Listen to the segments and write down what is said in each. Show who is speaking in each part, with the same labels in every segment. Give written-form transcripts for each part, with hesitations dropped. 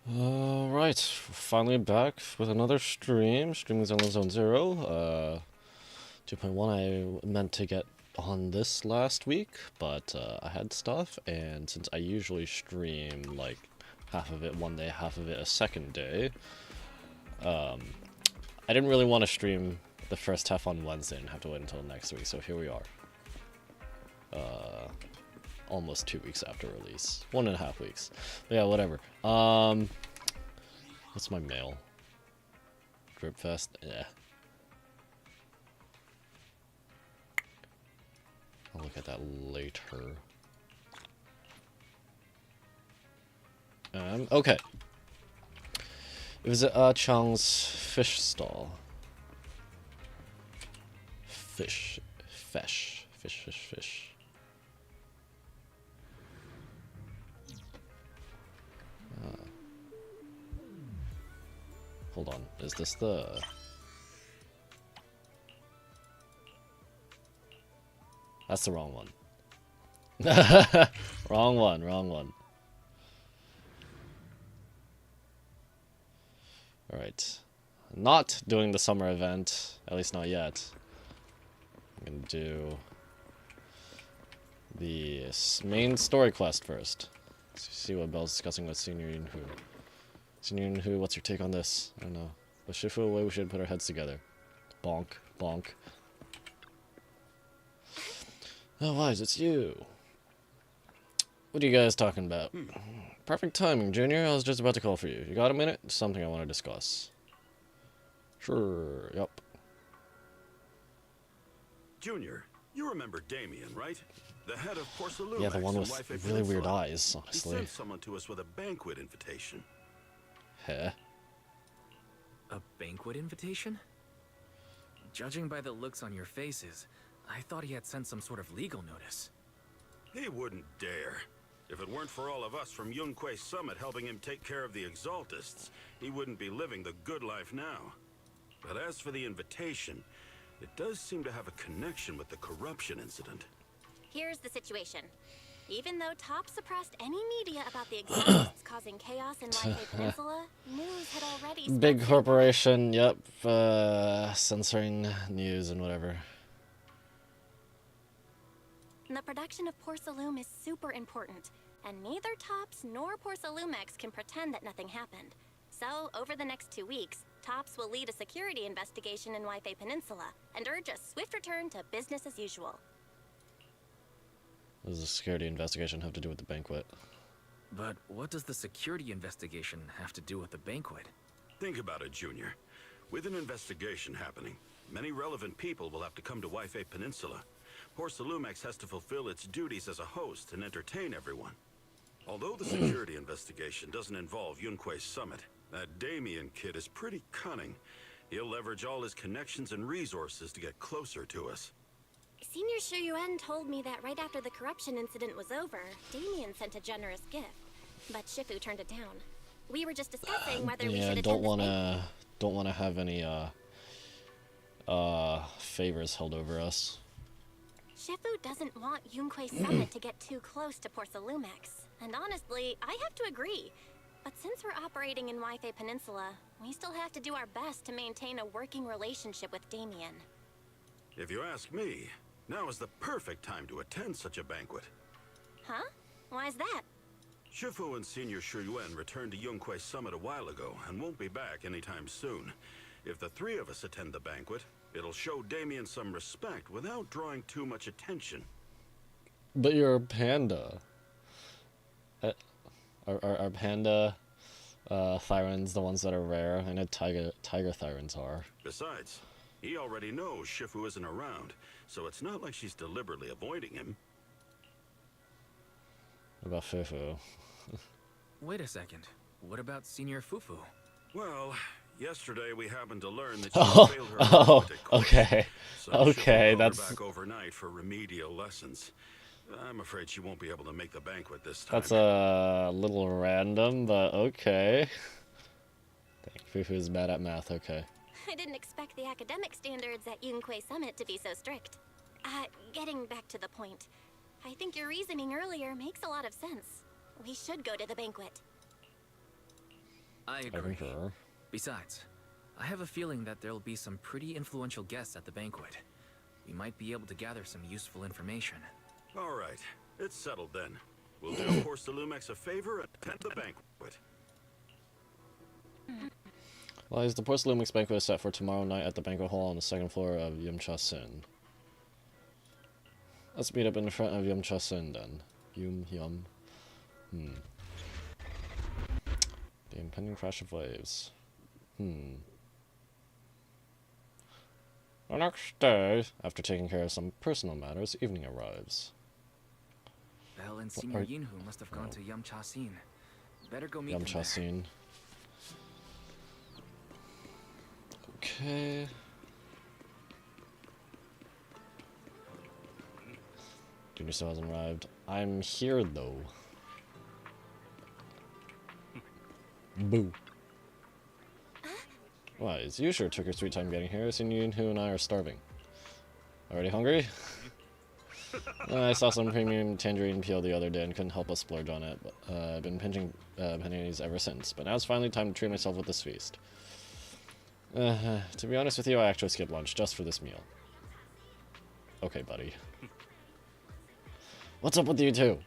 Speaker 1: Alright, finally back with another streaming Zenless Zone Zero. 2.1 I meant to get on this last week, but I had stuff, and since I usually stream like half of it one day, half of it a second day, I didn't really want to stream the first half on Wednesday and have to wait until next week, so here we are. Almost 2 weeks after release. 1.5 weeks. But yeah, whatever. What's my mail? Drip Fest? Yeah. I'll look at that later. Okay. It was at Chang's fish stall. Fish. Hold on, is this the... That's the wrong one. Wrong one. Alright. Not doing the summer event, at least not yet. I'm gonna do the main story quest first. Let's see what Belle's discussing with Senior Yunhu. Senior Yunhu, what's your take on this? I don't know. With Shifu away, we should put our heads together. Bonk. Oh, Wise, it's you. What are you guys talking about? Perfect timing, Junior. I was just about to call for you. You got a minute? Something I want to discuss. Sure, yup.
Speaker 2: Junior, you remember Damien, right? The head of Porcelain.
Speaker 1: Yeah, the one with really weird eyes, honestly.
Speaker 2: He sent someone to us with a banquet invitation.
Speaker 1: Heh.
Speaker 3: A banquet invitation? Judging by the looks on your faces, I thought he had sent some sort of legal notice.
Speaker 2: He wouldn't dare. If it weren't for all of us from Yunquei Summit helping him take care of the Exaltists, he wouldn't be living the good life now. But as for the invitation, it does seem to have a connection with the corruption incident.
Speaker 4: Here's the situation. Even though Top suppressed any media about the Exaltists causing chaos in Waifei Peninsula, news had already spread.
Speaker 1: Big corporation, yep, censoring news and whatever.
Speaker 4: The production of Porcelain is super important, and neither Tops nor Porcelumex can pretend that nothing happened. So, over the next 2 weeks, Tops will lead a security investigation in Waifei Peninsula and urge a swift return to business as usual.
Speaker 1: What does the security investigation have to do with the banquet?
Speaker 3: But what does the security investigation have to do with the banquet?
Speaker 2: Think about it, Junior. With an investigation happening, many relevant people will have to come to Waifei Peninsula. Porcelumex has to fulfill its duties as a host and entertain everyone. Although the security investigation doesn't involve Yunquei Summit, that Damien kid is pretty cunning. He'll leverage all his connections and resources to get closer to us.
Speaker 4: Senior Shuyuan told me that right after the corruption incident was over, Damien sent a generous gift, but Shifu turned it down. We were just discussing whether we should attend
Speaker 1: don't wanna have any favors held over us.
Speaker 4: Shifu doesn't want Yunquei Summit to get too close to Porcelumex, and honestly, I have to agree. But since we're operating in Waifei Peninsula, we still have to do our best to maintain a working relationship with Damien.
Speaker 2: If you ask me, now is the perfect time to attend such a banquet.
Speaker 4: Huh? Why's that?
Speaker 2: Shifu and Senior Shuyuan returned to Yunquei Summit a while ago and won't be back anytime soon. If the three of us attend the banquet, it'll show Damien some respect without drawing too much attention.
Speaker 1: But you're a panda. Are panda thyrans the ones that are rare? I know tiger thyrans are.
Speaker 2: Besides, he already knows Shifu isn't around, so it's not like she's deliberately avoiding him.
Speaker 1: What about Fufu?
Speaker 3: Wait a second. What about Senior Fufu?
Speaker 2: Well, yesterday we happened to learn that
Speaker 1: Oh,
Speaker 2: she failed her
Speaker 1: oh,
Speaker 2: arithmetic course,
Speaker 1: okay.
Speaker 2: so
Speaker 1: Okay,
Speaker 2: Shifu called
Speaker 1: that's...
Speaker 2: her back overnight for remedial lessons. I'm afraid she won't be able to make the banquet this time.
Speaker 1: That's a little random, but okay. Fufu's bad at math, okay.
Speaker 4: I didn't expect the academic standards at Yunquei Summit to be so strict. Getting back to the point, I think your reasoning earlier makes a lot of sense. We should go to the banquet.
Speaker 3: I
Speaker 1: I
Speaker 3: agree.
Speaker 1: concur.
Speaker 3: Besides, I have a feeling that there'll be some pretty influential guests at the banquet. We might be able to gather some useful information.
Speaker 2: All right, it's settled then. We'll do poor Salumex a favor and attend the banquet.
Speaker 1: Lies, the Porcelain banquet is set for tomorrow night at the banquet hall on the second floor of Yumcha Sin. Let's meet up in front of Yumcha Sin then. Yum. The impending crash of waves. The next day, after taking care of some personal matters, evening arrives.
Speaker 3: Belle and Senior Yinhu must have gone to Yumcha Sin. Better go meet them
Speaker 1: Yumcha
Speaker 3: there.
Speaker 1: Sin. Okay. Junior still hasn't arrived. I'm here though. Boo. Wise, you sure took your sweet time getting here. Senior Yinhu and I are starving. Already hungry? I saw some premium tangerine peel the other day and couldn't help but splurge on it. I've been pinching pennies ever since, but now it's finally time to treat myself with this feast. To be honest with you, I actually skipped lunch just for this meal. Okay, buddy. What's up with you two?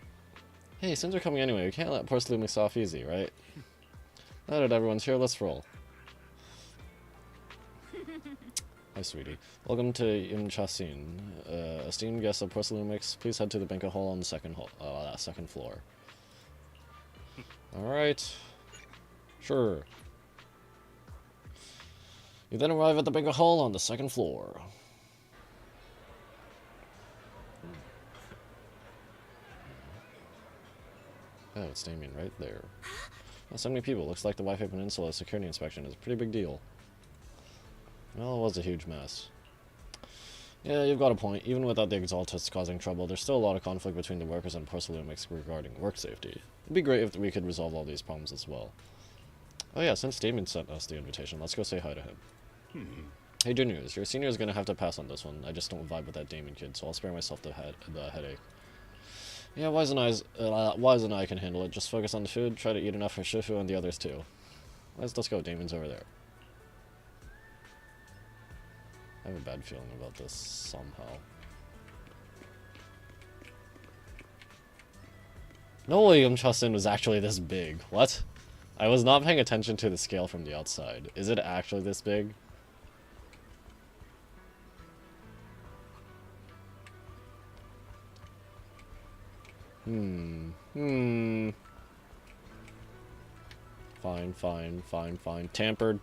Speaker 1: Hey, since we're coming anyway, we can't let poor Slumix off easy, right? Now that everyone's here, let's roll. Hi, sweetie. Welcome to Imchasin. Esteemed guests of Porcelumix, please head to the banquet hall on the second floor. Alright. Sure. You then arrive at the banquet hall on the second floor. Oh, it's Damien right there. Well, so many people. Looks like the Wi-Fi Peninsula security inspection is a pretty big deal. Well, it was a huge mess. Yeah, you've got a point. Even without the Exaltists causing trouble, there's still a lot of conflict between the workers and Porcelumix regarding work safety. It'd be great if we could resolve all these problems as well. Oh yeah, since Damien sent us the invitation, let's go say hi to him. Hey juniors, your senior is gonna have to pass on this one. I just don't vibe with that Damien kid, so I'll spare myself the headache. Yeah, Wise and I can handle it. Just focus on the food, try to eat enough for Shifu and the others too. Let's go, Damien's over there. I have a bad feeling about this somehow. No William Chustin was actually this big. What? I was not paying attention to the scale from the outside. Is it actually this big? Fine. Tampered.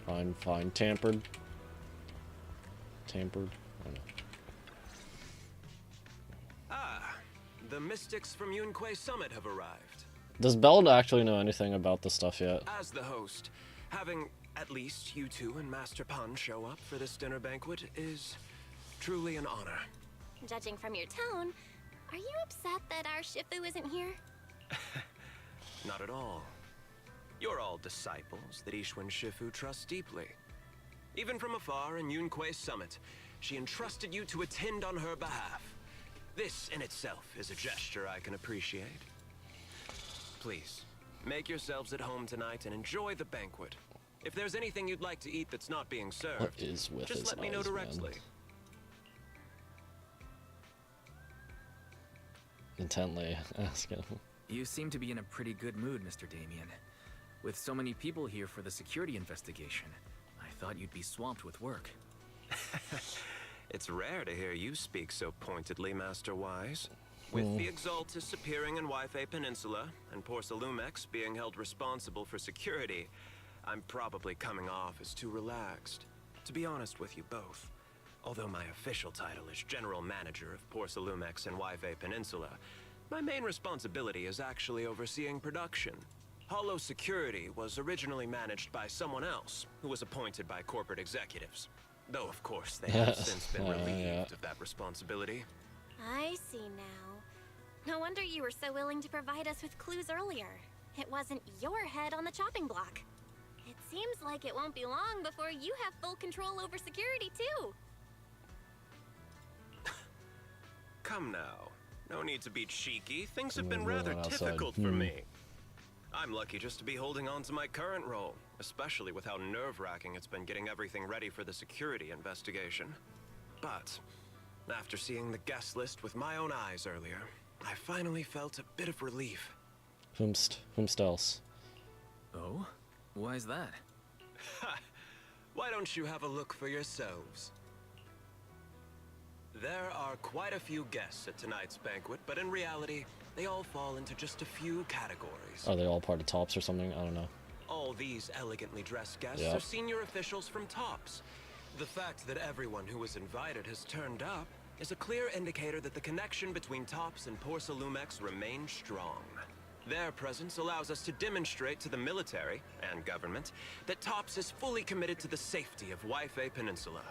Speaker 1: Fine. Tampered. I don't know.
Speaker 5: Ah, the mystics from Yunquay Summit have arrived.
Speaker 1: Does Belle actually know anything about this stuff yet?
Speaker 5: As the host, having at least you two and Master Pan show up for this dinner banquet is truly an honor.
Speaker 4: Judging from your tone, are you upset that our Shifu isn't here?
Speaker 5: Not at all. You're all disciples that Ishwin Shifu trusts deeply. Even from afar in Yunquay Summit, she entrusted you to attend on her behalf. This in itself is a gesture I can appreciate. Please, make yourselves at home tonight and enjoy the banquet. If there's anything you'd like to eat that's not being served,
Speaker 1: What is with
Speaker 5: just
Speaker 1: his
Speaker 5: let me know
Speaker 1: eyes,
Speaker 5: directly.
Speaker 1: man? Intently ask him.
Speaker 3: You seem to be in a pretty good mood, Mr. Damien. With so many people here for the security investigation, I thought you'd be swamped with work.
Speaker 5: It's rare to hear you speak so pointedly, Master Wise. With the Exaltus appearing in Wi-Fi Peninsula and Porcelumex being held responsible for security, I'm probably coming off as too relaxed. To be honest with you both, although my official title is General Manager of Porcelumex and Wi-Fi Peninsula, my main responsibility is actually overseeing production. Hollow Security was originally managed by someone else, who was appointed by corporate executives. Though, of course, they have since been relieved of that responsibility.
Speaker 4: I see now. No wonder you were so willing to provide us with clues earlier. It wasn't your head on the chopping block. It seems like it won't be long before you have full control over security, too.
Speaker 5: Come now. No need to be cheeky. Things have been
Speaker 1: We're
Speaker 5: rather
Speaker 1: going outside.
Speaker 5: difficult for me. I'm lucky just to be holding on to my current role, especially with how nerve-wracking it's been getting everything ready for the security investigation. But after seeing the guest list with my own eyes earlier, I finally felt a bit of relief.
Speaker 1: Whomst else?
Speaker 3: Oh? Why is that?
Speaker 5: Ha! Why don't you have a look for yourselves? There are quite a few guests at tonight's banquet, but in reality, they all fall into just a few categories.
Speaker 1: Are they all part of Tops or something? I don't know.
Speaker 5: All these elegantly dressed guests
Speaker 1: Yep.
Speaker 5: are senior officials from Tops. The fact that everyone who was invited has turned up is a clear indicator that the connection between Tops and Porsalumex remains strong. Their presence allows us to demonstrate to the military and government that Tops is fully committed to the safety of Waifei Peninsula.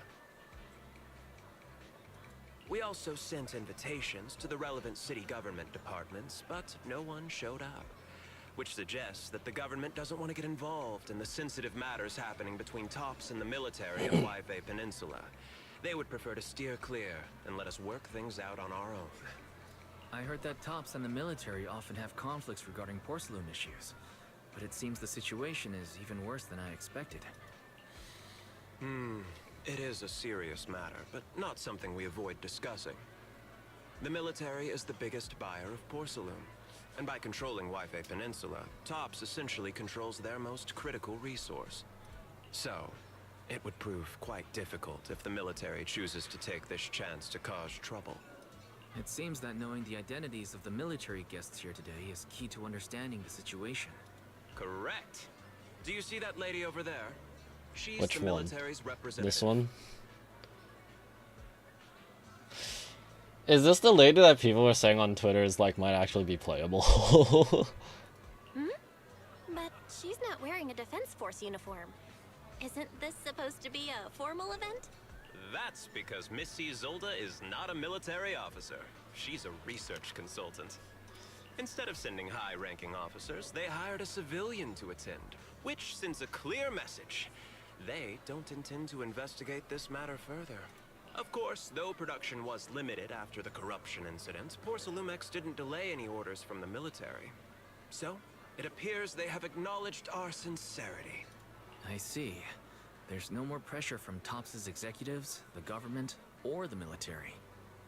Speaker 5: We also sent invitations to the relevant city government departments, but no one showed up. Which suggests that the government doesn't want to get involved in the sensitive matters happening between Tops and the military of Waifei Peninsula. They would prefer to steer clear and let us work things out on our own.
Speaker 3: I heard that Tops and the military often have conflicts regarding porcelain issues. But it seems the situation is even worse than I expected.
Speaker 5: It is a serious matter, but not something we avoid discussing. The military is the biggest buyer of porcelain, and by controlling Waifei Peninsula, Tops essentially controls their most critical resource. So, it would prove quite difficult if the military chooses to take this chance to cause trouble.
Speaker 3: It seems that knowing the identities of the military guests here today is key to understanding the situation.
Speaker 5: Correct. Do you see that lady over there? She's
Speaker 1: Which
Speaker 5: the
Speaker 1: one?
Speaker 5: military's representative.
Speaker 1: This one? Is this the lady that people were saying on Twitter is like might actually be playable?
Speaker 4: But she's not wearing a Defense Force uniform. Isn't this supposed to be a formal event?
Speaker 5: That's because Missy Zolda is not a military officer. She's a research consultant. Instead of sending high-ranking officers, they hired a civilian to attend, which sends a clear message. They don't intend to investigate this matter further. Of course, though production was limited after the corruption incident, Porsalumex didn't delay any orders from the military. So, it appears they have acknowledged our sincerity.
Speaker 3: I see. There's no more pressure from Tops' executives, the government, or the military.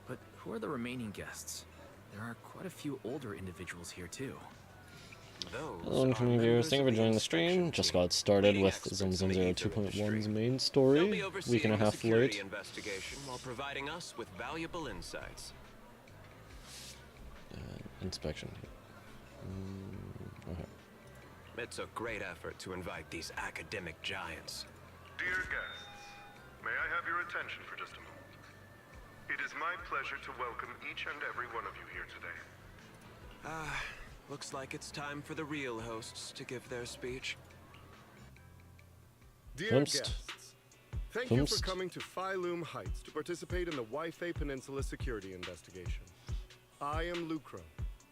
Speaker 3: But who are the remaining guests? There are quite a few older individuals here too.
Speaker 1: Hello, incoming viewers. Thank you for joining the stream. Just got started with Zenless Zone Zero 2.1's main story. Week and a half late.
Speaker 5: Investigation while providing us with valuable insights.
Speaker 1: Inspection. Okay.
Speaker 5: It took great effort to invite these academic giants.
Speaker 6: Dear guests, may I have your attention for just a moment? It is my pleasure to welcome each and every one of you here today.
Speaker 5: Looks like it's time for the real hosts to give their speech.
Speaker 6: Dear
Speaker 1: Whomst.
Speaker 6: guests, thank you for
Speaker 1: Whomst.
Speaker 6: coming to Phylum Heights to participate in the Waifei Peninsula security investigation. I am Lucro,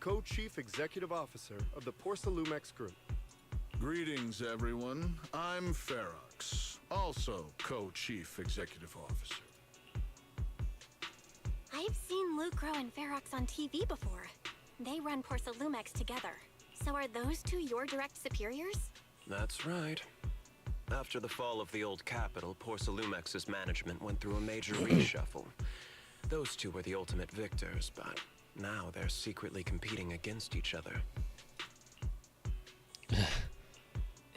Speaker 6: Co-Chief Executive Officer of the Porsalumex Group.
Speaker 7: Greetings, everyone. I'm Ferox, also Co-Chief Executive Officer.
Speaker 4: I've seen Lucro and Ferox on TV before. They run Porsalumex together. So are those two your direct superiors?
Speaker 5: That's right. After the fall of the old capital, Porsalumex's management went through a major reshuffle. Those two were the ultimate victors, but now they're secretly competing against each other.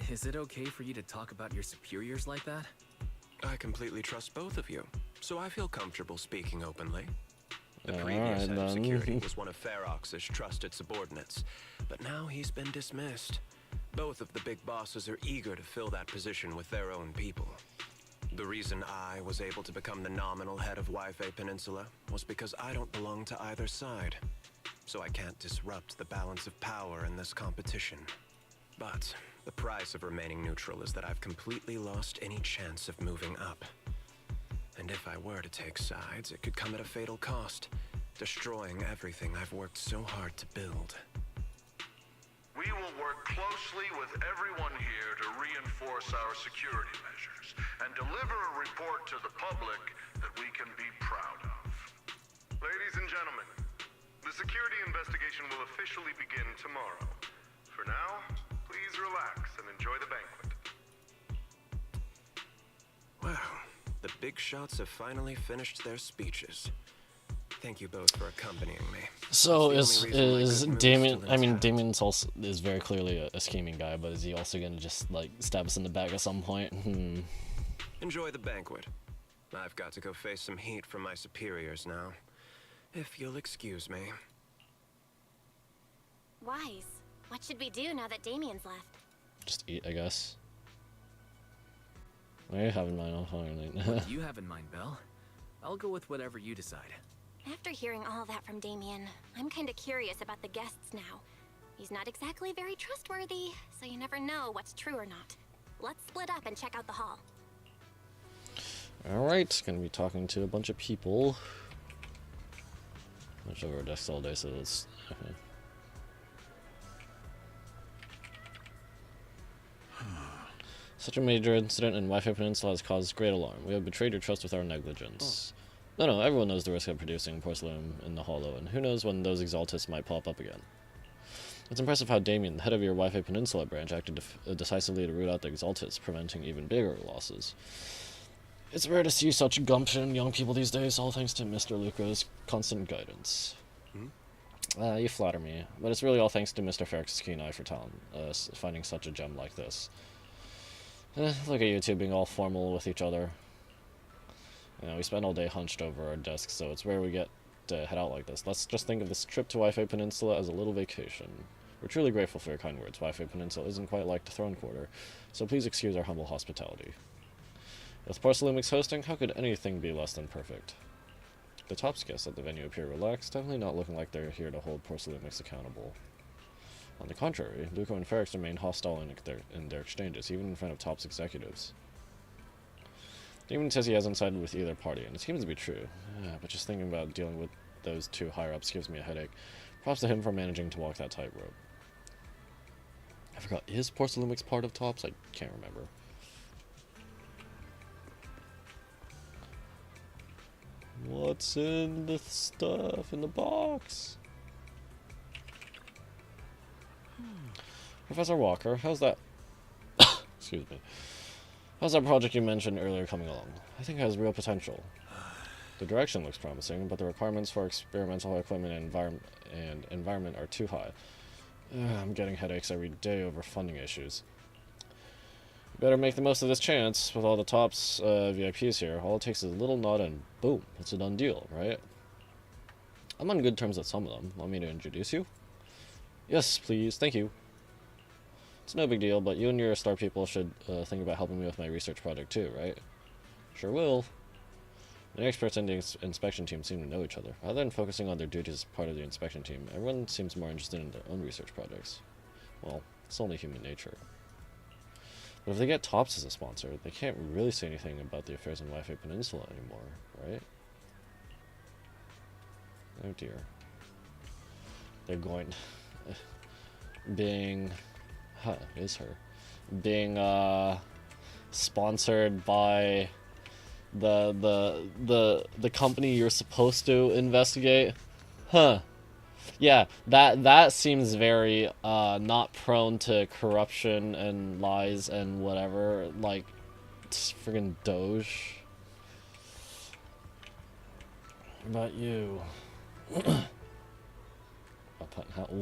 Speaker 3: Is it okay for you to talk about your superiors like that?
Speaker 5: I completely trust both of you, so I feel comfortable speaking openly. The previous
Speaker 1: Alright,
Speaker 5: head of
Speaker 1: then.
Speaker 5: security was one of Ferox's trusted subordinates, but now he's been dismissed. Both of the big bosses are eager to fill that position with their own people. The reason I was able to become the nominal head of Waifei Peninsula was because I don't belong to either side, so I can't disrupt the balance of power in this competition. But the price of remaining neutral is that I've completely lost any chance of moving up. And if I were to take sides, it could come at a fatal cost, destroying everything I've worked so hard to build.
Speaker 6: We will work closely with everyone here to reinforce our security measures and deliver a report to the public that we can be proud of. Ladies and gentlemen, the security investigation will officially begin tomorrow. For now, Please relax and enjoy the banquet.
Speaker 5: Wow, the big shots have finally finished their speeches. Thank you both for accompanying me.
Speaker 1: So
Speaker 5: That's the only reason my
Speaker 1: is
Speaker 5: good mood's
Speaker 1: Damien?
Speaker 5: still
Speaker 1: I mean,
Speaker 5: intact.
Speaker 1: Damien's also is very clearly a scheming guy, but is he also gonna just like stab us in the back at some point?
Speaker 5: Enjoy the banquet. I've got to go face some heat from my superiors now. If you'll excuse me.
Speaker 4: Wise, what should we do now that Damien's left?
Speaker 1: Just eat, I guess. What do you have in mind?
Speaker 3: What do you have in mind, Belle? I'll go with whatever you decide.
Speaker 4: After hearing all that from Damien, I'm kinda curious about the guests now. He's not exactly very trustworthy, so you never know what's true or not. Let's split up and check out the hall.
Speaker 1: Alright, gonna be talking to a bunch of people. Much over our desks all day, so let's. Okay. Such a major incident in Wi-Fi Peninsula has caused great alarm. We have betrayed your trust with our negligence. No, everyone knows the risk of producing porcelain in the hollow, and who knows when those exaltists might pop up again. It's impressive how Damien, the head of your Wi-Fi Peninsula branch, acted decisively to root out the exaltists, preventing even bigger losses. It's rare to see such gumption in young people these days, all thanks to Mr. Lucro's constant guidance. You flatter me, but it's really all thanks to Mr. Ferrick's keen eye for talent, finding such a gem like this. Look at you two being all formal with each other. You know, we spend all day hunched over our desks, so it's rare we get to head out like this. Let's just think of this trip to Wi-Fi Peninsula as a little vacation. We're truly grateful for your kind words. Wi-Fi Peninsula isn't quite like the Throne Quarter, so please excuse our humble hospitality. With Porcelumix hosting, how could anything be less than perfect? The Tops guests at the venue appear relaxed, definitely not looking like they're here to hold Porcelumix accountable. On the contrary, Luco and Ferrix remain hostile in their exchanges, even in front of Tops executives. Damien says he hasn't sided with either party, and it seems to be true. Yeah, but just thinking about dealing with those two higher-ups gives me a headache. Props to him for managing to walk that tightrope. I forgot, is Porcelumix part of Tops? I can't remember. What's in the stuff in the box? Professor Walker, how's that? Excuse me. How's that project you mentioned earlier coming along? I think it has real potential. The direction looks promising, but the requirements for experimental equipment and environment are too high. I'm getting headaches every day over funding issues. Better make the most of this chance. With all the Tops VIPs here, all it takes is a little nod and boom, it's a done deal, right? I'm on good terms with some of them. Want me to introduce you? Yes, please. Thank you. It's no big deal, but you and your star people should think about helping me with my research project too, right? Sure will. The experts in the inspection team seem to know each other. Rather than focusing on their duties as part of the inspection team, everyone seems more interested in their own research projects. Well, it's only human nature. But if they get Tops as a sponsor, they can't really say anything about the affairs in Wi-Fi Peninsula anymore, right? Oh dear. They're going... being... Huh, is her. Being, sponsored by the company you're supposed to investigate? Huh. Yeah, that seems very not prone to corruption and lies and whatever, like friggin' Doge. About you.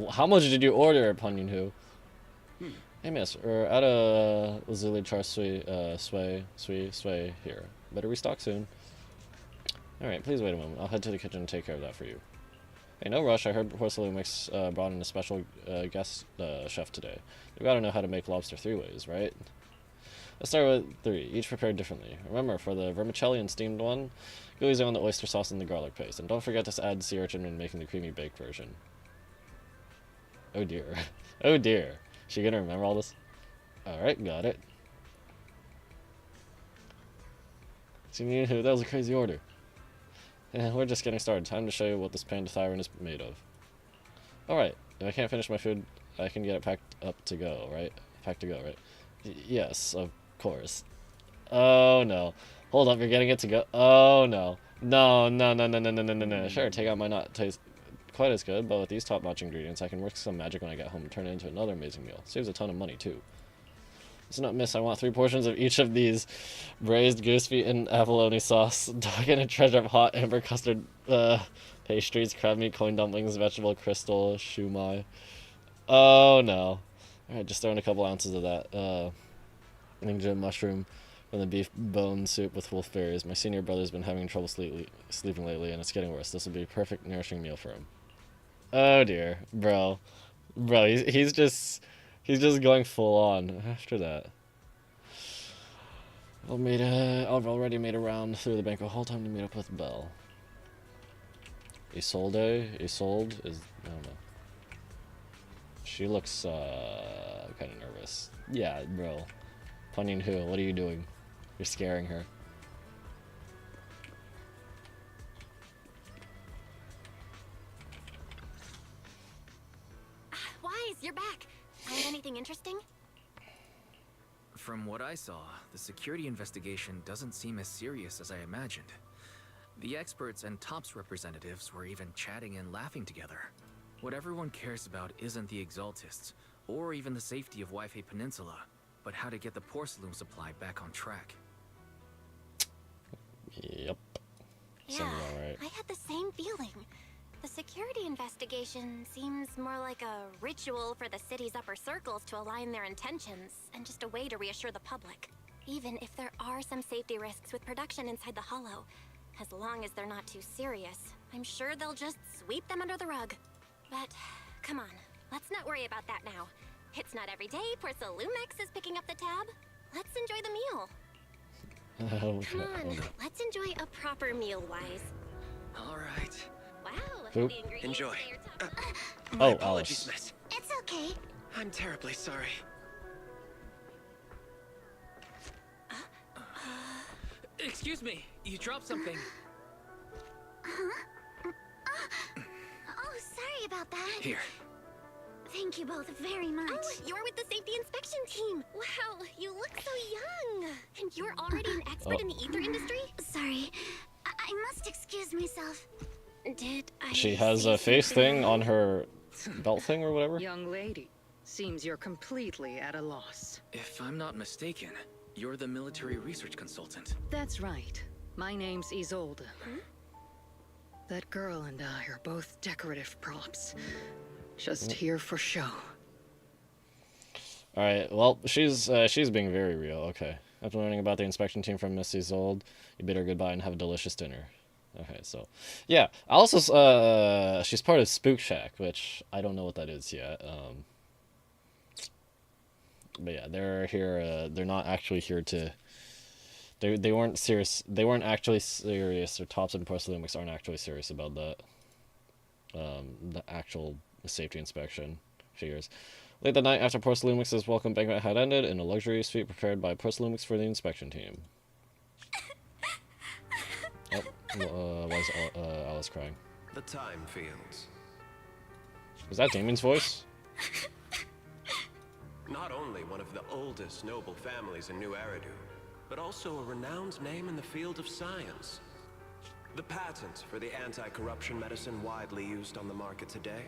Speaker 1: How much did you order, Punyon Who? Hey miss, we're out of Zuli Char Sway here. Better restock soon. Alright, please wait a moment. I'll head to the kitchen and take care of that for you. Hey, no rush. I heard Porcelumix brought in a special guest chef today. You gotta know how to make lobster three ways, right? Let's start with 3, each prepared differently. Remember, for the vermicelli and steamed one, go easy on the oyster sauce and the garlic paste. And don't forget to add sea urchin when making the creamy baked version. Oh dear. Oh dear. She gonna remember all this? Alright, got it. See, that was a crazy order. Yeah, we're just getting started. Time to show you what this pantothyron is made of. Alright, if I can't finish my food, I can get it packed up to go, right? Packed to go, right? Yes, of course. Oh no. Hold up, you're getting it to go. Oh no. No. Sure, take out my not taste. quite as good, but with these top-notch ingredients, I can work some magic when I get home and turn it into another amazing meal. Saves a ton of money, too. Let's not miss. I want 3 portions of each of these. Braised goose feet in abalone sauce, dog and a treasure of hot amber custard pastries, crab meat, coin dumplings, vegetable crystal, shumai. Oh, no. Alright, just throw in a couple ounces of that. Ninja mushroom from the beef bone soup with wolfberries. My senior brother's been having trouble sleeping lately, and it's getting worse. This will be a perfect nourishing meal for him. Oh dear, bro, he's just going full on after that. I've already made a round through the banquet hall. Time to meet up with Belle. Isolde is, I don't know. She looks kind of nervous. Yeah, bro. Punning who? What are you doing? You're scaring her.
Speaker 4: Wise, you're back. Find anything interesting?
Speaker 3: From what I saw, the security investigation doesn't seem as serious as I imagined. The experts and TOPS representatives were even chatting and laughing together. What everyone cares about isn't the Exaltists, or even the safety of Wi-Fi Peninsula, but how to get the porcelain supply back on track.
Speaker 1: Yep.
Speaker 4: Yeah,
Speaker 1: Sounds about right.
Speaker 4: I had the same feeling. The security investigation seems more like a ritual for the city's upper circles to align their intentions, and just a way to reassure the public. Even if there are some safety risks with production inside the Hollow, as long as they're not too serious, I'm sure they'll just sweep them under the rug. But, come on, let's not worry about that now. It's not every day Porcelumex is picking up the tab. Let's enjoy the meal. Come on, let's enjoy a proper meal, Wise.
Speaker 3: All right.
Speaker 4: Wow,
Speaker 1: Oop.
Speaker 4: the ingredients
Speaker 5: Enjoy.
Speaker 4: say your top-
Speaker 5: My
Speaker 1: Oh,
Speaker 5: apologies,
Speaker 1: Alice.
Speaker 5: miss.
Speaker 4: It's okay.
Speaker 5: I'm terribly sorry.
Speaker 3: Excuse me, you dropped something.
Speaker 4: Oh, sorry about that.
Speaker 3: Here.
Speaker 4: Thank you both very much. Oh, you're with the safety inspection team. Wow, you look so young. And you're already an expert in the ether industry? Sorry, I must excuse myself. Did I
Speaker 1: She has a face thing on her belt thing or whatever.
Speaker 8: Young lady, seems you're completely at a loss.
Speaker 3: If I'm not mistaken, you're the military research consultant.
Speaker 8: That's right. My name's Isolde. That girl and I are both decorative props. Just here for show.
Speaker 1: All right. Well, she's being very real. Okay. After learning about the inspection team from Miss Isolde, you bid her goodbye and have a delicious dinner. Okay. So, yeah. Also, she's part of Spook Shack, which I don't know what that is yet. But yeah, they're here. They're not actually here to. They weren't serious. They weren't actually serious. Or Tops and Porcelumix aren't actually serious about that. The actual safety inspection figures. Late that night, after Porcelumix's welcome banquet had ended, in a luxury suite prepared by Porcelumix for the inspection team. Oh, why is Alice crying?
Speaker 5: The time fields.
Speaker 1: Was that Damien's voice?
Speaker 5: Not only one of the oldest noble families in New Eridu, but also a renowned name in the field of science. The patent for the anti-corruption medicine widely used on the market today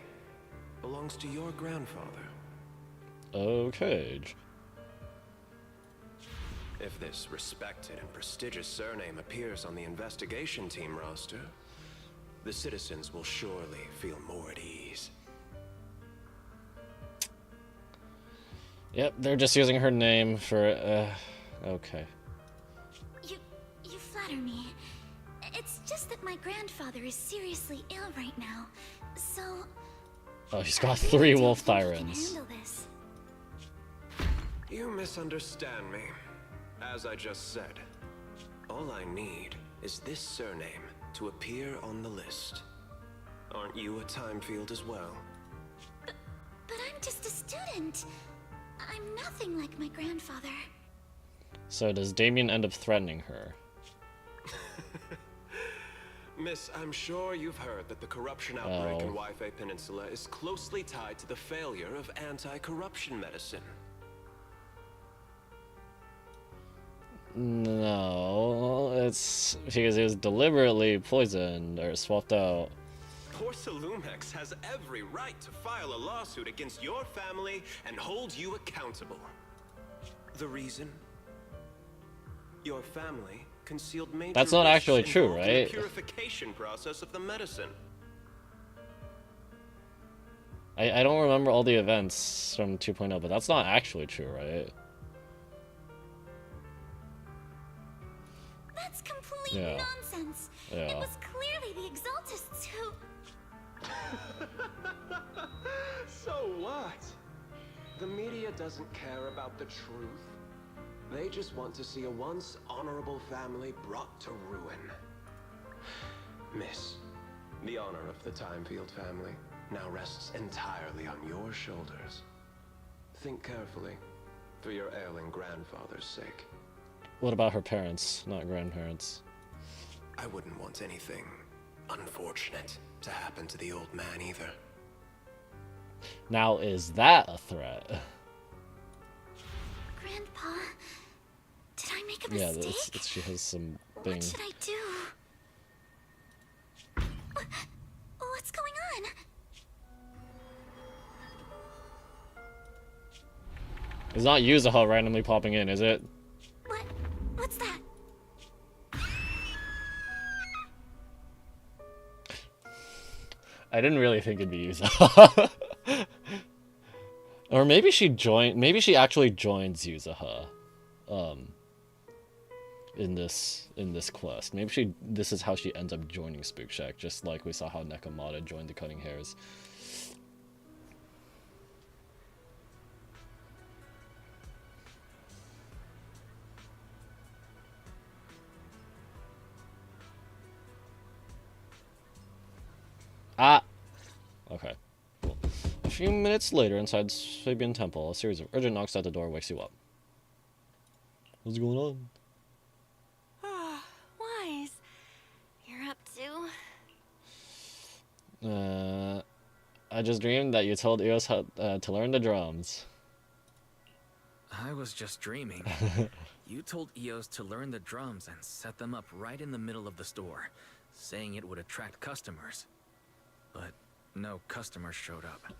Speaker 5: belongs to your grandfather.
Speaker 1: Okay.
Speaker 5: If this respected and prestigious surname appears on the investigation team roster, the citizens will surely feel more at ease.
Speaker 1: Yep, they're just using her name for, okay.
Speaker 4: You flatter me. It's just that my grandfather is seriously ill right now, so...
Speaker 1: Oh, he's got
Speaker 4: I
Speaker 1: 3
Speaker 4: really
Speaker 1: wolf
Speaker 4: don't think he
Speaker 1: tyrants.
Speaker 4: can handle this.
Speaker 5: You misunderstand me. As I just said, all I need is this surname to appear on the list. Aren't you a time field as well?
Speaker 4: But I'm just a student. I'm nothing like my grandfather.
Speaker 1: So does Damien end up threatening her?
Speaker 5: Miss, I'm sure you've heard that the corruption outbreak in
Speaker 1: Oh.
Speaker 5: Wi-Fi Peninsula is closely tied to the failure of anti-corruption medicine.
Speaker 1: No, it's because he was deliberately poisoned or swapped out.
Speaker 5: Porcelumex has every right to file a lawsuit against your family and hold you accountable. The reason? Your family concealed major
Speaker 1: That's not
Speaker 5: risks
Speaker 1: actually true,
Speaker 5: involved in the
Speaker 1: right?
Speaker 5: purification process of the medicine.
Speaker 1: I don't remember all the events from 2.0, but that's not actually true, right?
Speaker 4: That's complete
Speaker 1: Yeah.
Speaker 4: nonsense. It
Speaker 1: Yeah.
Speaker 4: was clearly the Exaltists who...
Speaker 5: So what? The media doesn't care about the truth. They just want to see a once honorable family brought to ruin. Miss, the honor of the Timefield family now rests entirely on your shoulders. Think carefully, for your ailing grandfather's sake.
Speaker 1: What about her parents, not grandparents?
Speaker 5: I wouldn't want anything unfortunate to happen to the old man either.
Speaker 1: Now, is that a threat?
Speaker 4: Grandpa, did I make a
Speaker 1: Yeah,
Speaker 4: mistake?
Speaker 1: she has some thing.
Speaker 4: What should I do? What's going on?
Speaker 1: It's not yuzuha randomly popping in, is it?
Speaker 4: What's that?
Speaker 1: I didn't really think it'd be yuzuha. Or maybe she actually joins yuzuha. In this quest. Maybe this is how she ends up joining Spook Shack, just like we saw how Nekomata joined the Cutting Hairs. Ah! Okay. Cool. A few minutes later, inside Fabian Temple, a series of urgent knocks at the door wakes you up. What's going on?
Speaker 4: Wise. You're up to...
Speaker 1: I just dreamed that you told Eos how to learn the drums.
Speaker 3: I was just dreaming. You told Eos to learn the drums and set them up right in the middle of the store, saying it would attract customers. But no customers showed up.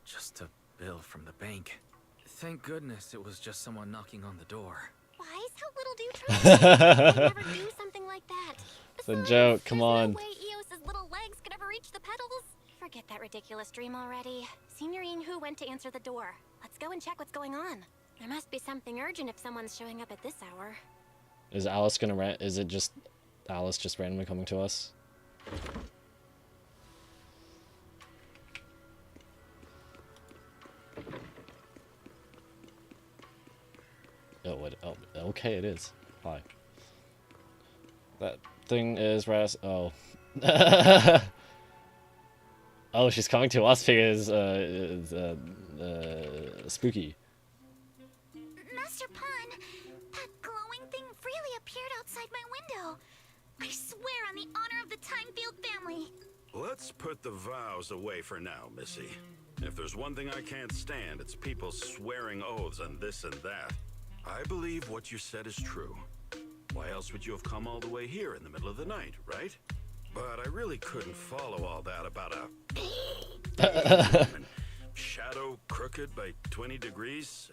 Speaker 3: Just a bill from the bank. Thank goodness it was just someone knocking on the door.
Speaker 4: Wise, how little do you trust me? I'd never do something like that.
Speaker 1: It's a
Speaker 4: Besides,
Speaker 1: joke, come
Speaker 4: there's
Speaker 1: on.
Speaker 4: no way Eos's little legs could ever reach the pedals. Forget that ridiculous dream already. Signorine Hu went to answer the door. Let's go and check what's going on. There must be something urgent if someone's showing up at this hour.
Speaker 1: Is Alice gonna is it just Alice just randomly coming to us? Oh, what? Oh, okay, it is. Hi. That thing is oh. Oh, she's coming to us because spooky.
Speaker 4: Master Pun, that glowing thing really appeared outside my window. I swear on the honor of the Timefield family.
Speaker 2: Let's put the vows away for now, Missy. If there's one thing I can't stand, it's people swearing oaths on this and that. I believe what you said is true. Why else would you have come all the way here in the middle of the night, right? But I really couldn't follow all that about a shadow crooked by 20 degrees.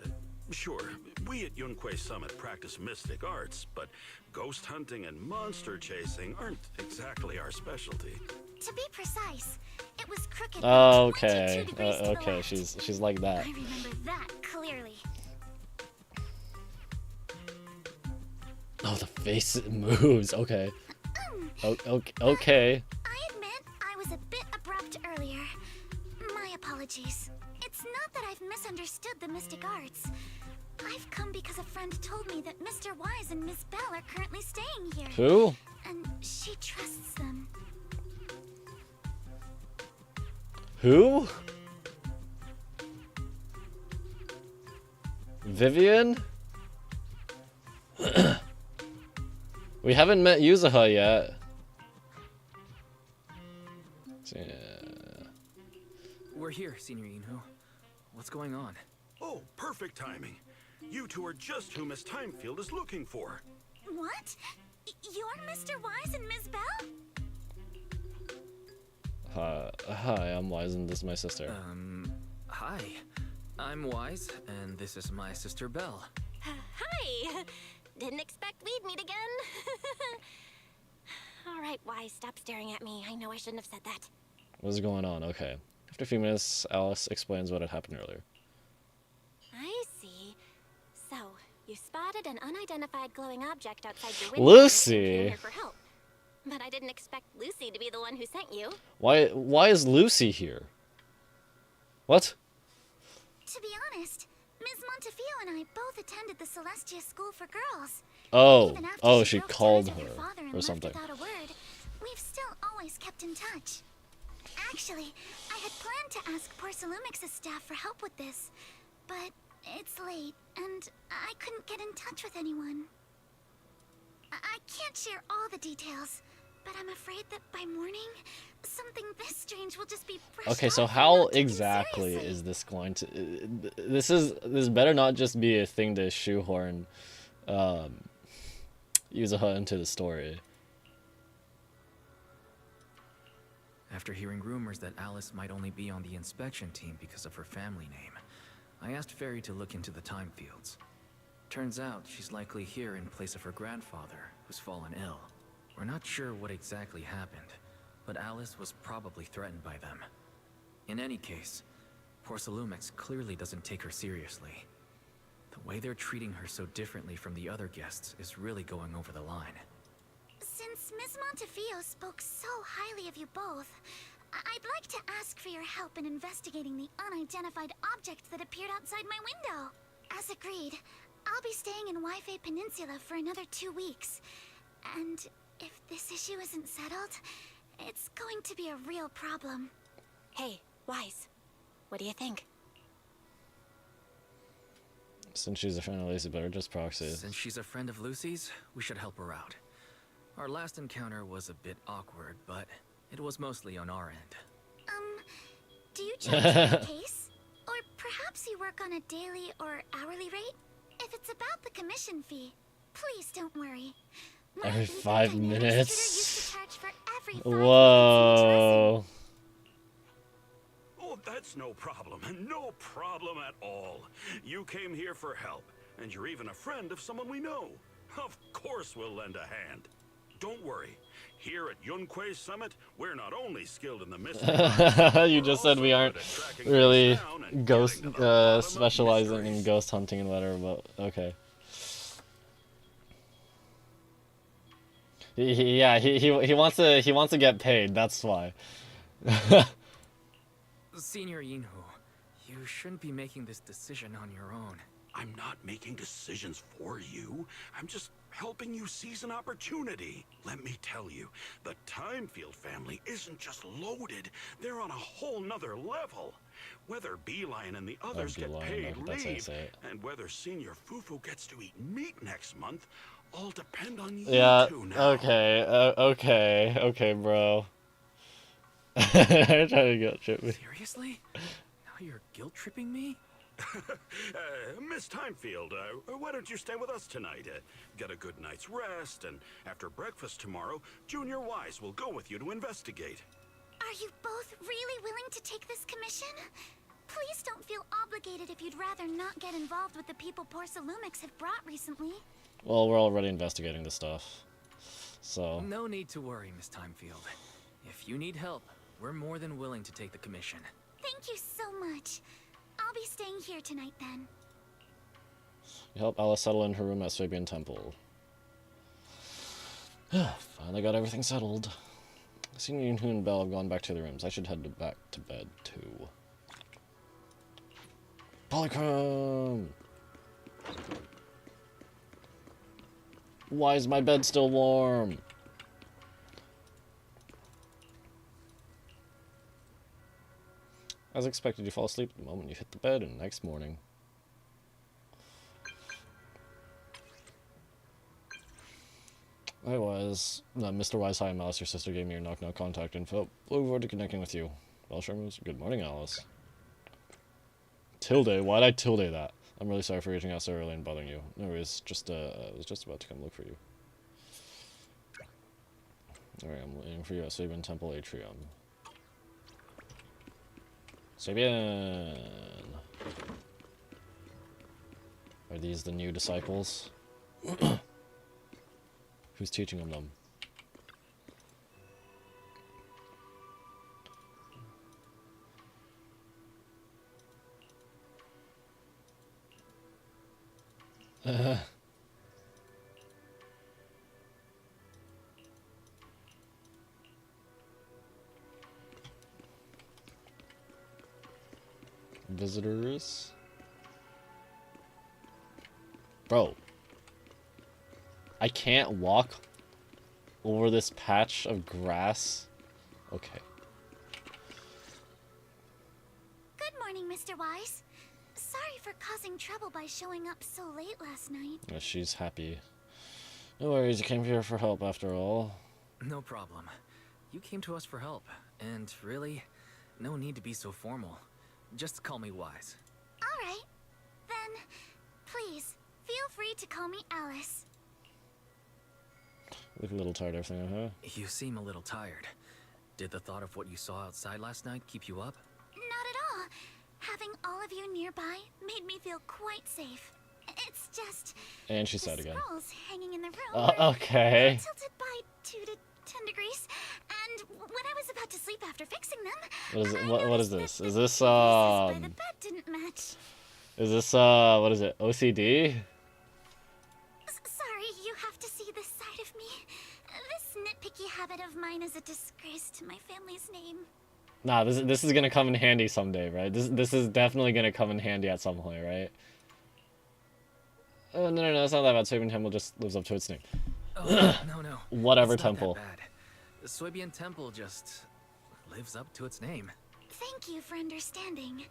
Speaker 2: Sure, we at Yunquei Summit practice mystic arts, but ghost hunting and monster chasing aren't exactly our specialty.
Speaker 4: To be precise, it was crooked.
Speaker 1: Oh,
Speaker 4: 22
Speaker 1: okay.
Speaker 4: degrees to the
Speaker 1: Okay,
Speaker 4: left.
Speaker 1: she's like that.
Speaker 4: I remember that clearly.
Speaker 1: Oh, the face moves. Okay. Okay.
Speaker 4: I admit I was a bit abrupt earlier. My apologies. It's not that I've misunderstood the mystic arts. I've come because a friend told me that Mr. Wise and Miss Bell are currently staying here.
Speaker 1: Who?
Speaker 4: And she trusts them.
Speaker 1: Who? Vivian? We haven't met Yuzuha yet.
Speaker 3: We're here, Senior Inhu. What's going on?
Speaker 2: Oh, perfect timing. You two are just who Miss Timefield is looking for.
Speaker 4: What? You're Mr. Wise and Miss Bell?
Speaker 1: Hi, I'm Wise, and this is my sister.
Speaker 3: Hi. I'm Wise, and this is my sister Belle.
Speaker 4: Hi! Didn't expect we'd meet again. Alright, Wise, stop staring at me. I know I shouldn't have said that.
Speaker 1: What's going on? Okay. After a few minutes, Alice explains what had happened earlier.
Speaker 4: I see. So, you spotted an unidentified glowing object outside your window.
Speaker 1: Lucy!
Speaker 4: And came here for help. But I didn't expect Lucy to be the one who sent you.
Speaker 1: Why is Lucy here? What?
Speaker 9: To be honest, Ms. Montefiore and I both attended the Celestia School for Girls.
Speaker 1: Oh,
Speaker 9: Even after
Speaker 1: oh, she
Speaker 9: broke
Speaker 1: called
Speaker 9: ties with
Speaker 1: her
Speaker 9: father and
Speaker 1: or
Speaker 9: left
Speaker 1: something.
Speaker 9: Without a word, we've still always kept in touch. Actually, I had planned to ask Porcelumix's staff for help with this, but it's late, and I couldn't get in touch with anyone. I can't share all the details, but I'm afraid that by morning, something this strange will just be brushed
Speaker 1: Okay, so
Speaker 9: off and
Speaker 1: how
Speaker 9: not taken
Speaker 1: exactly
Speaker 9: seriously.
Speaker 1: is this going to? This better not just be a thing to shoehorn, Yuzuha into the story.
Speaker 3: After hearing rumors that Alice might only be on the inspection team because of her family name, I asked Fairy to look into the time fields. Turns out she's likely here in place of her grandfather, who's fallen ill. We're not sure what exactly happened, but Alice was probably threatened by them. In any case, Porcelumix clearly doesn't take her seriously. The way they're treating her so differently from the other guests is really going over the line.
Speaker 9: Since Ms. Montefiore spoke so highly of you both, I'd like to ask for your help in investigating the unidentified object that appeared outside my window. As agreed, I'll be staying in Wi-Fi Peninsula for another 2 weeks. And if this issue isn't settled, it's going to be a real problem.
Speaker 4: Hey, Wise. What do you think?
Speaker 1: Since she's a friend of Lucy, better just proxy.
Speaker 3: Since she's a friend of Lucy's, we should help her out. Our last encounter was a bit awkward, but it was mostly on our end.
Speaker 9: Do you charge for your case? Or perhaps you work on a daily or hourly rate? If it's about the commission fee, please don't worry. My
Speaker 1: Every
Speaker 9: infant
Speaker 1: 5
Speaker 9: dynamics
Speaker 1: minutes.
Speaker 9: tutor used to charge for every 5 minutes in each lesson.
Speaker 1: Whoa.
Speaker 2: Oh, that's no problem. No problem at all. You came here for help, and you're even a friend of someone we know. Of course we'll lend a hand. Don't worry. Here at Yunque's Summit, we're not only skilled in the mystery.
Speaker 1: You just said we aren't really ghost specializing in ghost hunting and whatever, but okay. He wants to get paid. That's why.
Speaker 3: Senior Yinhu, you shouldn't be making this decision on your own.
Speaker 2: I'm not making decisions for you. I'm just helping you seize an opportunity. Let me tell you, the Timefield family isn't just loaded. They're on a whole nother level. Whether Beeline and the others get
Speaker 1: Beeline,
Speaker 2: paid
Speaker 1: that's how you
Speaker 2: leave,
Speaker 1: say it.
Speaker 2: and whether Senior Fufu gets to eat meat next month, all depend on you
Speaker 1: Yeah.
Speaker 2: two now.
Speaker 1: Okay, bro. I'm trying to guilt trip me.
Speaker 3: Seriously? Now you're guilt tripping me?
Speaker 2: Miss Timefield, why don't you stay with us tonight? Get a good night's rest, and after breakfast tomorrow, Junior Wise will go with you to investigate.
Speaker 9: Are you both really willing to take this commission? Please don't feel obligated if you'd rather not get involved with the people Porcelumix have brought recently.
Speaker 1: Well, we're already investigating this stuff, so.
Speaker 3: No need to worry, Miss Timefield. If you need help, we're more than willing to take the commission.
Speaker 9: Thank you so much. I'll be staying here tonight then.
Speaker 1: You help Alice settle in her room at Swabian Temple. Finally got everything settled. Senior Yunhu and Belle have gone back to their rooms. I should head back to bed too. Polychrome! Why is my bed still warm? As expected, you fall asleep the moment you hit the bed, and next morning. Mr. Wise, hi, I'm Alice. Your sister gave me your knock-knock contact info. Looking forward to connecting with you. Well, Sherman's. Good morning, Alice. Tilde? Why'd I tilde that? I'm really sorry for reaching out so early and bothering you. No worries. I was just about to come look for you. Alright, I'm waiting for you at Swabian Temple Atrium. Sabian. Are these the new disciples? Who's teaching them? Visitors. Bro. I can't walk over this patch of grass. Okay.
Speaker 9: Good morning, Mr. Wise. Sorry for causing trouble by showing up so late last night.
Speaker 1: Yeah, she's happy. No worries, you came here for help after all.
Speaker 3: No problem. You came to us for help, and really, no need to be so formal. Just call me Wise.
Speaker 9: All right. Then, please, feel free to call me Alice.
Speaker 1: Look a little tired of everything, huh?
Speaker 3: You seem a little tired. Did the thought of what you saw outside last night keep you up?
Speaker 9: Not at all. Having all of you nearby made me feel quite safe. It's just...
Speaker 1: And she's
Speaker 9: the
Speaker 1: sad again.
Speaker 9: scrolls hanging in the room
Speaker 1: Okay.
Speaker 9: tilted by 2 to 10 degrees, and when I was about to sleep after fixing them...
Speaker 1: What is it?
Speaker 9: I
Speaker 1: What is
Speaker 9: noticed
Speaker 1: this?
Speaker 9: that
Speaker 1: Is
Speaker 9: the
Speaker 1: this
Speaker 9: pieces by the bed didn't match.
Speaker 1: Is this what is it? OCD?
Speaker 9: Sorry, you have to see this side of me. This nitpicky habit of mine is a disgrace to my family's name.
Speaker 1: Nah, this is gonna come in handy someday, right? This is definitely gonna come in handy at some point, right? Oh no, it's not that bad. Soybean Temple just lives up to its name.
Speaker 3: Oh, no.
Speaker 1: Whatever
Speaker 3: It's not
Speaker 1: temple.
Speaker 3: that bad. The Soybean Temple just lives up to its name.
Speaker 9: Thank you for understanding.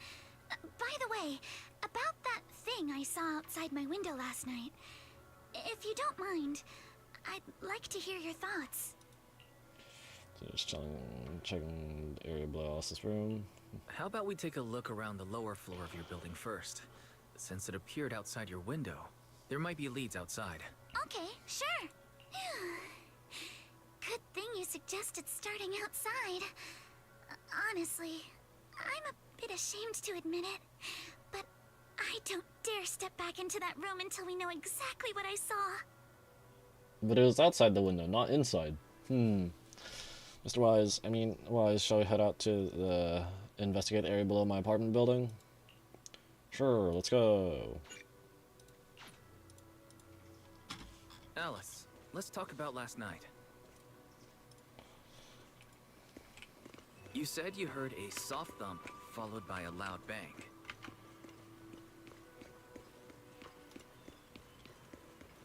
Speaker 9: By the way, about that thing I saw outside my window last night. If you don't mind, I'd like to hear your thoughts.
Speaker 1: So just checking the area below Alice's room.
Speaker 3: How about we take a look around the lower floor of your building first? Since it appeared outside your window, there might be leads outside.
Speaker 9: Okay, sure. Good thing you suggested starting outside. Honestly, I'm a bit ashamed to admit it, but I don't dare step back into that room until we know exactly what I saw.
Speaker 1: But it was outside the window, not inside. Mr. Wise, shall we head out to investigate the area below my apartment building? Sure, let's go.
Speaker 3: Alice, let's talk about last night. You said you heard a soft thump followed by a loud bang.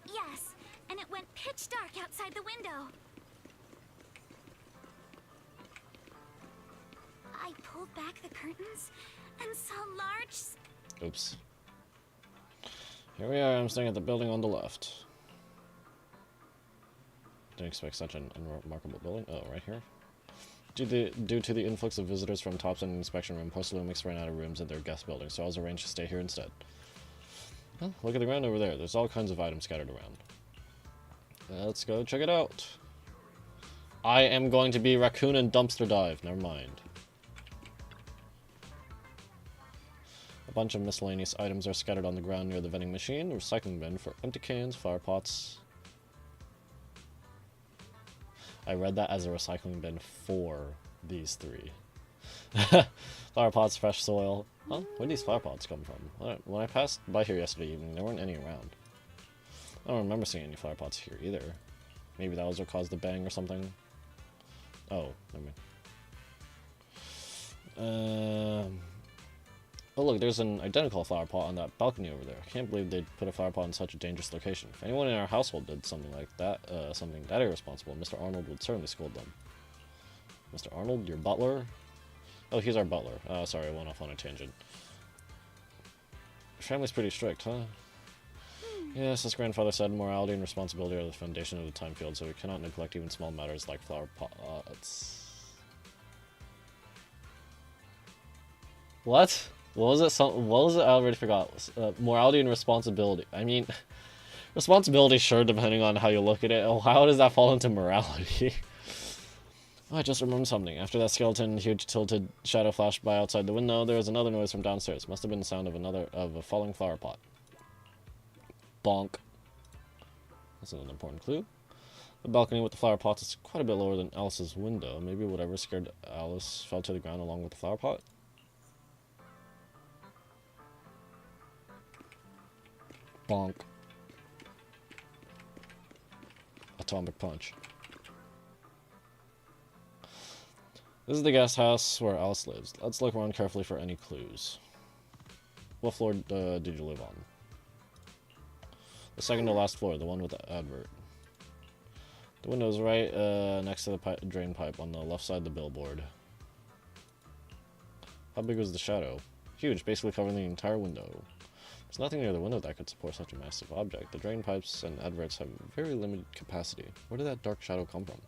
Speaker 9: Yes, and it went pitch dark outside the window. I pulled back the curtains and saw large...
Speaker 1: Oops. Here we are, I'm staying at the building on the left. Didn't expect such an unremarkable building. Oh, right here. Due to the influx of visitors from Tops and Inspection Room, Porcelumix ran out of rooms in their guest building, so I was arranged to stay here instead. Well, look at the ground over there. There's all kinds of items scattered around. Let's go check it out. I am going to be raccoon and dumpster dive. Never mind. A bunch of miscellaneous items are scattered on the ground near the vending machine, recycling bin for empty cans, flower pots. I read that as a recycling bin for these three. Flower pots, fresh soil. Huh? Where did these flower pots come from? When I passed by here yesterday evening, there weren't any around. I don't remember seeing any flower pots here either. Maybe that was what caused the bang or something. Oh, never mind. Oh look, there's an identical flower pot on that balcony over there. I can't believe they'd put a flower pot in such a dangerous location. If anyone in our household did something like that, something that irresponsible, Mr. Arnold would certainly scold them. Mr. Arnold, your butler? Oh, he's our butler. Sorry, I went off on a tangent. Your family's pretty strict, huh? Yes, as grandfather said, morality and responsibility are the foundation of the time field, so we cannot neglect even small matters like flower pots. What? What was it? What was it? I already forgot. Morality and responsibility. I mean, responsibility, sure, depending on how you look at it. Oh, how does that fall into morality? Oh, I just remembered something. After that skeleton, huge tilted shadow flashed by outside the window, there was another noise from downstairs. Must have been the sound of a falling flower pot. Bonk. That's an important clue. The balcony with the flower pot is quite a bit lower than Alice's window. Maybe whatever scared Alice fell to the ground along with the flower pot. Bonk. Atomic punch. This is the guest house where Alice lives. Let's look around carefully for any clues. What floor did you live on? The second to last floor, the one with the advert. The window is right next to the drain pipe on the left side of the billboard. How big was the shadow? Huge, basically covering the entire window. There's nothing near the window that could support such a massive object. The drain pipes and adverts have very limited capacity. Where did that dark shadow come from?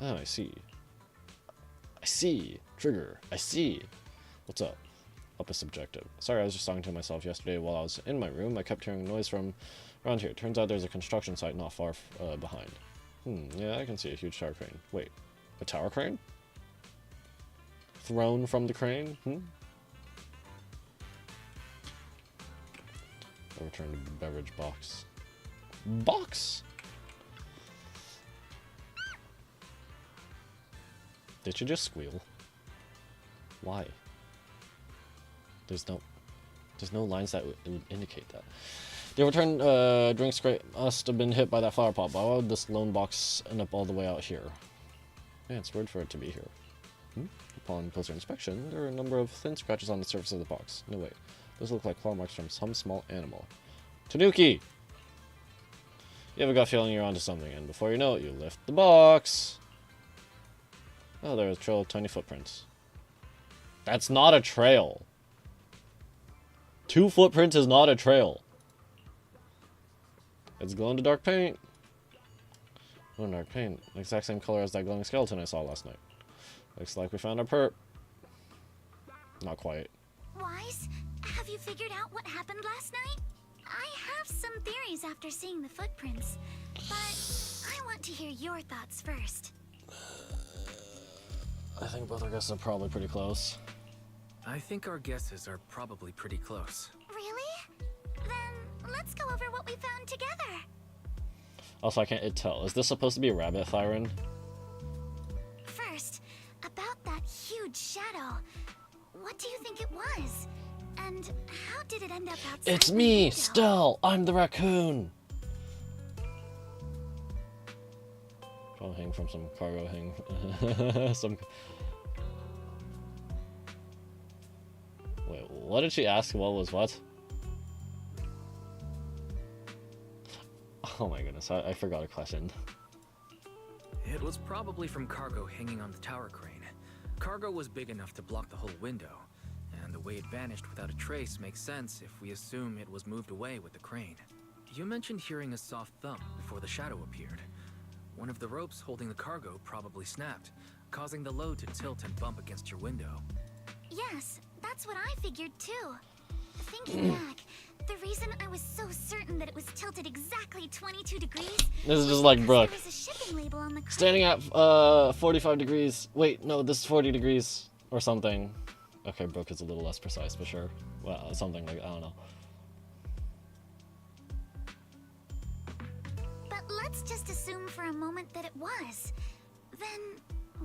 Speaker 1: Ah, I see. I see. Trigger. I see. What's up? Up is subjective. Sorry, I was just talking to myself yesterday while I was in my room. I kept hearing noise from around here. Turns out there's a construction site not far behind. Yeah, I can see a huge tower crane. Wait, a tower crane? Thrown from the crane? I returned to the beverage box. Box? Did you just squeal? Why? There's no lines that would indicate that. The overturned drinks crate must have been hit by that flower pot, but why would this lone box end up all the way out here? Yeah, it's weird for it to be here. Upon closer inspection, there are a number of thin scratches on the surface of the box. No wait, those look like claw marks from some small animal. Tanuki! You have a gut feeling you're onto something, and before you know it, you lift the box. Oh, there's a trail of tiny footprints. That's not a trail. 2 footprints is not a trail. It's glow-in-the-dark paint. Glow-in-the-dark paint. The exact same color as that glowing skeleton I saw last night. Looks like we found our perp. Not quite.
Speaker 9: Wise, have you figured out what happened last night? I have some theories after seeing the footprints, but I want to hear your thoughts first.
Speaker 1: I think both our guesses are probably pretty close.
Speaker 3: I think our guesses are probably pretty close.
Speaker 9: Really? Then let's go over what we found together.
Speaker 1: Also, I can't tell. Is this supposed to be a rabbit siren?
Speaker 9: First, about that huge shadow. What do you think it was? And how did it end up outside?
Speaker 1: It's
Speaker 9: the
Speaker 1: me,
Speaker 9: window?
Speaker 1: Stell. I'm the raccoon. Probably hang from some cargo hang. Wait, what did she ask? What was what? Oh my goodness, I forgot a question.
Speaker 3: It was probably from cargo hanging on the tower crane. Cargo was big enough to block the whole window, and the way it vanished without a trace makes sense if we assume it was moved away with the crane. You mentioned hearing a soft thump before the shadow appeared. One of the ropes holding the cargo probably snapped, causing the load to tilt and bump against your window.
Speaker 9: Yes, that's what I figured too. Thinking back, the reason I was so certain that it was tilted exactly 22 degrees.
Speaker 1: This is just like Brooke.
Speaker 9: There was a shipping label on the crane.
Speaker 1: Standing at 45 degrees. Wait, no, this is 40 degrees or something. Okay, Brooke is a little less precise, but sure. Well, something like, I don't know.
Speaker 9: But let's just assume for a moment that it was. Then,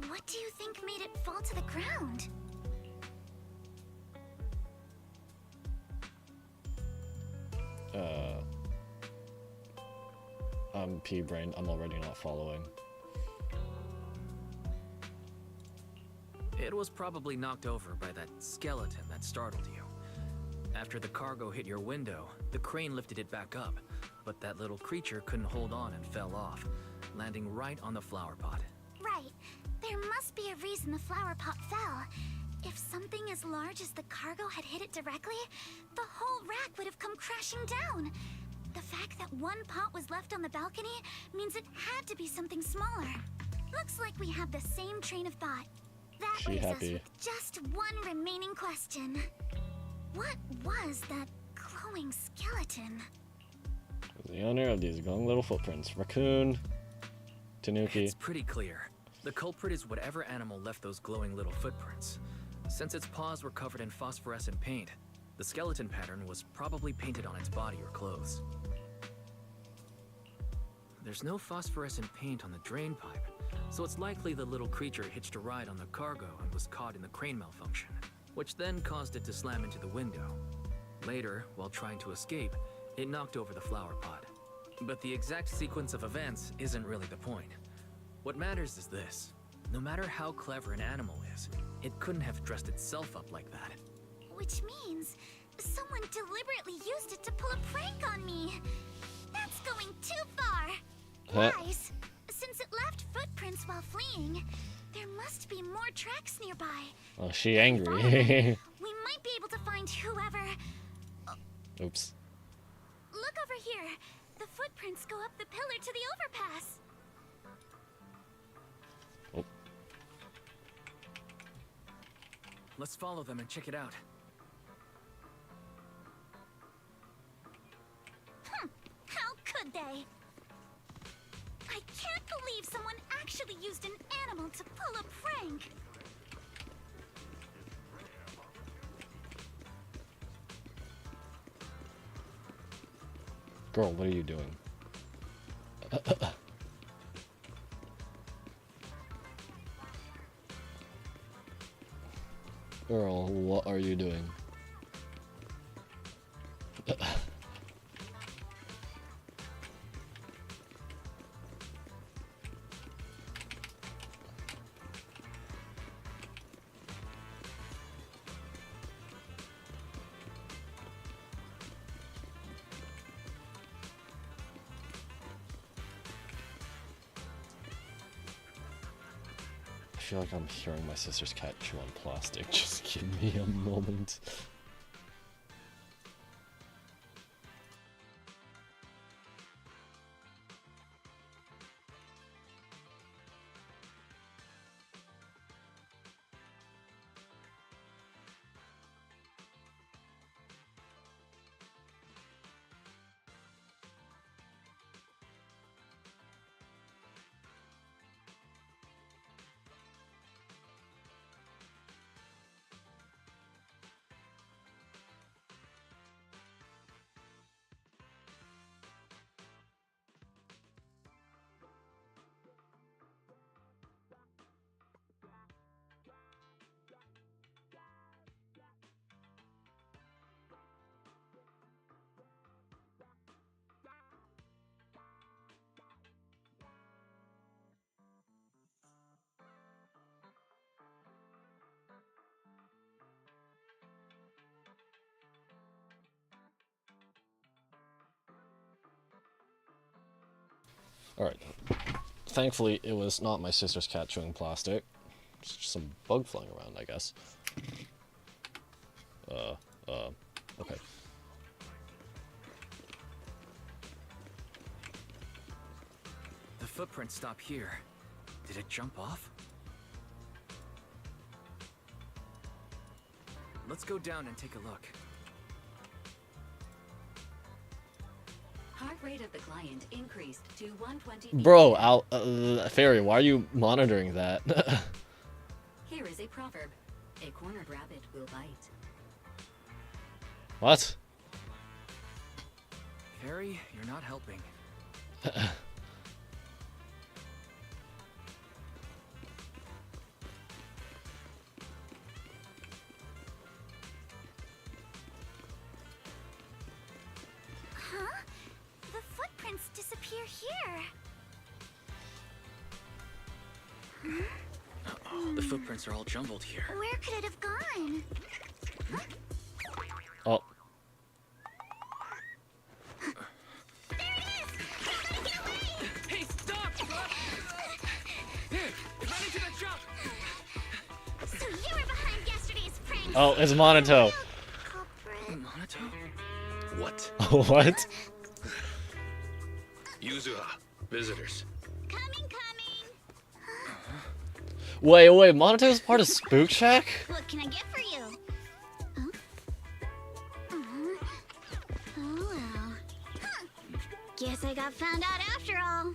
Speaker 9: what do you think made it fall to the ground?
Speaker 1: I'm pea-brained. I'm already not following.
Speaker 3: It was probably knocked over by that skeleton that startled you. After the cargo hit your window, the crane lifted it back up, but that little creature couldn't hold on and fell off, landing right on the flower pot.
Speaker 9: Right. There must be a reason the flower pot fell. If something as large as the cargo had hit it directly, the whole rack would have come crashing down. The fact that one pot was left on the balcony means it had to be something smaller. Looks like we have the same train of thought. That
Speaker 1: She
Speaker 9: leaves
Speaker 1: happy.
Speaker 9: us with just one remaining question. What was that glowing skeleton?
Speaker 1: The owner of these glowing little footprints. Raccoon. Tanuki.
Speaker 3: It's pretty clear. The culprit is whatever animal left those glowing little footprints. Since its paws were covered in phosphorescent paint, the skeleton pattern was probably painted on its body or clothes. There's no phosphorescent paint on the drain pipe, so it's likely the little creature hitched a ride on the cargo and was caught in the crane malfunction, which then caused it to slam into the window. Later, while trying to escape, it knocked over the flower pot. But the exact sequence of events isn't really the point. What matters is this. No matter how clever an animal is, it couldn't have dressed itself up like that.
Speaker 9: Which means someone deliberately used it to pull a prank on me. That's going too far. Guys, since it left footprints while fleeing, there must be more tracks nearby.
Speaker 1: Oh, she angry.
Speaker 9: We might be able to find whoever...
Speaker 1: Oops.
Speaker 9: Look over here. The footprints go up the pillar to the overpass.
Speaker 1: Oh.
Speaker 3: Let's follow them and check it out.
Speaker 9: How could they? I can't believe someone actually used an animal to pull a prank.
Speaker 1: Girl, what are you doing? Girl, what are you doing? I feel like I'm hearing my sister's cat chew on plastic. Just give me a moment. Alright. Thankfully, it was not my sister's cat chewing plastic. It's just some bug flying around, I guess. Okay.
Speaker 3: The footprints stop here. Did it jump off? Let's go down and take a look.
Speaker 10: Heart rate of the client increased to 120.
Speaker 1: Bro, Fairy, why are you monitoring that?
Speaker 10: Here is a proverb. A cornered rabbit will bite.
Speaker 1: What?
Speaker 3: Harry, you're not helping.
Speaker 9: Huh? The footprints disappear here.
Speaker 3: The footprints are all jumbled here.
Speaker 9: Where could it have gone?
Speaker 1: Oh.
Speaker 9: There it is! Gotta get away!
Speaker 3: Hey, stop! Here, run into the truck!
Speaker 9: So you were behind yesterday's prank.
Speaker 1: Oh, it's Monato.
Speaker 9: Culprit.
Speaker 3: Monato?
Speaker 5: What?
Speaker 1: What?
Speaker 5: Yuzuha. Visitors.
Speaker 9: Coming.
Speaker 1: Wait, Monato's part of Spook Shack?
Speaker 9: What can I get for you? Huh? Oh well. Huh. Guess I got found out after all.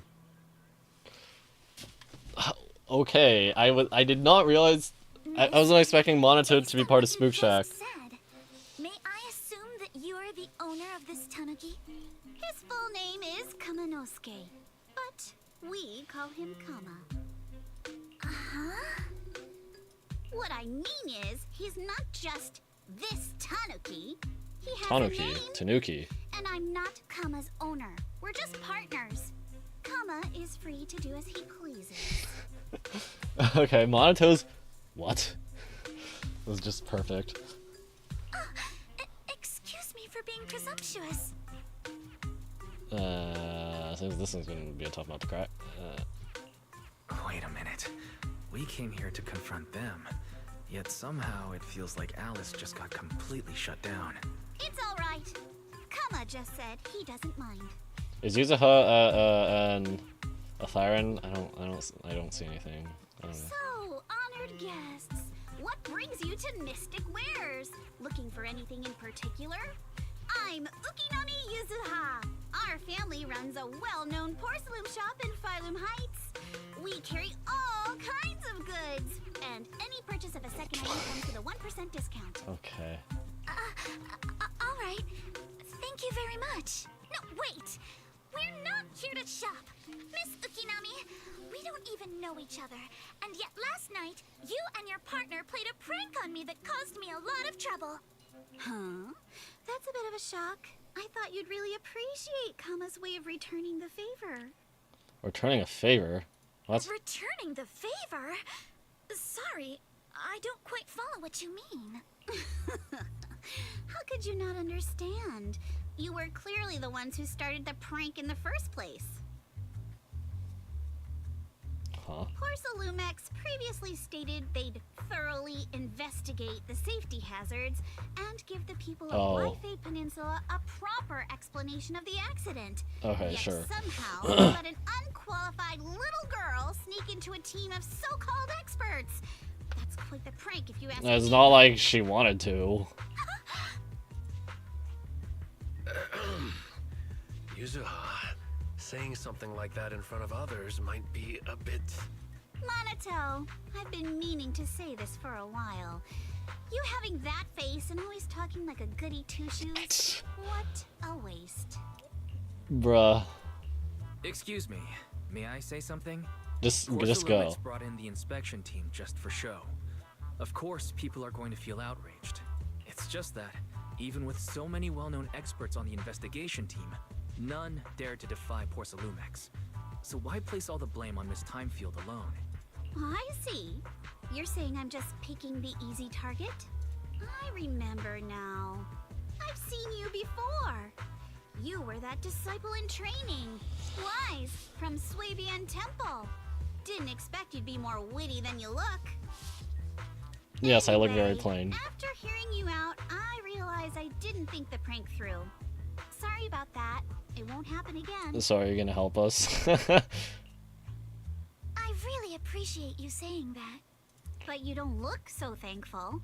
Speaker 1: Okay, I did not realize. I wasn't expecting Monato to be part of Spook Shack.
Speaker 9: May I assume that you are the owner of this tanuki? His full name is Kamanosuke, but we call him Kama. Uh-huh. What I mean is, he's not just this tanuki. He has a name,
Speaker 1: Tanuki.
Speaker 9: and I'm not Kama's owner. We're just partners. Kama is free to do as he pleases.
Speaker 1: Okay, Monato's. What? It was just perfect.
Speaker 9: Excuse me for being presumptuous.
Speaker 1: I think this is gonna be a tough nut to crack.
Speaker 3: Wait a minute. We came here to confront them, yet somehow it feels like Alice just got completely shut down.
Speaker 9: It's all right. Kama just said he doesn't mind.
Speaker 1: Is yuzuha and a Thyron? I don't see anything. I don't know.
Speaker 9: So, honored guests, what brings you to Mystic Wares? Looking for anything in particular? I'm Ukinami Yuzuha. Our family runs a well-known porcelain shop in Phylum Heights. We carry all kinds of goods, and any purchase of a second item comes with a 1% discount.
Speaker 1: Okay.
Speaker 9: All right. Thank you very much. No, wait. We're not here to shop. Miss Ukinami, we don't even know each other. And yet last night, you and your partner played a prank on me that caused me a lot of trouble. Huh? That's a bit of a shock. I thought you'd really appreciate Kama's way of returning the favor.
Speaker 1: Returning a favor? What?
Speaker 9: Returning the favor? Sorry, I don't quite follow what you mean. How could you not understand? You were clearly the ones who started the prank in the first place.
Speaker 1: Huh?
Speaker 9: Porcelumex previously stated they'd thoroughly investigate the safety hazards and give the people of Wi-Fi Peninsula a proper explanation of the accident.
Speaker 1: Okay,
Speaker 9: Yet
Speaker 1: sure.
Speaker 9: somehow, they let an unqualified little girl sneak into a team of so-called experts. That's quite the prank if you ask me.
Speaker 1: It's not like she wanted to.
Speaker 5: Yuzuha, saying something like that in front of others might be a bit...
Speaker 9: Monato, I've been meaning to say this for a while. You having that face and always talking like a goody two-shoes? What a waste.
Speaker 1: Bruh.
Speaker 3: Excuse me, may I say something?
Speaker 1: Just go.
Speaker 3: Porcelumex brought in the inspection team just for show. Of course, people are going to feel outraged. It's just that, even with so many well-known experts on the investigation team, none dared to defy Porcelumex. So why place all the blame on Miss Timefield alone?
Speaker 9: I see. You're saying I'm just picking the easy target? I remember now. I've seen you before. You were that disciple in training. Wise, from Swabian Temple. Didn't expect you'd be more witty than you look.
Speaker 1: Yes,
Speaker 9: Anyway,
Speaker 1: I look very plain.
Speaker 9: After hearing you out, I realized I didn't think the prank through. Sorry about that. It won't happen again.
Speaker 1: Sorry, you're gonna help us.
Speaker 9: I really appreciate you saying that. But you don't look so thankful.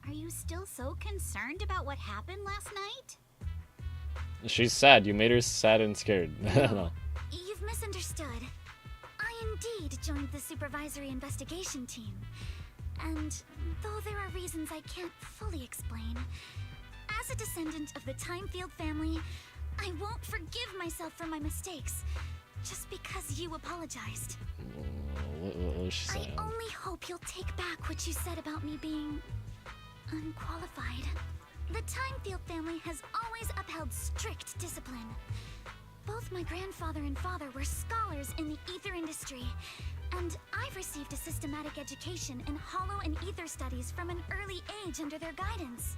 Speaker 9: Are you still so concerned about what happened last night?
Speaker 1: She's sad. You made her sad and scared. No.
Speaker 9: You've misunderstood. I indeed joined the supervisory investigation team. And though there are reasons I can't fully explain, as a descendant of the Timefield family, I won't forgive myself for my mistakes, just because you apologized.
Speaker 1: What was she saying?
Speaker 9: I only hope you'll take back what you said about me being unqualified. The Timefield family has always upheld strict discipline. Both my grandfather and father were scholars in the ether industry, and I've received a systematic education in hollow and ether studies from an early age under their guidance.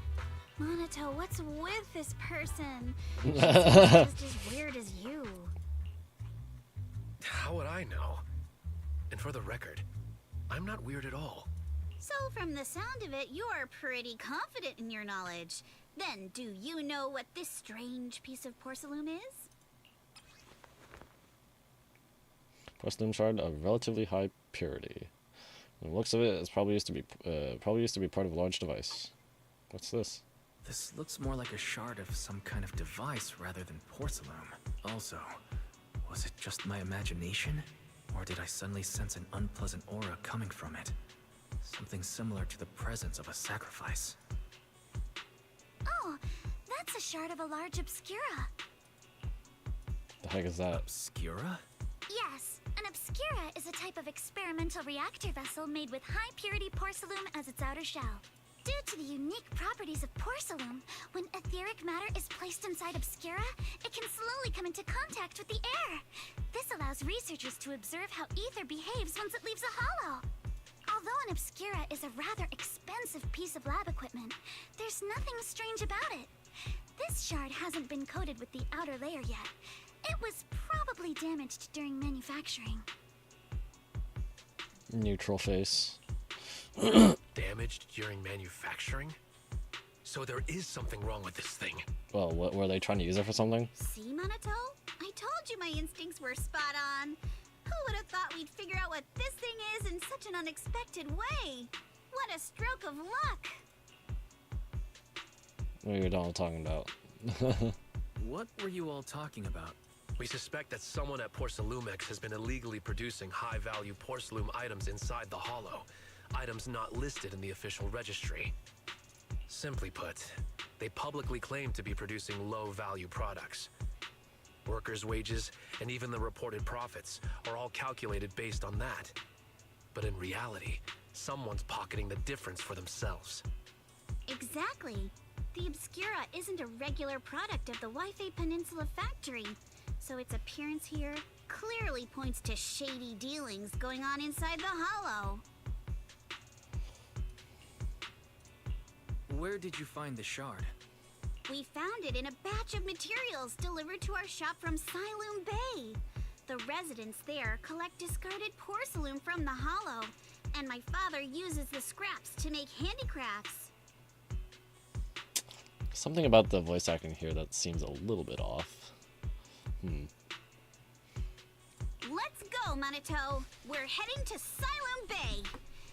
Speaker 9: Monato, what's with this person? She's just as weird as you.
Speaker 5: How would I know? And for the record, I'm not weird at all.
Speaker 9: So from the sound of it, you're pretty confident in your knowledge. Then do you know what this strange piece of porcelain is?
Speaker 1: Porcelain shard of relatively high purity. From the looks of it, it's probably used to be part of a large device. What's this?
Speaker 3: This looks more like a shard of some kind of device rather than porcelain. Also, was it just my imagination? Or did I suddenly sense an unpleasant aura coming from it? Something similar to the presence of a sacrifice.
Speaker 9: Oh, that's a shard of a large obscura.
Speaker 1: The heck is that?
Speaker 3: Obscura?
Speaker 9: Yes, an obscura is a type of experimental reactor vessel made with high-purity porcelain as its outer shell. Due to the unique properties of porcelain, when etheric matter is placed inside obscura, it can slowly come into contact with the air. This allows researchers to observe how ether behaves once it leaves a hollow. Although an obscura is a rather expensive piece of lab equipment, there's nothing strange about it. This shard hasn't been coated with the outer layer yet. It was probably damaged during manufacturing.
Speaker 1: Neutral face.
Speaker 11: Damaged during manufacturing? So there is something wrong with this thing.
Speaker 1: Well, what were they trying to use it for something?
Speaker 12: See, Monato? I told you my instincts were spot on. Who would have thought we'd figure out what this thing is in such an unexpected way? What a stroke of luck!
Speaker 1: What are you all talking about?
Speaker 3: What were you all talking about?
Speaker 11: We suspect that someone at Porcelumex has been illegally producing high-value porcelain items inside the Hollow. Items not listed in the official registry. Simply put, they publicly claim to be producing low-value products. Workers' wages and even the reported profits are all calculated based on that. But in reality, someone's pocketing the difference for themselves.
Speaker 12: Exactly. The Obscura isn't a regular product of the Wi-Fi Peninsula factory, so its appearance here clearly points to shady dealings going on inside the Hollow.
Speaker 3: Where did you find the shard?
Speaker 12: We found it in a batch of materials delivered to our shop from Siloom Bay. The residents there collect discarded porcelain from the Hollow, and my father uses the scraps to make handicrafts.
Speaker 1: Something about the voice acting here that seems a little bit off.
Speaker 12: Let's go, Monato. We're heading to Siloom Bay.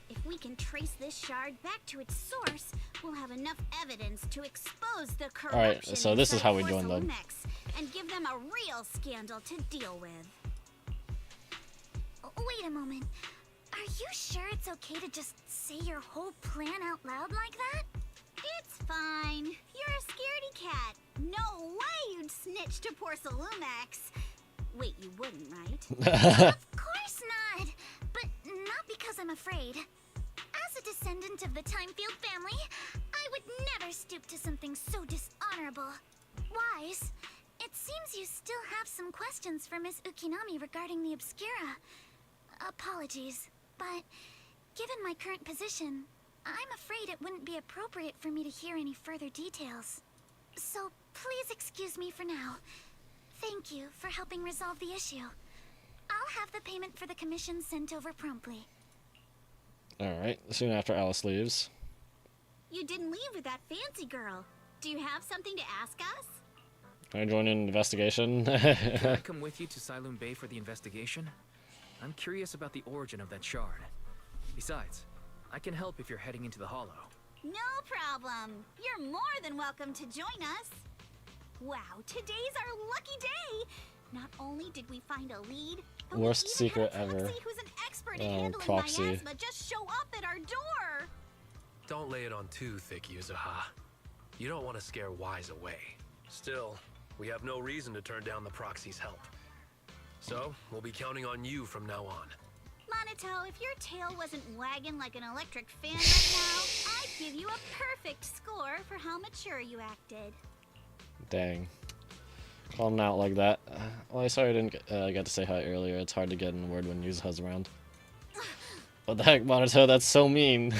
Speaker 12: If we can trace this shard back to its source, we'll have enough evidence to expose the corruption.
Speaker 1: Alright, so this is how we join them.
Speaker 12: And give them a real scandal to deal with.
Speaker 9: Wait a moment. Are you sure it's okay to just say your whole plan out loud like that?
Speaker 12: It's fine. You're a scaredy cat. No way you'd snitch to Porcelumex. Wait, you wouldn't, right?
Speaker 9: Of course not. But not because I'm afraid. As a descendant of the Timefield family, I would never stoop to something so dishonorable. Wise, it seems you still have some questions for Miss Ukinami regarding the Obscura. Apologies, but given my current position, I'm afraid it wouldn't be appropriate for me to hear any further details. So please excuse me for now. Thank you for helping resolve the issue. I'll have the payment for the commission sent over promptly.
Speaker 1: Alright, soon after Alice leaves.
Speaker 12: You didn't leave with that fancy girl. Do you have something to ask us?
Speaker 1: Can I join in an investigation?
Speaker 3: Can I come with you to Siloom Bay for the investigation? I'm curious about the origin of that shard. Besides, I can help if you're heading into the Hollow.
Speaker 12: No problem. You're more than welcome to join us. Wow, today's our lucky day. Not only did we find a lead, but
Speaker 1: Worst
Speaker 12: we even
Speaker 1: secret
Speaker 12: had a
Speaker 1: ever.
Speaker 12: proxy who's an expert at handling
Speaker 1: proxy.
Speaker 12: miasma just show up at our door.
Speaker 11: Don't lay it on too thick, Yuzuha. You don't want to scare Wise away. Still, we have no reason to turn down the proxy's help. So, we'll be counting on you from now on.
Speaker 12: Monato, if your tail wasn't wagging like an electric fan right now, I'd give you a perfect score for how mature you acted.
Speaker 1: Dang. Calling out like that. Well, sorry I didn't get to say hi earlier. It's hard to get in a word when Yuzuha's around. What the heck, Monato? That's so mean.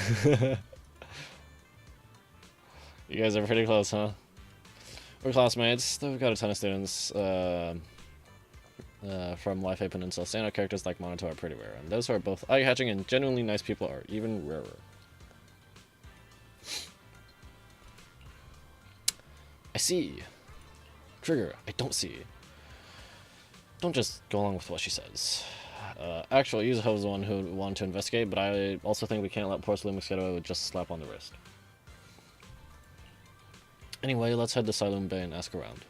Speaker 1: You guys are pretty close, huh? We're classmates. We've got a ton of students from Wi-Fi Peninsula. Standout characters like Monato are pretty rare, and those who are both eye-catching and genuinely nice people are even rarer. I see. Trigger, I don't see. Don't just go along with what she says. Actually, Yuzuha was the one who wanted to investigate, but I also think we can't let Porcelumex get away with just a slap on the wrist. Anyway, let's head to Siloom Bay and ask around.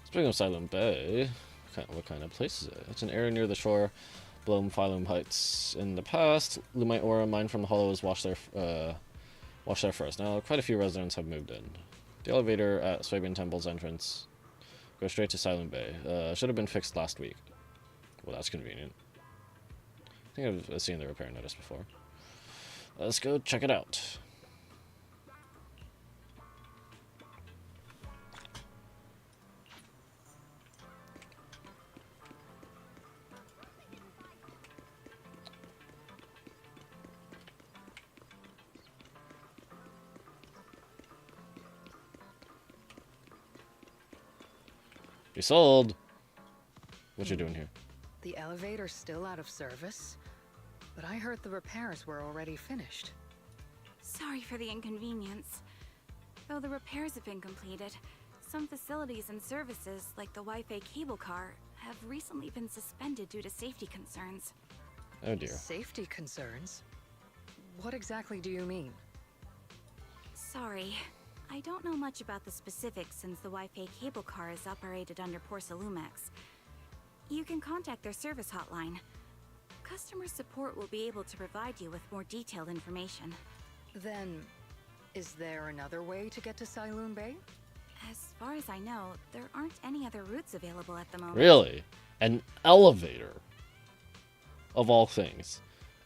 Speaker 1: Speaking of Siloom Bay, What kind of place is it? It's an area near the shore, below Phylum Heights. In the past, Lumite ore mined from the hollow was washed there first. Now, quite a few residents have moved in. The elevator at Swabian Temple's entrance goes straight to Silent Bay. Should have been fixed last week. Well, that's convenient. I think I've seen the repair notice before. Let's go check it out. Be sold. What you doing here?
Speaker 8: The elevator's still out of service, but I heard the repairs were already finished.
Speaker 13: Sorry for the inconvenience. Though the repairs have been completed, some facilities and services, like the Wi-Fi cable car, have recently been suspended due to safety concerns.
Speaker 1: Oh dear.
Speaker 8: Safety concerns? What exactly do you mean?
Speaker 13: Sorry. I don't know much about the specifics since the Wi-Fi cable car is operated under Porsalumex. You can contact their service hotline. Customer support will be able to provide you with more detailed information.
Speaker 8: Then, is there another way to get to Silent Bay?
Speaker 13: As far as I know, there aren't any other routes available at the moment.
Speaker 1: Really? An elevator, of all things,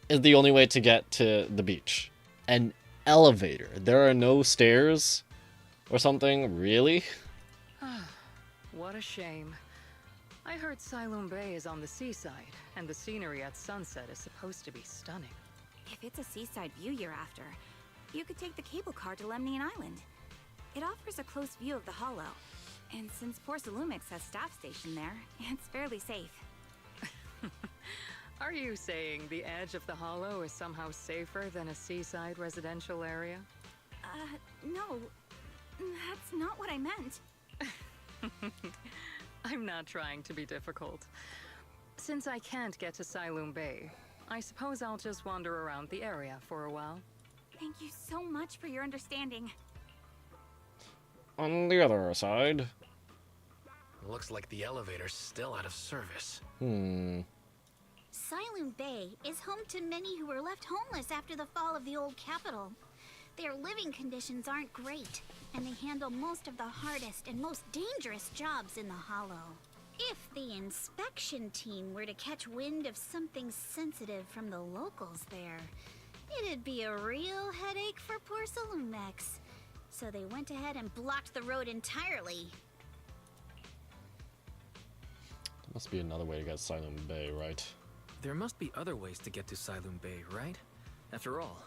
Speaker 1: is the only way to get to the beach. An elevator. There are no stairs or something? Really?
Speaker 8: What a shame. I heard Silent Bay is on the seaside, and the scenery at sunset is supposed to be stunning.
Speaker 13: If it's a seaside view you're after, you could take the cable car to Lemnian Island. It offers a close view of the hollow, and since Porsalumex has staff stationed there, it's fairly safe.
Speaker 8: Are you saying the edge of the hollow is somehow safer than a seaside residential area?
Speaker 13: No. That's not what I meant.
Speaker 8: I'm not trying to be difficult. Since I can't get to Silent Bay, I suppose I'll just wander around the area for a while.
Speaker 13: Thank you so much for your understanding.
Speaker 1: On the other side.
Speaker 11: Looks like the elevator's still out of service.
Speaker 12: Silent Bay is home to many who were left homeless after the fall of the old capital. Their living conditions aren't great, and they handle most of the hardest and most dangerous jobs in the Hollow. If the inspection team were to catch wind of something sensitive from the locals there, it'd be a real headache for Porsalumex. So they went ahead and blocked the road entirely.
Speaker 1: There must be another way to get Silent Bay, right?
Speaker 3: There must be other ways to get to Silent Bay, right? After all,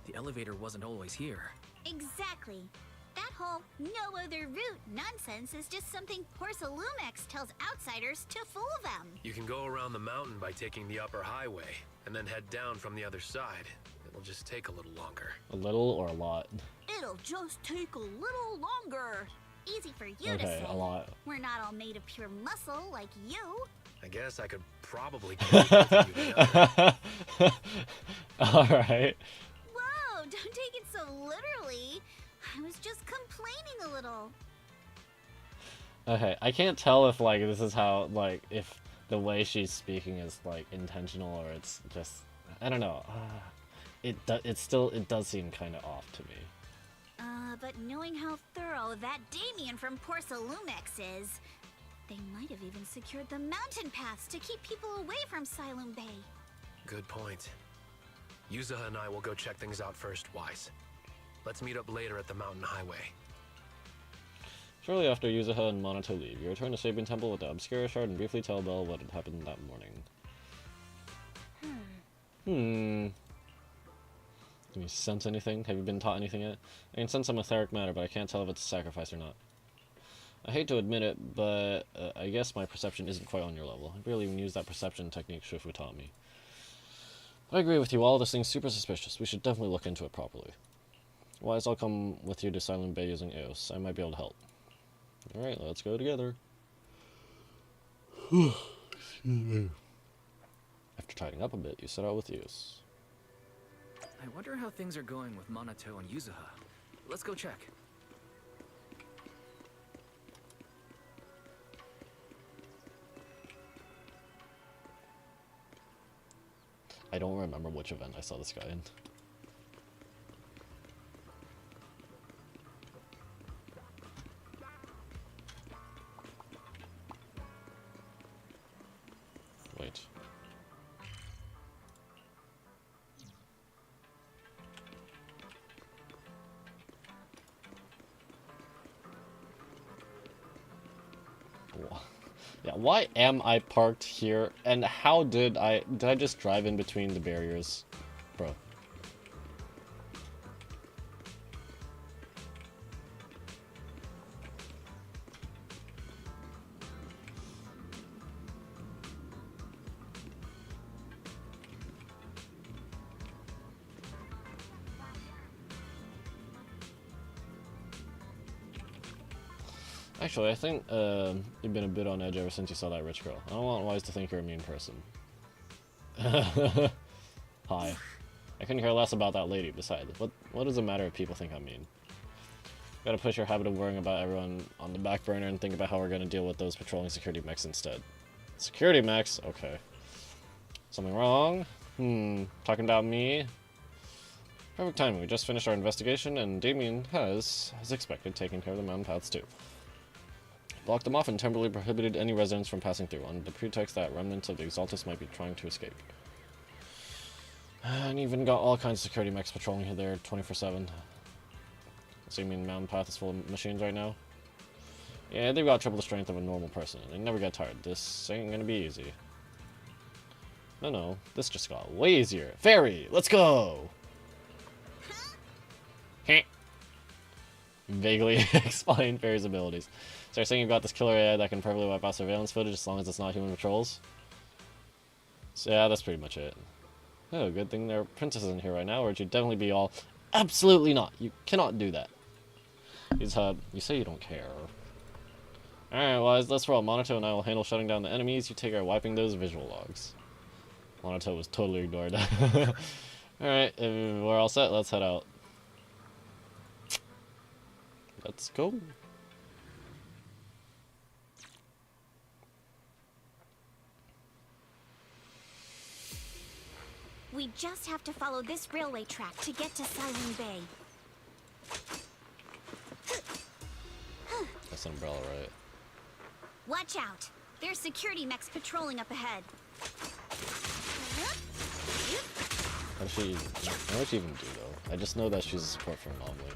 Speaker 3: the elevator wasn't always here.
Speaker 12: Exactly. That whole no other route nonsense is just something Porsalumex tells outsiders to fool them.
Speaker 11: You can go around the mountain by taking the upper highway, and then head down from the other side. It'll just take a little longer.
Speaker 1: A little or a lot?
Speaker 12: It'll just take a little longer. Easy for you to
Speaker 1: Okay,
Speaker 12: say.
Speaker 1: a lot.
Speaker 12: We're not all made of pure muscle like you.
Speaker 11: I guess I could probably carry both of you together.
Speaker 1: Alright.
Speaker 12: Whoa, don't take it so literally. I was just complaining a little.
Speaker 1: Okay, I can't tell if, like, this is how, like, if the way she's speaking is, like, intentional or it's just, I don't know. It does seem kind of off to me.
Speaker 12: But knowing how thorough that Damien from Porsalumex is, they might have even secured the mountain paths to keep people away from Silent Bay.
Speaker 11: Good point. Yuzuha and I will go check things out first, Wise. Let's meet up later at the mountain highway.
Speaker 1: Shortly after Yuzuha and Monato leave, you return to Sabin Temple with the Obscura Shard and briefly tell Belle what had happened that morning. Can you sense anything? Have you been taught anything yet? I can sense some etheric matter, but I can't tell if it's a sacrifice or not. I hate to admit it, but I guess my perception isn't quite on your level. I barely even used that perception technique Shifu taught me. But I agree with you all, this thing's super suspicious. We should definitely look into it properly. Wise, I'll come with you to Silent Bay using Eos. I might be able to help. Alright, let's go together. After tidying up a bit, you set out with Eos.
Speaker 3: I wonder how things are going with Monato and Yuzuha. Let's go check.
Speaker 1: I don't remember which event I saw this guy in. Wait. Yeah, why am I parked here? And how did I just drive in between the barriers? Bro. Actually, I think you've been a bit on edge ever since you saw that rich girl. I don't want Wise to think you're a mean person. Hi. I couldn't care less about that lady. Besides, what does it matter if people think I'm mean? Gotta push your habit of worrying about everyone on the back burner and think about how we're gonna deal with those patrolling security mechs instead. Security mechs? Okay. Something wrong? Talking about me? Perfect timing. We just finished our investigation, and Damien has, as expected, taken care of the mountain paths too. Blocked them off and temporarily prohibited any residents from passing through, on the pretext that remnants of the Exaltus might be trying to escape. And even got all kinds of security mechs patrolling here there 24/7. So you mean Mountain Path is full of machines right now? Yeah, they've got triple the strength of a normal person. They never get tired. This ain't gonna be easy. No, this just got way easier. Fairy, let's go! Vaguely explain Fairy's abilities. So you're saying you've got this killer AI that can perfectly wipe out surveillance footage as long as it's not human patrols? So yeah, that's pretty much it. Oh, good thing their princess isn't here right now, or she'd definitely be all, absolutely not! You cannot do that. He's you say you don't care. Alright, well, let's roll. Monato and I will handle shutting down the enemies. You take care of wiping those visual logs. Monato was totally ignored. Alright, we're all set. Let's head out. Let's go.
Speaker 12: We just have to follow this railway track to get to Silent Bay.
Speaker 1: That's an umbrella, right?
Speaker 12: Watch out! There's security mechs patrolling up ahead.
Speaker 1: What does she even do, though? I just know that she's a support for Anomaly.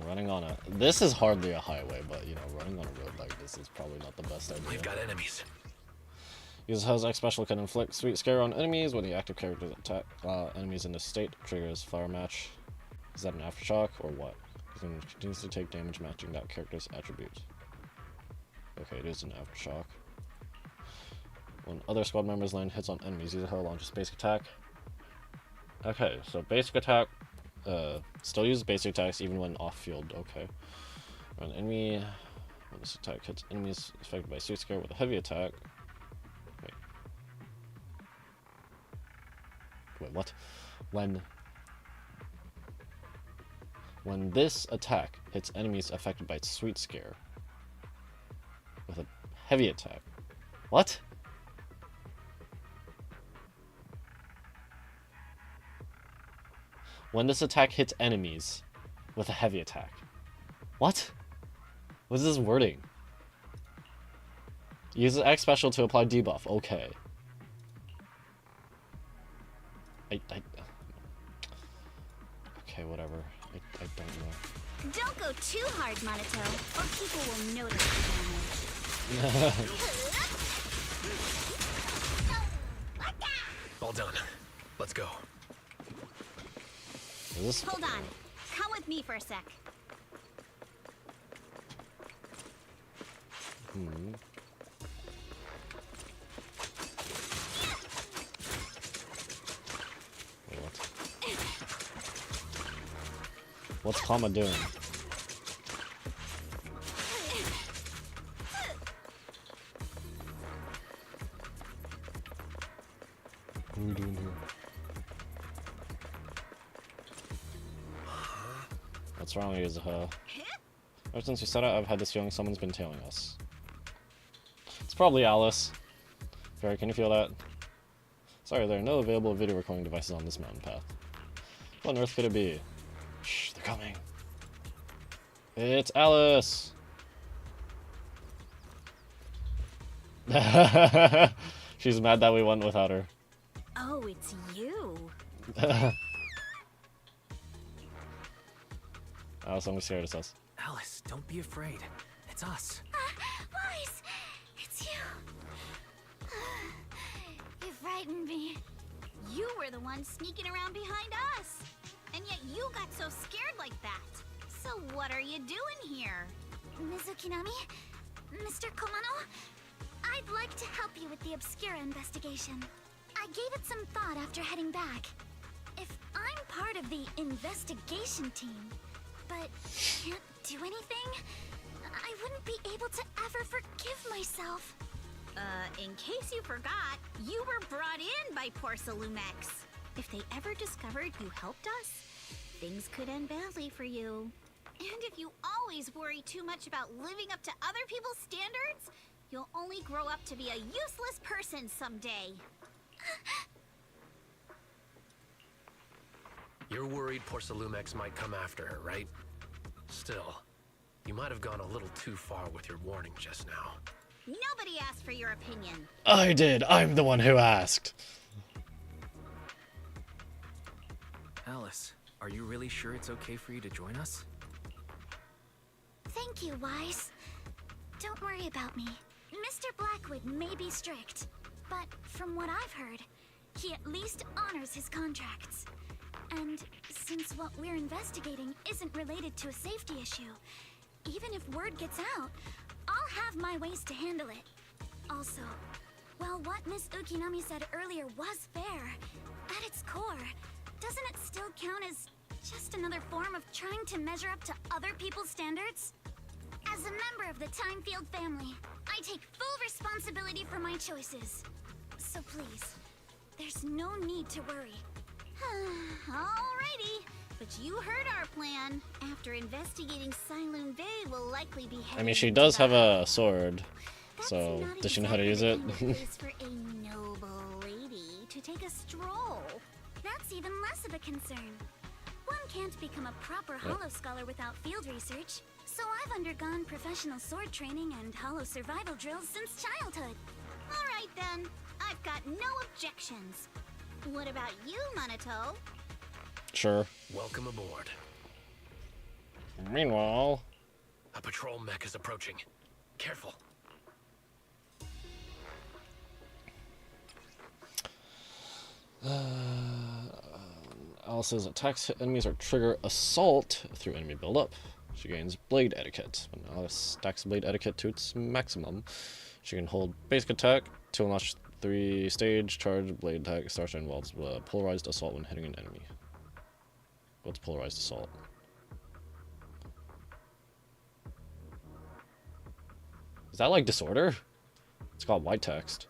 Speaker 1: Running on a... This is hardly a highway, but, you know, running on a road like this is probably not the best idea.
Speaker 11: We've got enemies.
Speaker 1: Uses X special can inflict sweet scare on enemies when the active characters attack enemies in this state. Triggers fire match. Is that an aftershock or what? It continues to take damage matching that character's attributes. Okay, it is an aftershock. When other squad members land hits on enemies, Yuzuha launches basic attack. Okay, so basic attack. Still uses basic attacks even when off-field. Okay. When enemy, when this attack hits enemies affected by sweet scare with a heavy attack. Wait, what? When this attack hits enemies affected by sweet scare with a heavy attack. What? When this attack hits enemies with a heavy attack. What? What is this wording? Uses X special to apply debuff. Okay. Okay, whatever. I don't know.
Speaker 12: Don't go too hard, Monato, or people will notice the damage.
Speaker 11: All done. Let's go.
Speaker 12: Hold on. Come with me for a sec.
Speaker 1: Wait, what? What's Kama doing? What are we doing here? What's wrong with Yuzuha? Ever since we set out, I've had this feeling someone's been tailing us. It's probably Alice. Farrah, can you feel that? Sorry, there are no available video recording devices on this mountain path. What on earth could it be? Shh, they're coming. It's Alice! She's mad that we went without her.
Speaker 13: Oh, it's you.
Speaker 1: Alice, I'm scared, it says.
Speaker 3: Alice, don't be afraid. It's us.
Speaker 9: Wise, it's you. You frightened me.
Speaker 12: You were the one sneaking around behind us. And yet you got so scared like that. So what are you doing here?
Speaker 9: Ms. Ukinami, Mr. Komano, I'd like to help you with the Obscura investigation. I gave it some thought after heading back. If I'm part of the investigation team, but can't do anything, I wouldn't be able to ever forgive myself.
Speaker 12: In case you forgot, you were brought in by Porsalumex. If they ever discovered you helped us, things could end badly for you. And if you always worry too much about living up to other people's standards, you'll only grow up to be a useless person someday.
Speaker 11: You're worried Porsalumex might come after her, right? Still, you might have gone a little too far with your warning just now.
Speaker 12: Nobody asked for your opinion.
Speaker 1: I did! I'm the one who asked!
Speaker 3: Alice, are you really sure it's okay for you to join us?
Speaker 9: Thank you, Wise. Don't worry about me. Mr. Blackwood may be strict, but from what I've heard, he at least honors his contracts. And since what we're investigating isn't related to a safety issue, even if word gets out, I'll have my ways to handle it. Also, while what Miss Ukinami said earlier was fair, at its core, doesn't it still count as just another form of trying to measure up to other people's standards? As a member of the Timefield family, I take full responsibility for my choices. So please, there's no need to worry.
Speaker 12: Alrighty, but you heard our plan. After investigating Siloon Bay, we'll likely be heading
Speaker 1: I mean, she
Speaker 12: into
Speaker 1: does
Speaker 12: the-
Speaker 1: have a sword,
Speaker 12: That's
Speaker 1: so
Speaker 12: not
Speaker 1: does she know how to
Speaker 12: exactly
Speaker 1: use it?
Speaker 12: the kind of place for a noble lady to take a stroll.
Speaker 9: That's even less of a concern. One can't become a proper Hollow Scholar without field research, so I've undergone professional sword training and Hollow survival drills since childhood.
Speaker 12: Alright then, I've got no objections. What about you, Monato?
Speaker 1: Sure.
Speaker 11: Welcome aboard.
Speaker 1: Meanwhile...
Speaker 11: A patrol mech is approaching. Careful.
Speaker 1: Alice's attacks hit enemies or trigger assault through enemy buildup. She gains blade etiquette. When Alice stacks blade etiquette to its maximum, she can hold basic attack to unleash 3 stage charge blade attack. Starshine involves polarized assault when hitting an enemy. What's polarized assault? Is that like disorder? It's called white text,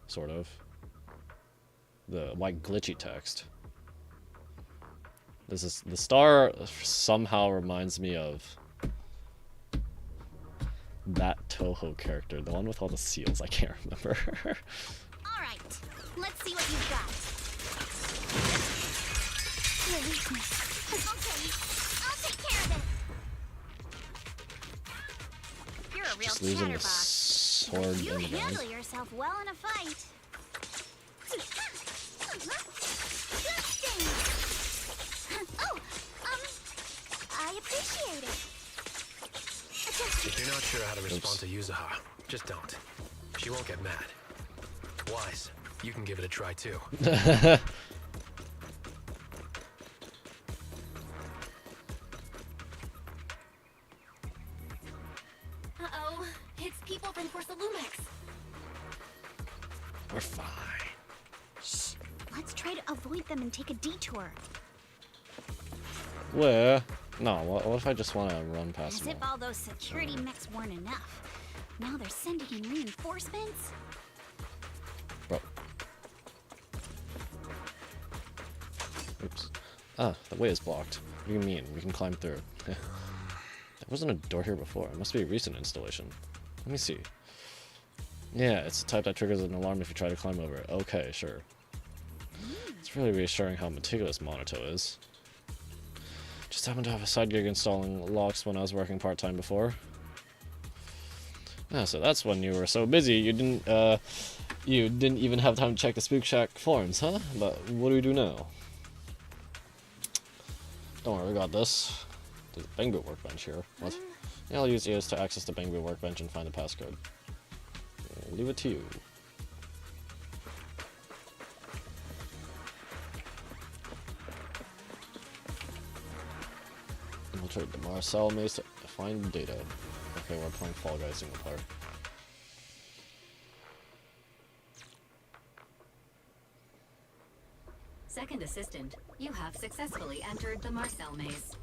Speaker 1: sort of. The white glitchy text. This is the star somehow reminds me of that Toho character, the one with all the seals. I can't remember.
Speaker 12: Alright, let's see what you've got.
Speaker 9: Your weakness. Okay, I'll take care of it.
Speaker 12: You're a real
Speaker 1: Just losing a
Speaker 12: chatterbox.
Speaker 1: sword
Speaker 12: You
Speaker 1: in the
Speaker 12: handle
Speaker 1: ground.
Speaker 12: yourself well in a fight.
Speaker 9: Oh, I appreciate it.
Speaker 11: If you're not sure how to respond to Yuzuha, just don't. She won't get mad. Wise, you can give it a try too.
Speaker 4: Uh-oh, it's people from Porsalumex.
Speaker 1: We're fine.
Speaker 12: Shh, let's try to avoid them and take a detour.
Speaker 1: Where? No, what if I just want to run past
Speaker 12: As
Speaker 1: them?
Speaker 12: if all those security mechs weren't enough. Now they're sending in reinforcements?
Speaker 1: Bro. Oops. Ah, the way is blocked. What do you mean? We can climb through. There wasn't a door here before. It must be a recent installation. Let me see. Yeah, it's the type that triggers an alarm if you try to climb over it. Okay, sure. It's really reassuring how meticulous Monato is. Just happened to have a side gig installing locks when I was working part-time before. Yeah, so that's when you were so busy you didn't even have time to check the Spook Shack forums, huh? But what do we do now? Don't worry, we got this. There's a Bangboot workbench here. What? Yeah, I'll use EOS to access the Bangboot workbench and find the passcode. I'll leave it to you. Infiltrate the Marcel maze to find data. Okay, we're playing Fall Guys single player.
Speaker 10: Second assistant, you have successfully entered the Marcel maze.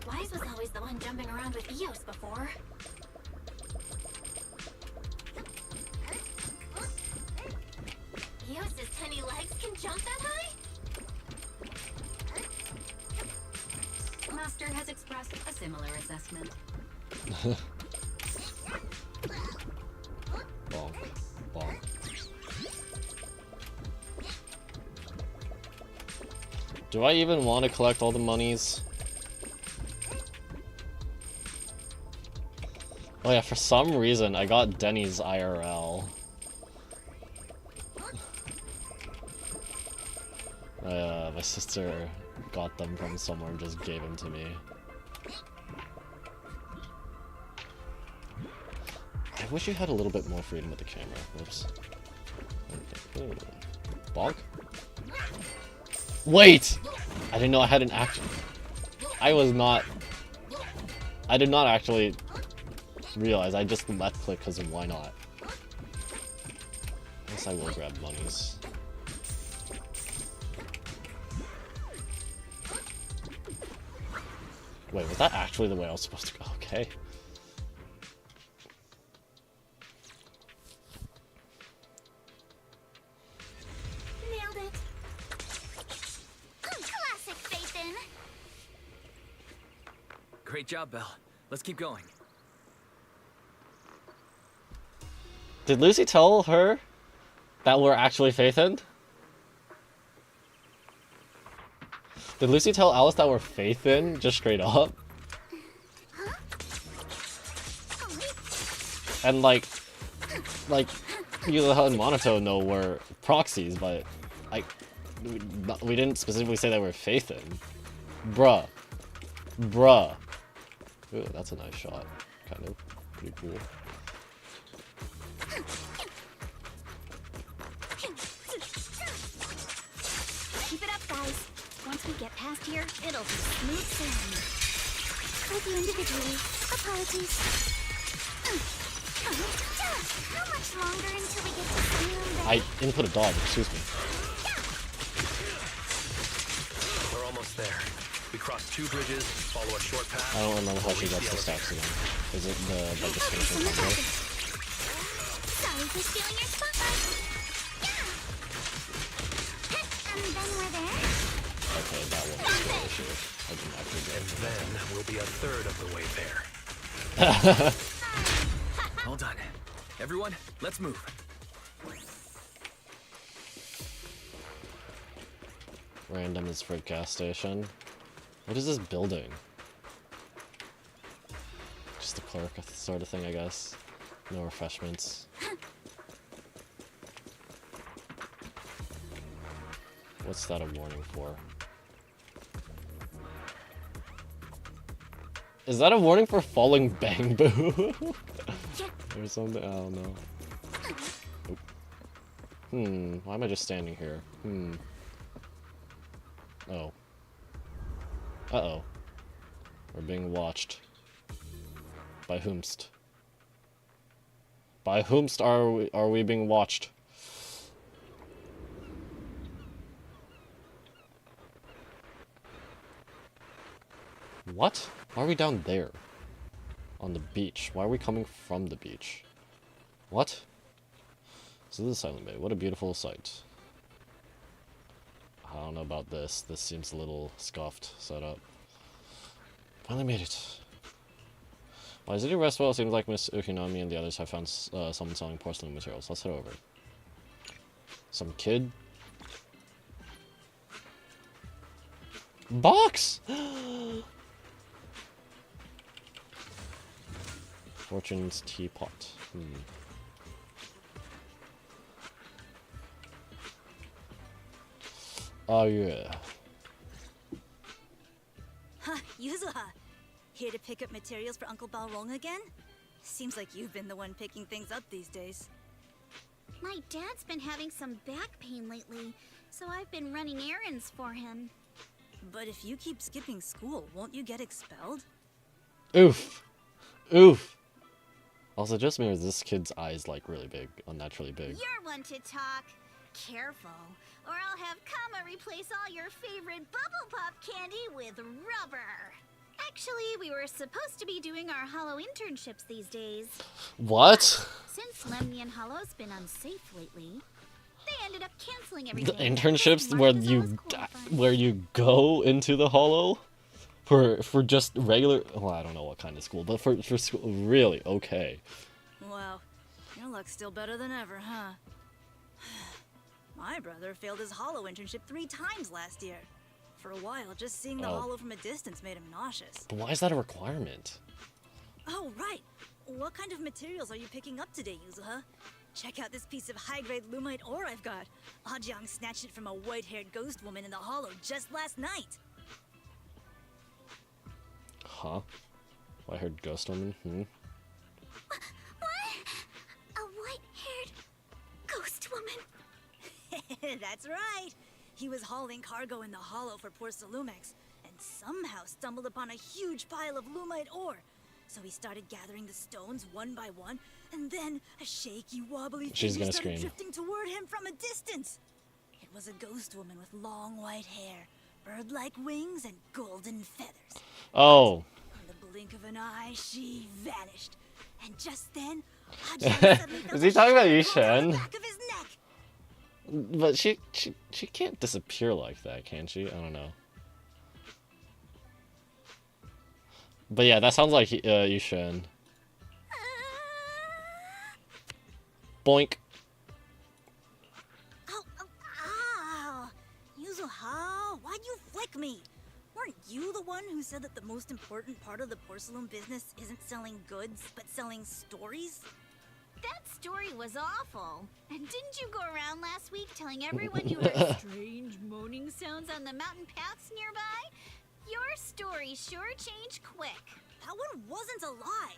Speaker 4: Wise was always the one jumping around with Eos before. Eos's tiny legs can jump that high?
Speaker 10: Master has expressed a similar assessment.
Speaker 1: Bonk. Bonk. Do I even want to collect all the monies? Oh yeah, for some reason I got Denny's IRL. My sister got them from somewhere and just gave them to me. I wish you had a little bit more freedom with the camera. Whoops. Okay. Bonk? Wait! I didn't know I had an action. I did not actually realize. I just left click because why not? I guess I will grab monies. Wait, was that actually the way I was supposed to go? Okay.
Speaker 12: Nailed it. Classic Phaethon.
Speaker 3: Great job, Belle. Let's keep going.
Speaker 1: Did Lucy tell her that we're actually Phaethon? Did Lucy tell Alice that we're Phaethon, just straight up? And like yuzuha and Monato know we're proxies, but we didn't specifically say that we're Phaethon. Bruh. Bruh. Ooh, that's a nice shot. Kind of. Pretty cool.
Speaker 12: Keep it up, guys. Once we get past here, it'll be smooth sailing. With you individually. Apologies. How much longer until we get to Zenless Zone?
Speaker 1: I input a dog, excuse me.
Speaker 11: We're almost there. We cross 2 bridges, follow a short path.
Speaker 1: I don't remember how she gets the stacks again. Is it the like the finishing combo?
Speaker 12: Sorry for stealing your spotlight. And then we're there.
Speaker 1: Okay, that one was the issue. I didn't actually get
Speaker 11: And then we'll be a third of the way there. All done. Everyone, let's move.
Speaker 1: Random is for gas station. What is this building? Just a clerk sort of thing, I guess. No refreshments. What's that a warning for? Is that a warning for falling Bangboot? Or something? I don't know. Oh. Why am I just standing here? Oh. Uh-oh. We're being watched. By whomst? By whomst are we being watched? What? Why are we down there? On the beach. Why are we coming from the beach? What? So this is Silent Bay. What a beautiful sight. I don't know about this. This seems a little scuffed setup. Finally made it. By City Westwell, it seems like Miss Ukinami and the others have found someone selling porcelain materials. Let's head over. Some kid? Box! Fortune's teapot. Oh yeah.
Speaker 14: Huh, Yuzuha. Here to pick up materials for Uncle Balrong again? Seems like you've been the one picking things up these days.
Speaker 12: My dad's been having some back pain lately, so I've been running errands for him.
Speaker 14: But if you keep skipping school, won't you get expelled?
Speaker 1: Oof. Oof. Also, just me, this kid's eyes like really big, unnaturally big.
Speaker 12: You're one to talk. Careful, or I'll have Kama replace all your favorite bubble pop candy with rubber. Actually, we were supposed to be doing our Hollow internships these days.
Speaker 1: What?
Speaker 12: Since Lemnian Hollow's been unsafe lately, they ended up canceling everything.
Speaker 1: The internships where you go into the Hollow for just regular. Well, I don't know what kind of school, but for school, really okay.
Speaker 14: Wow, your luck's still better than ever, huh? My brother failed his Hollow internship 3 times last year. For a while, just seeing the Hollow from a distance made him nauseous.
Speaker 1: But why is that a requirement?
Speaker 14: Oh, right. What kind of materials are you picking up today, Yuzuha? Check out this piece of high-grade lumite ore I've got. Ajiang snatched it from a white-haired ghost woman in the Hollow just last night.
Speaker 1: Huh? White-haired ghost woman?
Speaker 12: What? A white-haired ghost woman?
Speaker 14: That's right. He was hauling cargo in the Hollow for poor Salumex, and somehow stumbled upon a huge pile of lumite ore. So he started gathering the stones one by one, and then a shaky, wobbly figure started drifting toward him from a distance. It was a ghost woman with long white hair, bird-like wings, and golden feathers.
Speaker 1: Oh.
Speaker 14: In the blink of an eye, she vanished. And just then,
Speaker 1: is he talking about Yushen? Back of his neck. But she can't disappear like that, can she? I don't know. But yeah, that sounds like Yushen. Boink.
Speaker 14: Ow. Yuzuha, why'd you flick me? Weren't you the one who said that the most important part of the porcelain business isn't selling goods, but selling stories?
Speaker 12: That story was awful. And didn't you go around last week telling everyone you heard strange moaning sounds on the mountain paths nearby? Your story sure changed quick.
Speaker 14: That one wasn't a lie.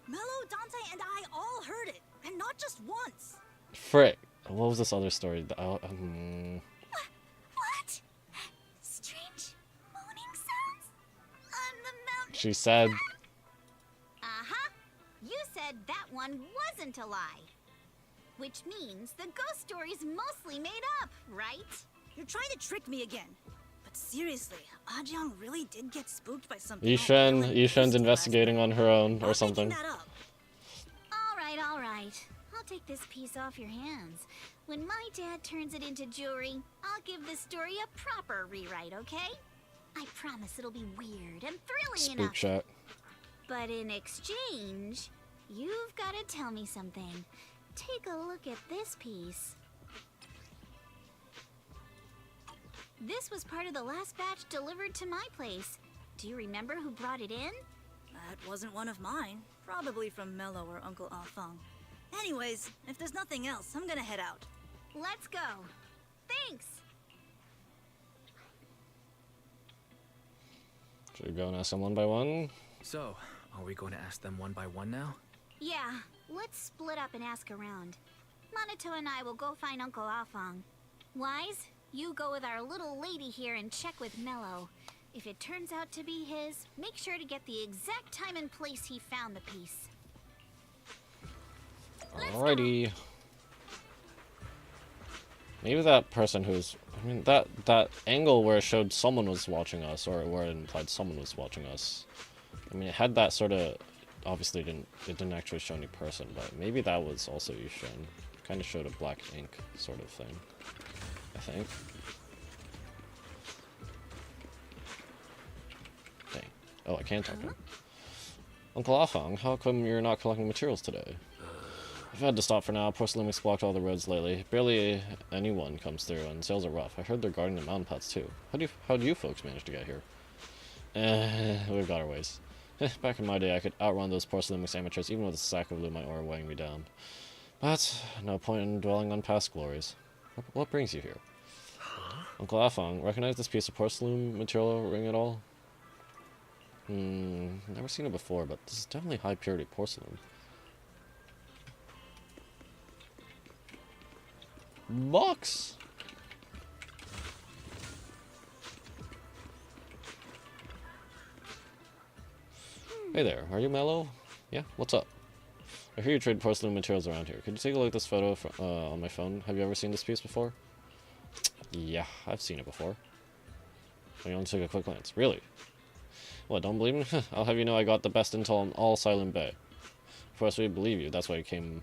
Speaker 14: Mello, Dante, and I all heard it, and not just once.
Speaker 1: Frick. What was this other story?
Speaker 12: What? Strange moaning sounds on the mountain?
Speaker 1: She said...
Speaker 12: Uh-huh. You said that one wasn't a lie. Which means the ghost story's mostly made up, right?
Speaker 14: You're trying to trick me again. But seriously, Ajiang really did get spooked by something.
Speaker 1: Yushen's investigating on her own or something.
Speaker 12: All right. I'll take this piece off your hands. When my dad turns it into jewelry, I'll give this story a proper rewrite, okay? I promise it'll be weird and thrilling enough.
Speaker 1: Spook shot.
Speaker 12: But in exchange, you've got to tell me something. Take a look at this piece. This was part of the last batch delivered to my place. Do you remember who brought it in?
Speaker 14: That wasn't one of mine. Probably from Mello or Uncle Afang. Anyways, if there's nothing else, I'm gonna head out.
Speaker 12: Let's go. Thanks.
Speaker 1: Should we go and ask them one by one?
Speaker 3: So, are we going to ask them one by one now?
Speaker 12: Yeah, let's split up and ask around. Minato and I will go find Uncle Afang. Wise, you go with our little lady here and check with Mello. If it turns out to be his, make sure to get the exact time and place he found the piece.
Speaker 1: Alrighty. Maybe that person who's... I mean, that angle where it showed someone was watching us, or where it implied someone was watching us. I mean, it had that sort of... Obviously, it didn't actually show any person, but maybe that was also Yushen. Kind of showed a black ink sort of thing, I think. Dang. Oh, I can't talk to him. Uncle Afang, how come you're not collecting materials today? I've had to stop for now. Porcelain's blocked all the roads lately. Barely anyone comes through, and sales are rough. I heard they're guarding the mountain paths too. How do you folks manage to get here? We've got our ways. Back in my day, I could outrun those porcelain amateurs even with a sack of lumite ore weighing me down. But no point in dwelling on past glories. What brings you here? Uncle Afang, recognize this piece of porcelain material ring at all? Never seen it before, but this is definitely high purity porcelain. Box! Hey there, are you Mellow? Yeah, what's up? I hear you trade porcelain materials around here. Could you take a look at this photo on my phone? Have you ever seen this piece before? Yeah, I've seen it before. I only took a quick glance. Really? What, don't believe me? I'll have you know I got the best intel on all Silent Bay. Of course we believe you, that's why you came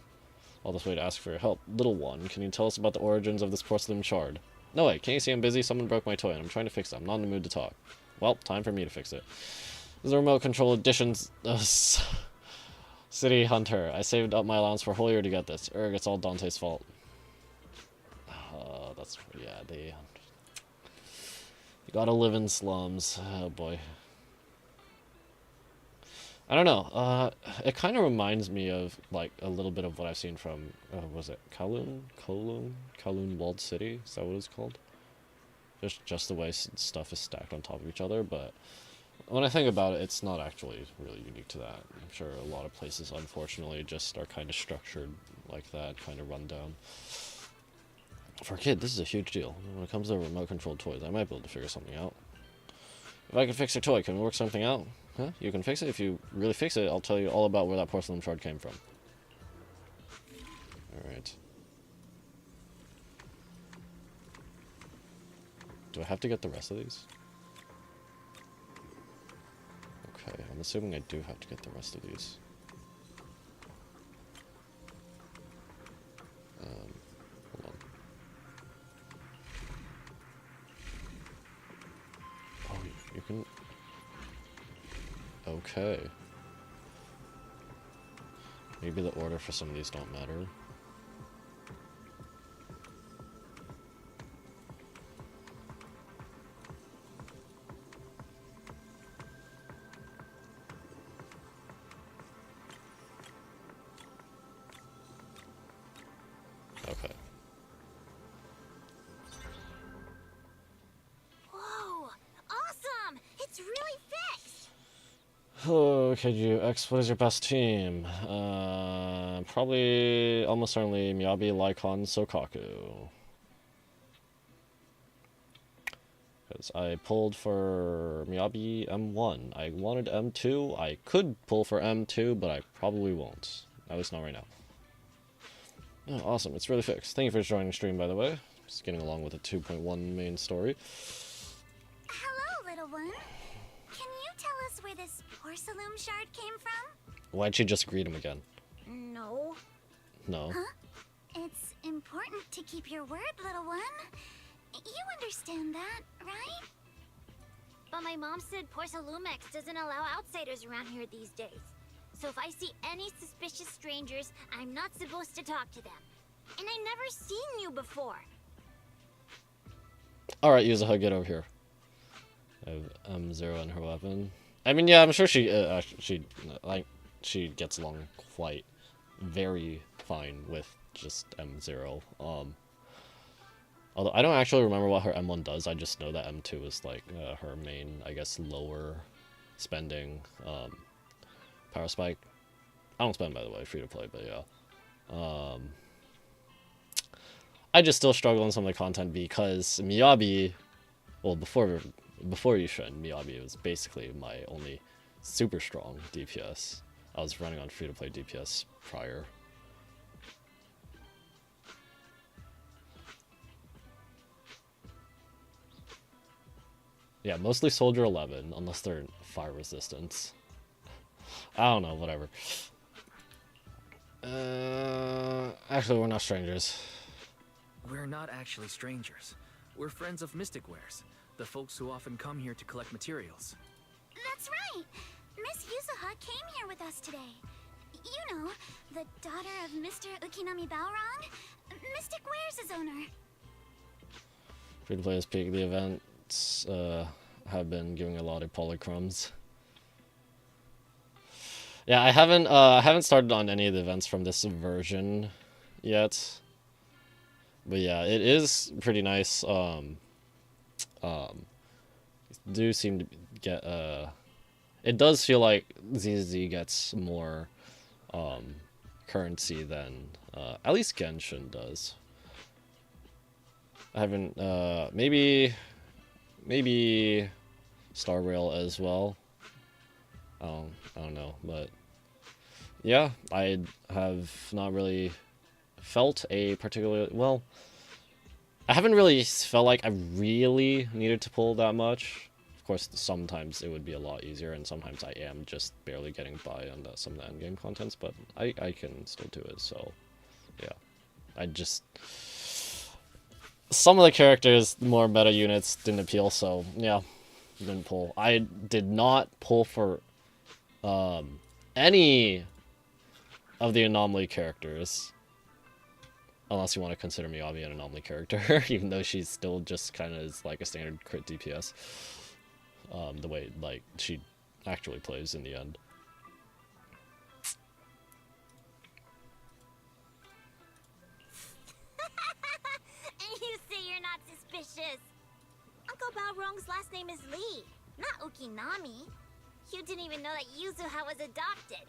Speaker 1: all this way to ask for your help. Little one, can you tell us about the origins of this porcelain shard? No way, can't you see I'm busy? Someone broke my toy and I'm trying to fix it. I'm not in the mood to talk. Well, time for me to fix it. This is a remote control edition's City Hunter. I saved up my allowance for a whole year to get this. Erg, it's all Dante's fault. Yeah, you gotta live in slums. Oh boy. I don't know. It kind of reminds me of like a little bit of what I've seen from was it Kowloon Walled City? Is that what it's called? Just the way stuff is stacked on top of each other. But when I think about it, it's not actually really unique to that. I'm sure a lot of places, unfortunately, just are kind of structured like that, kind of run down. For a kid, this is a huge deal. When it comes to remote controlled toys, I might be able to figure something out. If I can fix your toy, can we work something out? Huh? You can fix it? If you really fix it, I'll tell you all about where that porcelain shard came from. Alright. Do I have to get the rest of these? Okay, I'm assuming I do have to get the rest of these. Hold on. Oh, you can... Okay. Maybe the order for some of these don't matter. Okay.
Speaker 12: Whoa! Awesome! It's really fixed!
Speaker 1: Okay, you X, what is your best team? Probably, almost certainly, Miyabi, Lycon, Sokaku. Because I pulled for Miyabi M1. I wanted M2. I could pull for M2, but I probably won't. At least not right now. Oh, awesome. It's really fixed. Thank you for joining the stream, by the way. Just getting along with the 2.1 main story.
Speaker 9: Hello, little one. Can you tell us where this porcelain shard came from?
Speaker 1: Why'd she just greet him again?
Speaker 9: No.
Speaker 1: No.
Speaker 9: Huh? It's important to keep your word, little one. You understand that, right?
Speaker 15: But my mom said Porcelumex doesn't allow outsiders around here these days. So if I see any suspicious strangers, I'm not supposed to talk to them. And I've never seen you before.
Speaker 1: Alright, yuzuha, get over here. I have M0 in her weapon. I mean, yeah, I'm sure she gets along quite very fine with just M0. Although I don't actually remember what her M1 does, I just know that M2 is like her main, I guess, lower spending power spike. I don't spend, by the way, free to play, but yeah. I just still struggle on some of the content because Miyabi, well, before Yushin, Miyabi was basically my only super strong DPS. I was running on free to play DPS prior. Yeah, mostly Soldier 11, unless they're fire resistance. I don't know, whatever. Actually, we're not strangers.
Speaker 3: We're not actually strangers. We're friends of Mystic Wares, the folks who often come here to collect materials.
Speaker 9: That's right. Miss Yuzuha came here with us today. You know, the daughter of Mr. Ukinami Balrog? Mystic Wares' owner.
Speaker 1: Free to play is peak. The events have been giving a lot of polychromes. Yeah, I haven't started on any of the events from this version yet. But yeah, it is pretty nice. Do seem to get it does feel like ZZ gets more currency than at least Genshin does. I haven't maybe Star Rail as well. I don't know, but yeah, I have not really felt a particular well. I haven't really felt like I really needed to pull that much. Of course, sometimes it would be a lot easier, and sometimes I am just barely getting by on some of the endgame contents, but I can still do it, so yeah. I just... Some of the characters, more meta units, didn't appeal, so yeah, didn't pull. I did not pull for any of the anomaly characters. Unless you want to consider Miyabi an anomaly character, even though she's still just kind of is like a standard crit DPS. The way like she actually plays in the end.
Speaker 15: And you say you're not suspicious. Uncle Balrog's last name is Lee, not Ukinami. You didn't even know that Yuzuha was adopted.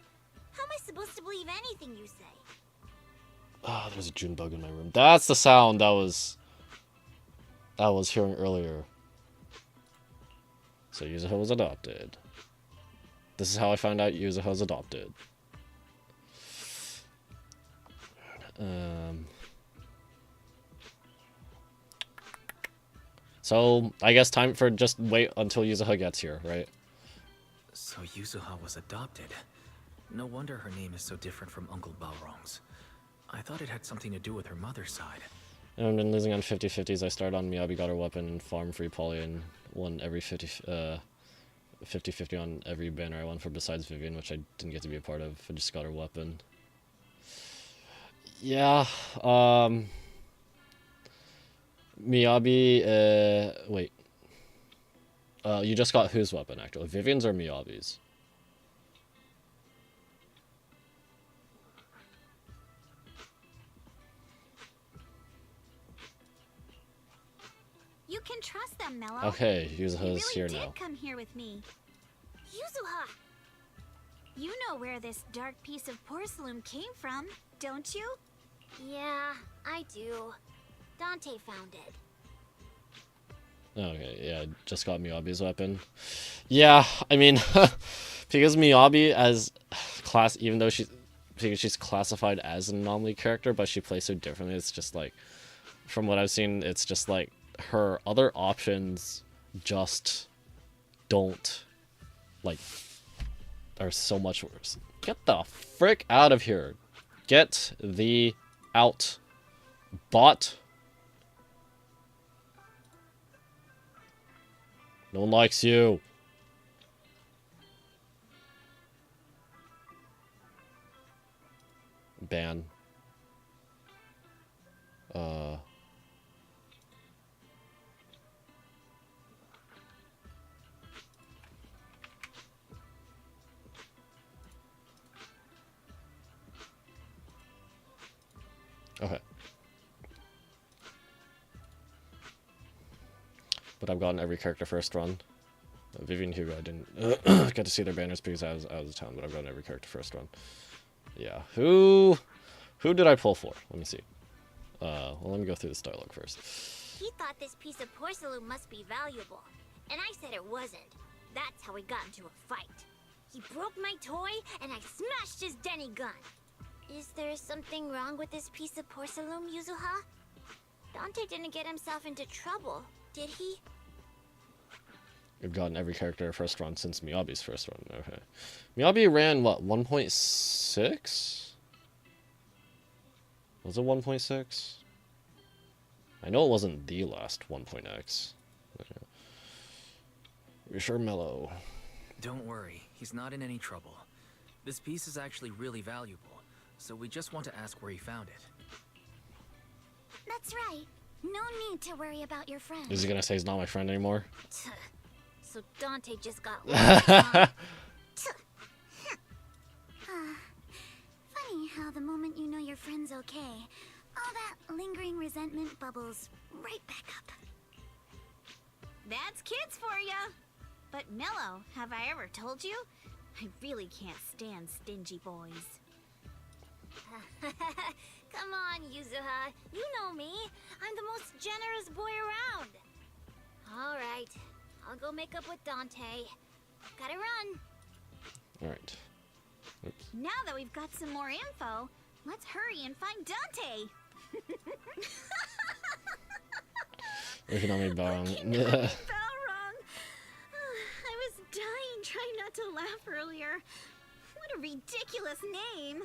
Speaker 15: How am I supposed to believe anything you say?
Speaker 1: Ah, there's a June bug in my room. That's the sound I was hearing earlier. So Yuzuha was adopted. This is how I found out Yuzuha was adopted. So I guess time for just wait until Yuzuha gets here, right?
Speaker 3: So Yuzuha was adopted. No wonder her name is so different from Uncle Balrog's. I thought it had something to do with her mother's side.
Speaker 1: I've been losing on 50-50s. I started on Miyabi, got her weapon, and farm free poly, and won every 50-50 on every banner I won for besides Vivian, which I didn't get to be a part of. I just got her weapon. Yeah, Miyabi, wait. You just got whose weapon, actually? Vivian's or Miyabi's?
Speaker 12: You can trust them, Mello.
Speaker 1: Okay, Yuzuha's
Speaker 12: really
Speaker 1: here
Speaker 12: did
Speaker 1: now.
Speaker 12: Come here with me.
Speaker 15: Yuzuha!
Speaker 12: You know where this dark piece of porcelain came from, don't you?
Speaker 15: Yeah, I do. Dante found it.
Speaker 1: Okay, yeah, just got Miyabi's weapon. Yeah, I mean, because Miyabi as class, even though she's classified as an anomaly character, but she plays so differently, it's just like, from what I've seen, it's just like, her other options just don't, like, are so much worse. Get the frick out of here. Get the out. Bot. No one likes you. Ban. Okay. But I've gotten every character first run. Vivian and Hugo, I didn't get to see their banners because I was out of town, but I've gotten every character first run. Yeah. Who did I pull for? Let me see. Well, let me go through this dialogue first.
Speaker 15: He thought this piece of porcelain must be valuable, and I said it wasn't. That's how we got into a fight. He broke my toy, and I smashed his Denny gun. Is there something wrong with this piece of porcelain, Yuzuha? Dante didn't get himself into trouble, did he?
Speaker 1: I've gotten every character first run since Miyabi's first run. Okay. Miyabi ran, what, 1.6? Was it 1.6? I know it wasn't the last 1.x. You're sure mellow.
Speaker 3: Don't worry, he's not in any trouble. This piece is actually really valuable, so we just want to ask where he found it.
Speaker 9: That's right. No need to worry about your friend.
Speaker 1: Is he gonna say he's not my friend anymore?
Speaker 15: So Dante just got lost. Huh?
Speaker 9: Funny how the moment you know your friend's okay, all that lingering resentment bubbles right back up.
Speaker 12: That's kids for ya. But Mello, have I ever told you? I really can't stand stingy boys.
Speaker 15: Come on, Yuzuha. You know me. I'm the most generous boy around. All right. I'll go make up with Dante. Gotta run.
Speaker 1: Alright.
Speaker 12: Now that we've got some more info, let's hurry and find Dante.
Speaker 1: Economic Barong.
Speaker 12: Balrog. I was dying trying not to laugh earlier. What a ridiculous name.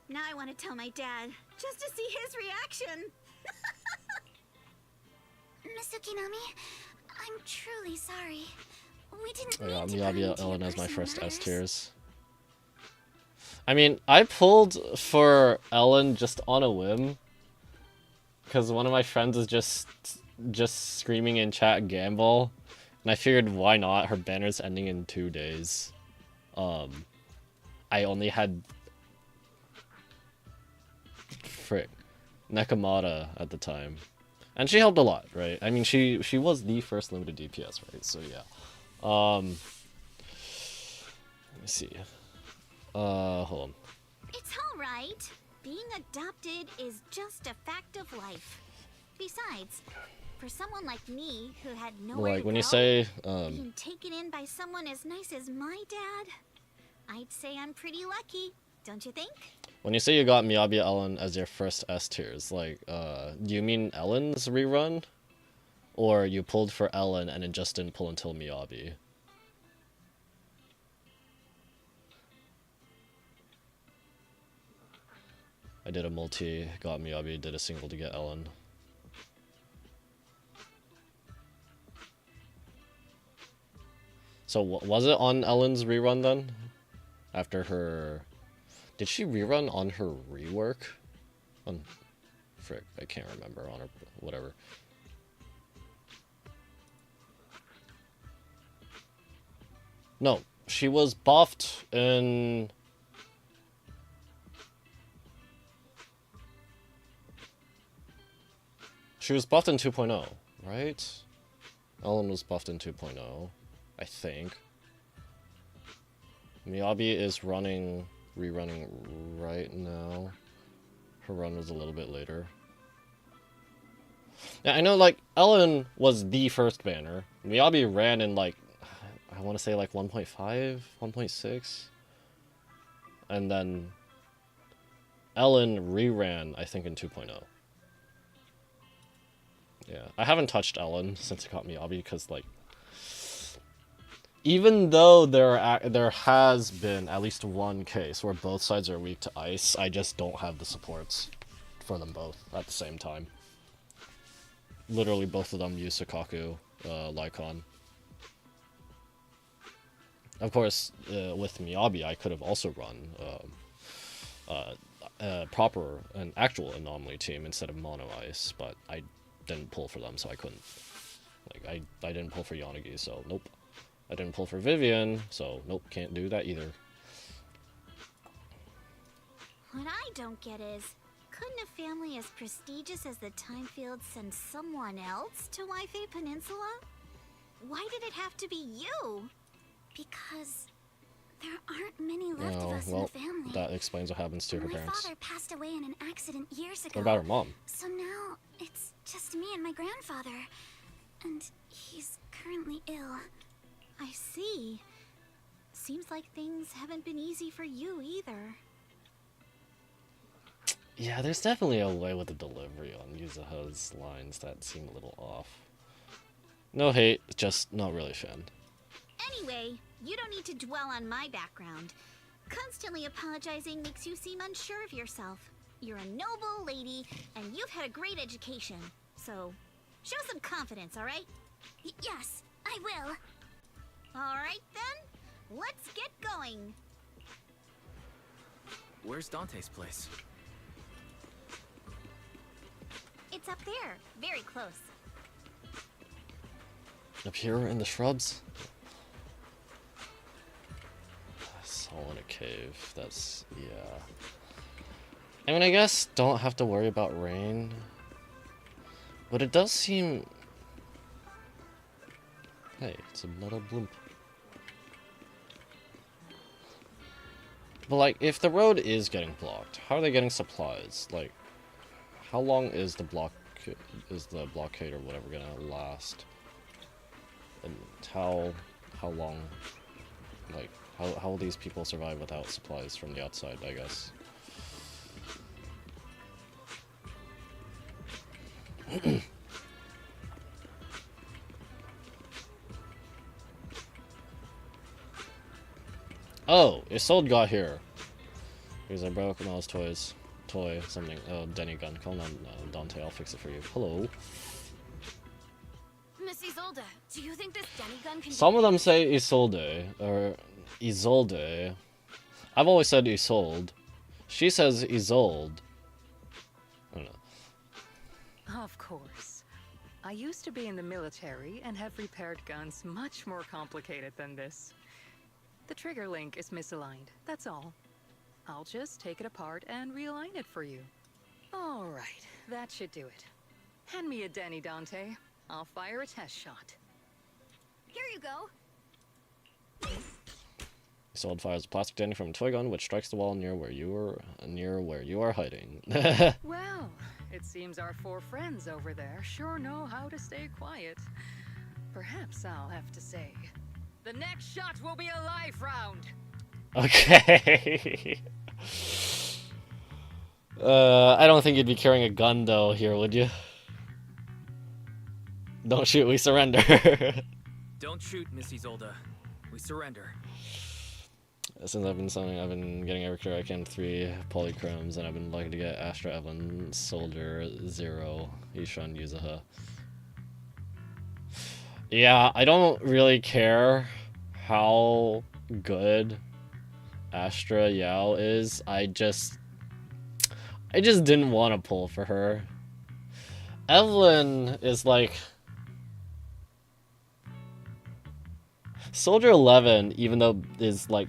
Speaker 12: Now I want to tell my dad, just to see his reaction.
Speaker 9: Miss Ukinami, I'm truly sorry. We didn't
Speaker 1: I got
Speaker 9: mean to pry
Speaker 1: Miyabi
Speaker 9: into
Speaker 1: Ellen
Speaker 9: your
Speaker 1: as my
Speaker 9: personal
Speaker 1: first S
Speaker 9: matters.
Speaker 1: tiers. I mean, I pulled for Ellen just on a whim. Because one of my friends is just screaming in chat gamble. And I figured why not? Her banner's ending in 2 days. I only had Nekomata at the time. And she helped a lot, right? I mean, she was the first limited DPS, right? So yeah. Let me see. Hold on.
Speaker 12: It's all right. Being adopted is just a fact of life. Besides, for someone like me who had nowhere
Speaker 1: Like
Speaker 12: to
Speaker 1: when
Speaker 12: go,
Speaker 1: you say
Speaker 12: being taken in by someone as nice as my dad, I'd say I'm pretty lucky, don't you think?
Speaker 1: when you say you got Miyabi Ellen as your first S tiers, like do you mean Ellen's rerun? Or you pulled for Ellen and it just didn't pull until Miyabi? I did a multi, got Miyabi, did a single to get Ellen. So was it on Ellen's rerun then? After her... Did she rerun on her rework? On... Frick, I can't remember. On her... whatever. No, she was buffed in... She was buffed in 2.0, right? Ellen was buffed in 2.0, I think. Miyabi is rerunning right now. Her run was a little bit later. Yeah, I know, like, Ellen was the first banner. Miyabi ran in, like, I want to say, like, 1.5, 1.6. And then Ellen reran, I think, in 2.0. Yeah, I haven't touched Ellen since it got Miyabi because, like, even though there has been at least one case where both sides are weak to ice, I just don't have the supports for them both at the same time. Literally, both of them use Sukaku, Lycon. Of course, with Miyabi, I could have also run an actual anomaly team instead of mono ice, but I didn't pull for them, so I couldn't. Like, I didn't pull for Yanagi, so nope. I didn't pull for Vivian, so nope, can't do that either.
Speaker 12: What I don't get is, couldn't a family as prestigious as the Timefields send someone else to Wi-Fi Peninsula? Why did it have to be you?
Speaker 9: Because there aren't many left of us in
Speaker 1: well,
Speaker 9: the family.
Speaker 1: that explains what happens to her
Speaker 9: My
Speaker 1: parents.
Speaker 9: father passed away in an accident years ago.
Speaker 1: What about her mom?
Speaker 9: So now it's just me and my grandfather. And he's currently ill.
Speaker 12: I see. Seems like things haven't been easy for you either.
Speaker 1: Yeah, there's definitely a way with the delivery on Yuzuha's lines that seem a little off. No hate, just not really a fan.
Speaker 12: Anyway, you don't need to dwell on my background. Constantly apologizing makes you seem unsure of yourself. You're a noble lady, and you've had a great education. So, show some confidence, alright?
Speaker 9: Yes, I will.
Speaker 12: Alright then, let's get going. going?
Speaker 3: Where's Dante's place?
Speaker 12: It's up there, very close.
Speaker 1: Up here in the shrubs? It's all in a cave. That's, yeah. I mean, I guess don't have to worry about rain. But it does seem... Hey, it's another bloom. But like, if the road is getting blocked, how are they getting supplies? Like, how long is the blockade or whatever gonna last? And how long, like, how will these people survive without supplies from the outside, I guess? Oh, Isolde got here. Because I broke Mel's toy, something. Oh, Denny gun. Call on Dante, I'll fix it for you. Hello.
Speaker 13: Miss Isolde, do you think this Denny gun can...
Speaker 1: Some of them say Isolde, or Isolde. I've always said Isolde. She says Isolde. I don't know.
Speaker 8: Of course. I used to be in the military and have repaired guns much more complicated than this. The trigger link is misaligned, that's all. I'll just take it apart and realign it for you. All right, that should do it. Hand me a Denny, Dante. I'll fire a test shot.
Speaker 13: Here you go.
Speaker 1: Isolde fires a plastic Denny from a toy gun, which strikes the wall near where you are hiding.
Speaker 8: Well, it seems our four friends over there sure know how to stay quiet. Perhaps I'll have to say, the next shot will be a life round.
Speaker 1: Okay. I don't think you'd be carrying a gun though here, would you? Don't shoot, we surrender.
Speaker 3: Don't shoot, Miss Isolde. We surrender.
Speaker 1: Since I've been getting every clear I can 3 polychromes, and I've been lucky to get Astra, Evelyn, Soldier, Zero, Ishan, Yuzuha. Yeah, I don't really care how good Astra Yao is. I just didn't want to pull for her. Evelyn is like... Soldier 11, even though is like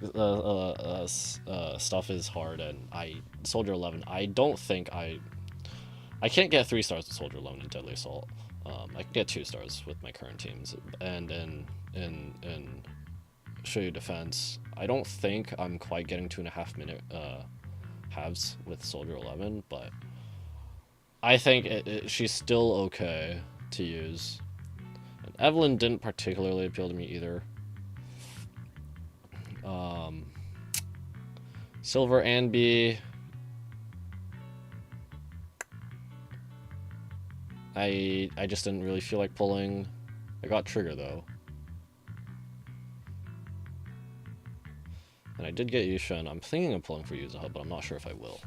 Speaker 1: stuff is hard, and Soldier 11, I don't think I can't get 3 stars with Soldier 11 in Deadly Assault. I can get 2 stars with my current teams, and in Show You Defense, I don't think I'm quite getting 2.5 minute halves with Soldier 11, but I think she's still okay to use. And Evelyn didn't particularly appeal to me either. Silver and B. I just didn't really feel like pulling. I got Trigger though. And I did get Yushin. I'm thinking of pulling for Yuzuha, but I'm not sure if I will.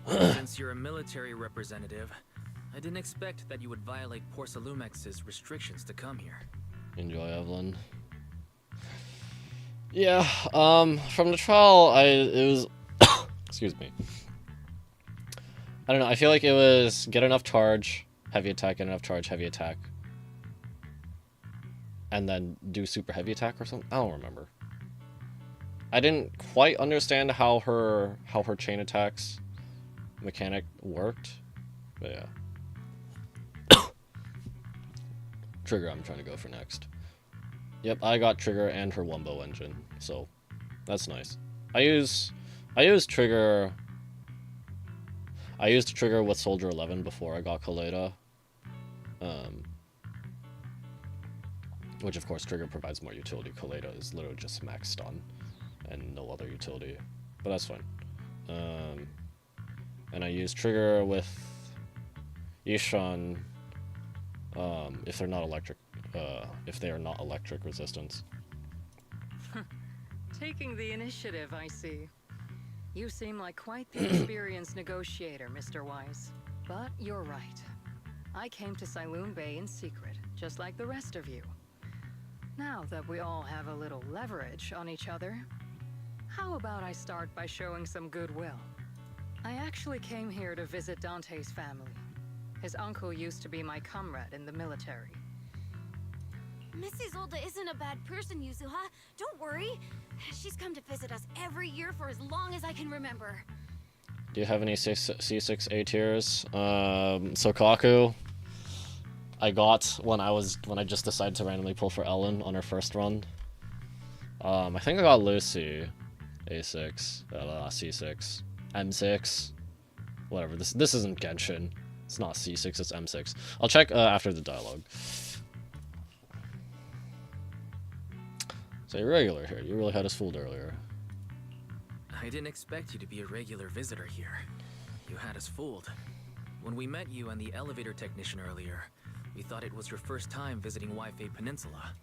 Speaker 3: Since you're a military representative, I didn't expect that you would violate Porsalumex's restrictions to come here.
Speaker 1: Enjoy, Evelyn. Yeah, from the trial, it was, excuse me. I don't know, I feel like it was get enough charge, heavy attack, get enough charge, heavy attack. And then do super heavy attack or something? I don't remember. I didn't quite understand how her chain attacks mechanic worked, but yeah. Trigger I'm trying to go for next. Yep, I got Trigger and her Wumbo engine, so that's nice. I used Trigger. I used Trigger with Soldier 11 before I got Kaleda. Which of course Trigger provides more utility. Kaleda is literally just max stun and no other utility, but that's fine. And I used Trigger with Ishan if they're not electric. If they are not electric resistance.
Speaker 8: Taking the initiative, I see. You seem like quite the experienced negotiator, Mr. Wise. But you're right. I came to Saloon Bay in secret, just like the rest of you. Now that we all have a little leverage on each other, How about I start by showing some goodwill? I actually came here to visit Dante's family. His uncle used to be my comrade in the military.
Speaker 13: Miss Isolde isn't a bad person, Yuzuha. Don't worry. She's come to visit us every year for as long as I can remember.
Speaker 1: Do you have any C6 A tiers? Sokaku, I got when I just decided to randomly pull for Ellen on her first run. I think I got Lucy A6, C6, M6, whatever. This isn't Genshin. It's not C6. It's M6. I'll check after the dialogue. So you're regular here. You really had us fooled earlier.
Speaker 3: I didn't expect you to be a regular visitor here. You had us fooled. When we met you and the elevator technician earlier, we thought it was your first time visiting Waifei Peninsula.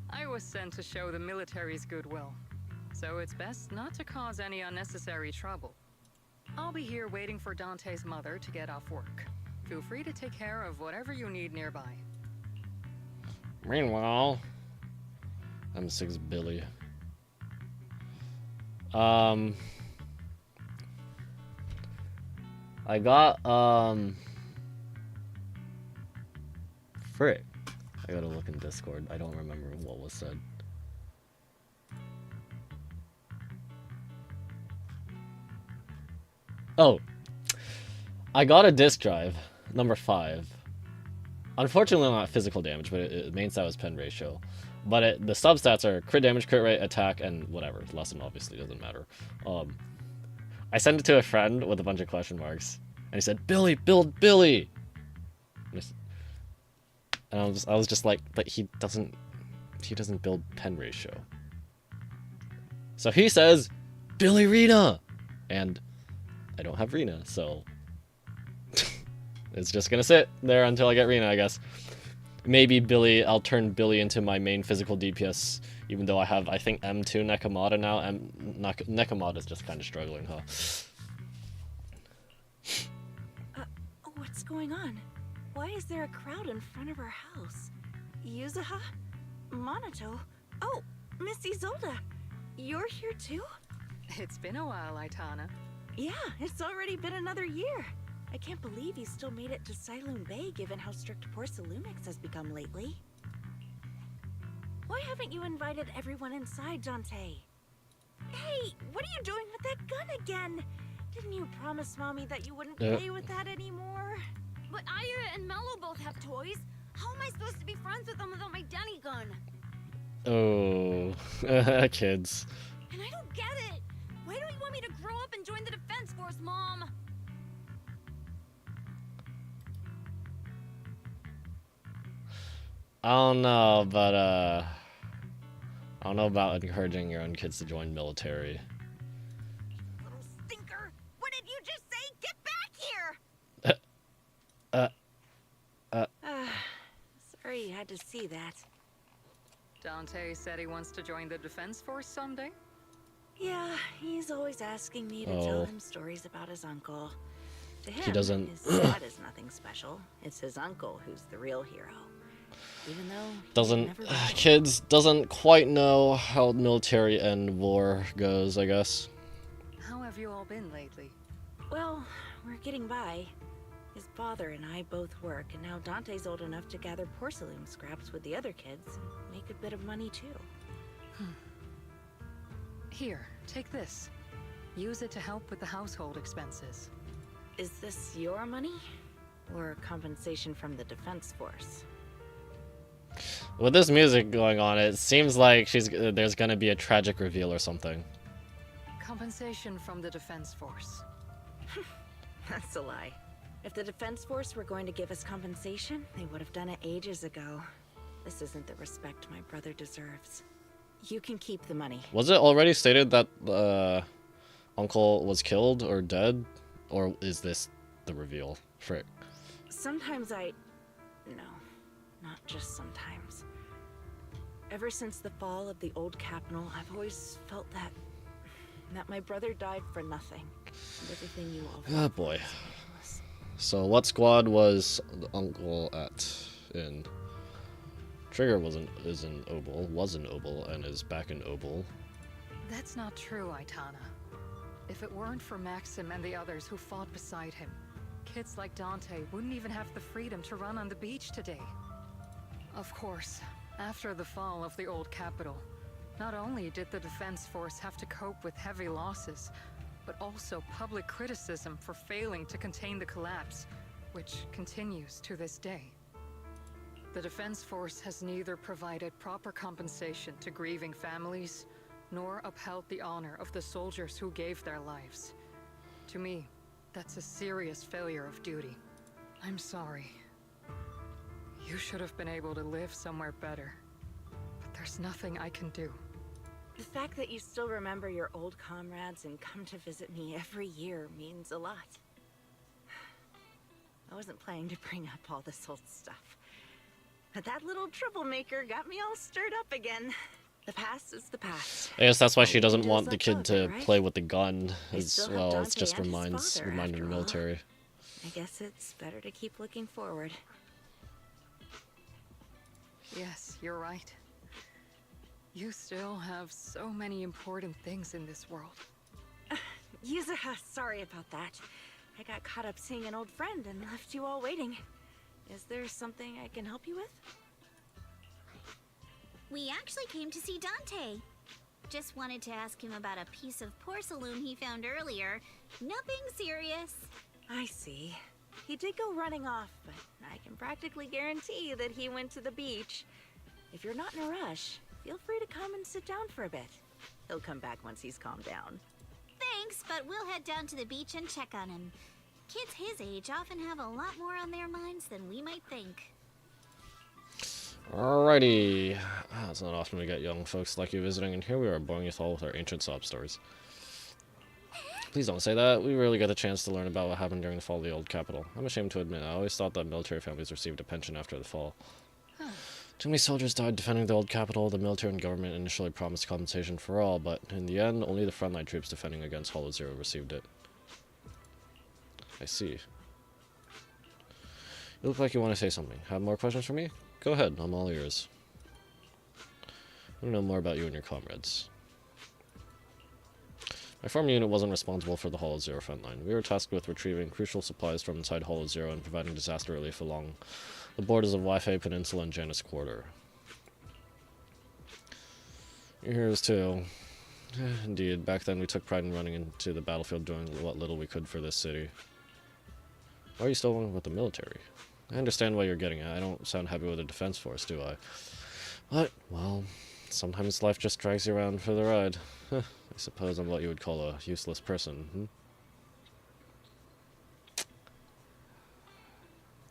Speaker 8: I was sent to show the military's goodwill, so it's best not to cause any unnecessary trouble. I'll be here waiting for Dante's mother to get off work. Feel free to take care of whatever you need nearby.
Speaker 1: Meanwhile, M6 Billy. I got, frick. I gotta look in Discord. I don't remember what was said. Oh. I got a disc drive, number 5. Unfortunately not physical damage, but it main stat was pen ratio. But the substats are crit damage, crit rate, attack, and whatever. Lesson obviously doesn't matter. I sent it to a friend with a bunch of question marks, and he said, "Billy, build Billy." And I was just like, but he doesn't build pen ratio. So he says, "Billy Rena," and I don't have Rena, so it's just gonna sit there until I get Rena, I guess. Maybe Billy, I'll turn Billy into my main physical DPS, even though I have, I think, M2 Nekomata now. Nekomata's just kind of struggling, huh?
Speaker 16: What's going on? Why is there a crowd in front of our house? Yuzuha? Monato? Oh, Miss Isolde! You're here too?
Speaker 8: It's been a while, Aitana.
Speaker 16: Yeah, it's already been another year. I can't believe you still made it to Siloon Bay given how strict Porcelumix has become lately. Why haven't you invited everyone inside, Dante? Hey, what are you doing with that gun again? Didn't you promise Mommy that you wouldn't play with that anymore?
Speaker 13: But Aya and Mello both have toys. How am I supposed to be friends with them without my Denny gun?
Speaker 1: Oh, kids.
Speaker 13: And I don't get it. Why don't you want me to grow up and join the Defense Force, Mom?
Speaker 1: I don't know, but I don't know about encouraging your own kids to join military.
Speaker 16: Little stinker! What did you just say? Get back here! Sorry you had to see that.
Speaker 8: Dante said he wants to join the Defense Force someday?
Speaker 16: Yeah, he's always asking me to tell him stories about his uncle. To him,
Speaker 1: He doesn't.
Speaker 16: his dad is nothing special. It's his uncle who's the real hero. Even though
Speaker 1: Doesn't kids doesn't quite know how military and war goes, I guess.
Speaker 8: How have you all been lately?
Speaker 16: Well, we're getting by. His father and I both work, and now Dante's old enough to gather porcelain scraps with the other kids and make a bit of money too.
Speaker 8: Here, take this. Use it to help with the household expenses.
Speaker 16: Is this your money? Or compensation from the Defense Force?
Speaker 1: With this music going on, it seems like there's gonna be a tragic reveal or something.
Speaker 8: Compensation from the Defense Force.
Speaker 16: That's a lie. If the Defense Force were going to give us compensation, they would have done it ages ago. This isn't the respect my brother deserves. You can keep the money.
Speaker 1: Was it already stated that Uncle was killed or dead? Or is this the reveal? Frick.
Speaker 16: Sometimes No, not just sometimes. Ever since the fall of the old capital, I've always felt that my brother died for nothing. And everything you all
Speaker 1: Oh boy. So what squad was the uncle in? Trigger was in Obel, and is back in Obel.
Speaker 8: That's not true, Aitana. If it weren't for Maxim and the others who fought beside him, kids like Dante wouldn't even have the freedom to run on the beach today. Of course, after the fall of the old capital, not only did the defense force have to cope with heavy losses, but also public criticism for failing to contain the collapse, which continues to this day. The defense force has neither provided proper compensation to grieving families, nor upheld the honor of the soldiers who gave their lives. To me, that's a serious failure of duty. I'm sorry. You should have been able to live somewhere better. But there's nothing I can do.
Speaker 16: The fact that you still remember your old comrades and come to visit me every year means a lot. I wasn't planning to bring up all this old stuff, but that little troublemaker got me all stirred up again. The past is the past.
Speaker 1: I guess that's why she doesn't want the
Speaker 16: up
Speaker 1: kid to
Speaker 16: right?
Speaker 1: play with the gun
Speaker 16: I
Speaker 1: as
Speaker 16: still have
Speaker 1: well. It's
Speaker 16: Dante
Speaker 1: just
Speaker 16: and his father,
Speaker 1: reminded the
Speaker 16: after all.
Speaker 1: military.
Speaker 16: I guess it's better to keep looking forward.
Speaker 8: Yes, you're right. You still have so many important things in this world.
Speaker 16: Yuzuha, sorry about that. I got caught up seeing an old friend and left you all waiting. Is there something I can help you with?
Speaker 12: We actually came to see Dante. Just wanted to ask him about a piece of porcelain he found earlier. Nothing serious.
Speaker 16: I see. He did go running off, but I can practically guarantee that he went to the beach. If you're not in a rush, feel free to come and sit down for a bit. He'll come back once he's calmed down.
Speaker 12: Thanks, but we'll head down to the beach and check on him. Kids his age often have a lot more on their minds than we might think.
Speaker 1: Alrighty. It's not often we get young folks like you visiting, and here we are boring you all with our ancient sob stories. Please don't say that. We rarely get a chance to learn about what happened during the fall of the old capital. I'm ashamed to admit, I always thought that military families received a pension after the fall. Too many soldiers died defending the old capital. The military and government initially promised compensation for all, but in the end, only the frontline troops defending against Hollow Zero received it. I see. You look like you want to say something. Have more questions for me? Go ahead, I'm all ears. I want to know more about you and your comrades. My farm unit wasn't responsible for the Hollow Zero frontline. We were tasked with retrieving crucial supplies from inside Hollow Zero and providing disaster relief along the borders of Wi-Fi Peninsula and Janus Quarter. Your heroes too. Indeed, back then we took pride in running into the battlefield doing what little we could for this city. Why are you still with the military? I understand what you're getting at. I don't sound happy with the defense force, do I? But, well, sometimes life just drags you around for the ride. I suppose I'm what you would call a useless person, hmm?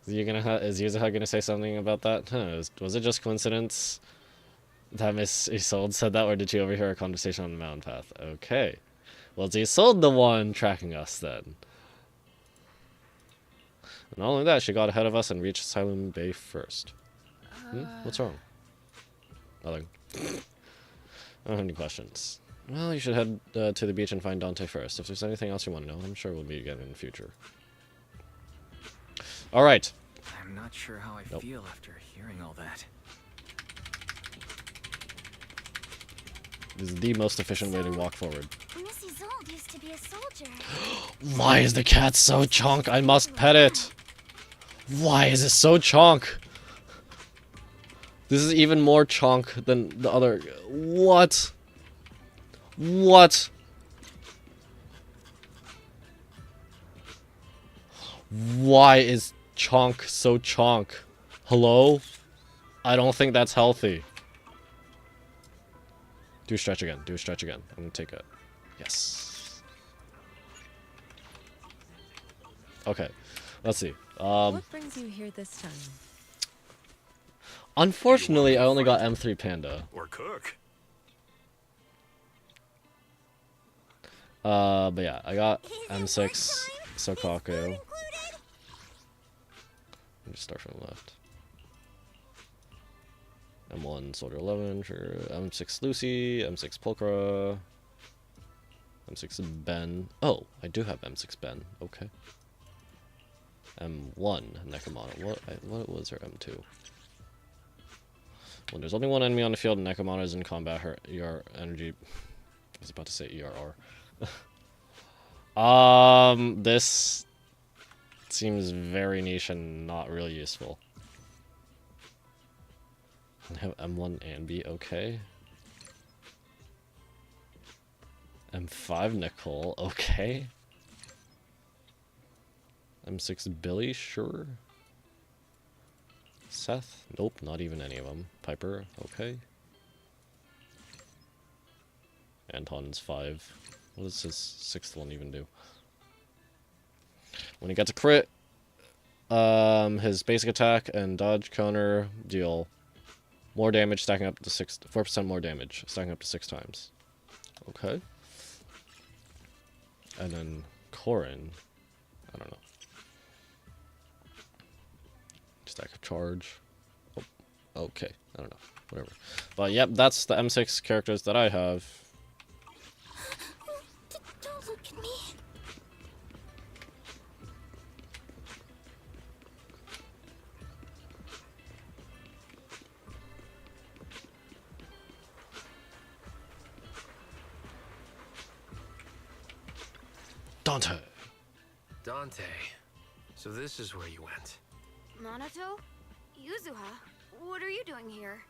Speaker 1: Is Yuzuha gonna say something about that? Huh, was it just coincidence that Miss Isolde said that, or did she overhear a conversation on the mountain path? Okay. Well, is Isolde the one tracking us, then? And not only that, she got ahead of us and reached Asylum Bay first. What's wrong? Nothing. I don't have any questions. Well, you should head to the beach and find Dante first. If there's anything else you want to know, I'm sure we'll meet again in the future. Alright.
Speaker 3: I'm not sure how I feel after hearing all that.
Speaker 1: This is the most efficient way to walk forward.
Speaker 12: Miss Isolde used to be a soldier.
Speaker 1: Why is the cat so chonk? I must pet it. Why is it so chonk? This is even more chonk than the other. What? What? Why is chonk so chonk? Hello? I don't think that's healthy. Do a stretch again. Do a stretch again. I'm gonna take it. Yes. Okay. Let's see.
Speaker 17: What brings you here this time?
Speaker 1: Unfortunately, I only got M3 Panda.
Speaker 2: Or cook.
Speaker 1: But yeah, I got M6 Sokaku. Let me start from the left. M1 Soldier 11, sure. M6 Lucy, M6 Pulchra, M6 Ben. Oh, I do have M6 Ben. Okay. M1 Nekomata. What was her M2? When there's only one enemy on the field and Nekomata is in combat, your energy was about to say ERR. This seems very niche and not really useful. I have M1 and B, okay. M5 Nicole, okay. M6 Billy, sure. Seth, nope, not even any of them. Piper, okay. Anton's 5. What does his 6th one even do? When he gets a crit, his basic attack and dodge counter deal more damage, stacking up to 4% more damage, stacking up to 6 times. Okay. And then Corin, I don't know. Stack of charge. Oh, okay, I don't know. Whatever. But yep, that's the M6 characters that I have.
Speaker 9: Don't look at me.
Speaker 1: Dante.
Speaker 11: Dante. So this is where you went.
Speaker 13: Minato? Yuzuha? What are you doing here?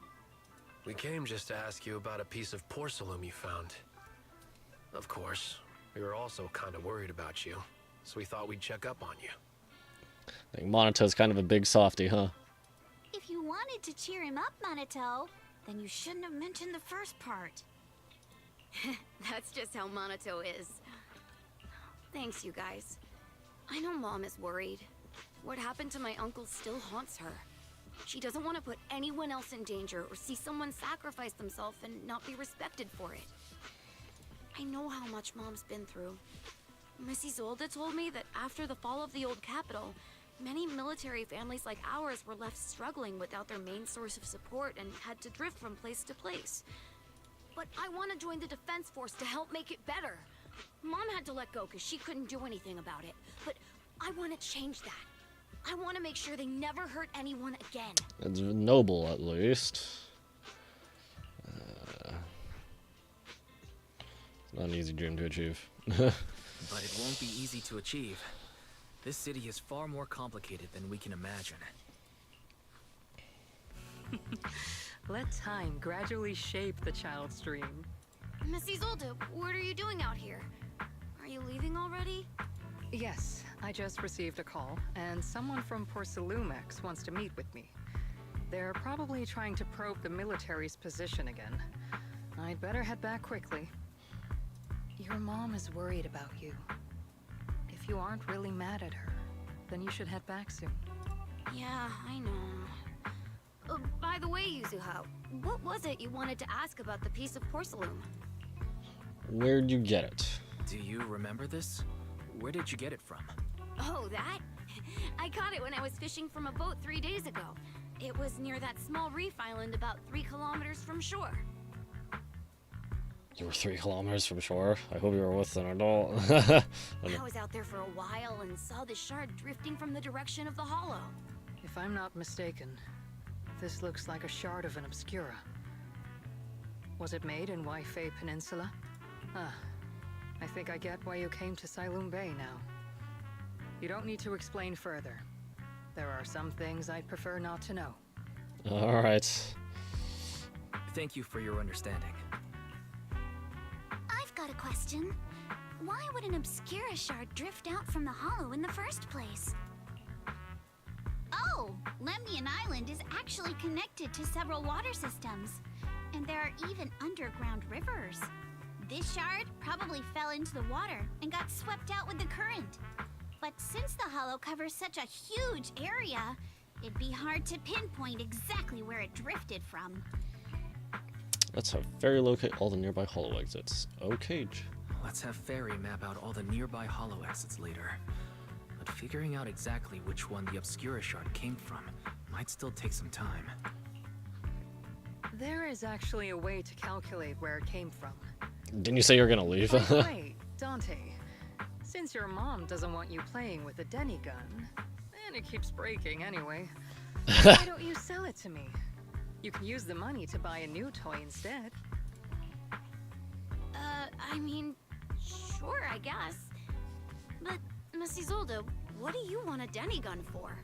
Speaker 11: We came just to ask you about a piece of porcelain you found. Of course, we were also kind of worried about you, so we thought we'd check up on you.
Speaker 1: I think Monato's kind of a big softie, huh?
Speaker 12: If you wanted to cheer him up, Minato, then you shouldn't have mentioned the first part.
Speaker 13: That's just how Minato is. Thanks, you guys. I know Mom is worried. What happened to my uncle still haunts her. She doesn't want to put anyone else in danger or see someone sacrifice themselves and not be respected for it. I know how much Mom's been through. Miss Isolde told me that after the fall of the old capital, many military families like ours were left struggling without their main source of support and had to drift from place to place. But I want to join the defense force to help make it better. Mom had to let go because she couldn't do anything about it. But I want to change that. I want to make sure they never hurt anyone again.
Speaker 1: It's noble, at least. It's not an easy dream to achieve.
Speaker 3: But it won't be easy to achieve. This city is far more complicated than we can imagine.
Speaker 8: Let time gradually shape the child's dream.
Speaker 13: Miss Isolde, what are you doing out here? Are you leaving already?
Speaker 8: Yes, I just received a call, and someone from Porcelumex wants to meet with me. They're probably trying to probe the military's position again. I'd better head back quickly. Your mom is worried about you. If you aren't really mad at her, then you should head back soon.
Speaker 13: Yeah, I know. By the way, Yuzuha, what was it you wanted to ask about the piece of porcelain?
Speaker 1: Where'd you get it?
Speaker 3: Do you remember this? Where did you get it from?
Speaker 13: Oh, that? I caught it when I was fishing from a boat 3 days ago. It was near that small reef island about 3 kilometers from shore.
Speaker 1: You were 3 kilometers from shore? I hope you were with an adult.
Speaker 13: I was out there for a while and saw the shard drifting from the direction of the hollow.
Speaker 8: If I'm not mistaken, this looks like a shard of an Obscura. Was it made in Waifei Peninsula? Ah, I think I get why you came to Sailoon Bay now. You don't need to explain further. There are some things I'd prefer not to know.
Speaker 1: Alright.
Speaker 3: Thank you for your understanding.
Speaker 12: I've got a question. Why would an Obscura shard drift out from the hollow in the first place? Oh, Lemnian Island is actually connected to several water systems. And there are even underground rivers. This shard probably fell into the water and got swept out with the current. But since the hollow covers such a huge area, it'd be hard to pinpoint exactly where it drifted from.
Speaker 1: Let's have Fairy locate all the nearby hollow exits. Okay.
Speaker 3: Let's have Fairy map out all the nearby hollow exits later. But figuring out exactly which one the Obscura shard came from might still take some time.
Speaker 8: There is actually a way to calculate where it came from.
Speaker 1: Didn't you say you were gonna leave?
Speaker 8: By the way, Dante, since your mom doesn't want you playing with a Denny gun, and it keeps breaking anyway, why don't you sell it to me? You can use the money to buy a new toy instead.
Speaker 13: I mean, sure, I guess. But, Miss Isolde, what do you want a Denny gun for?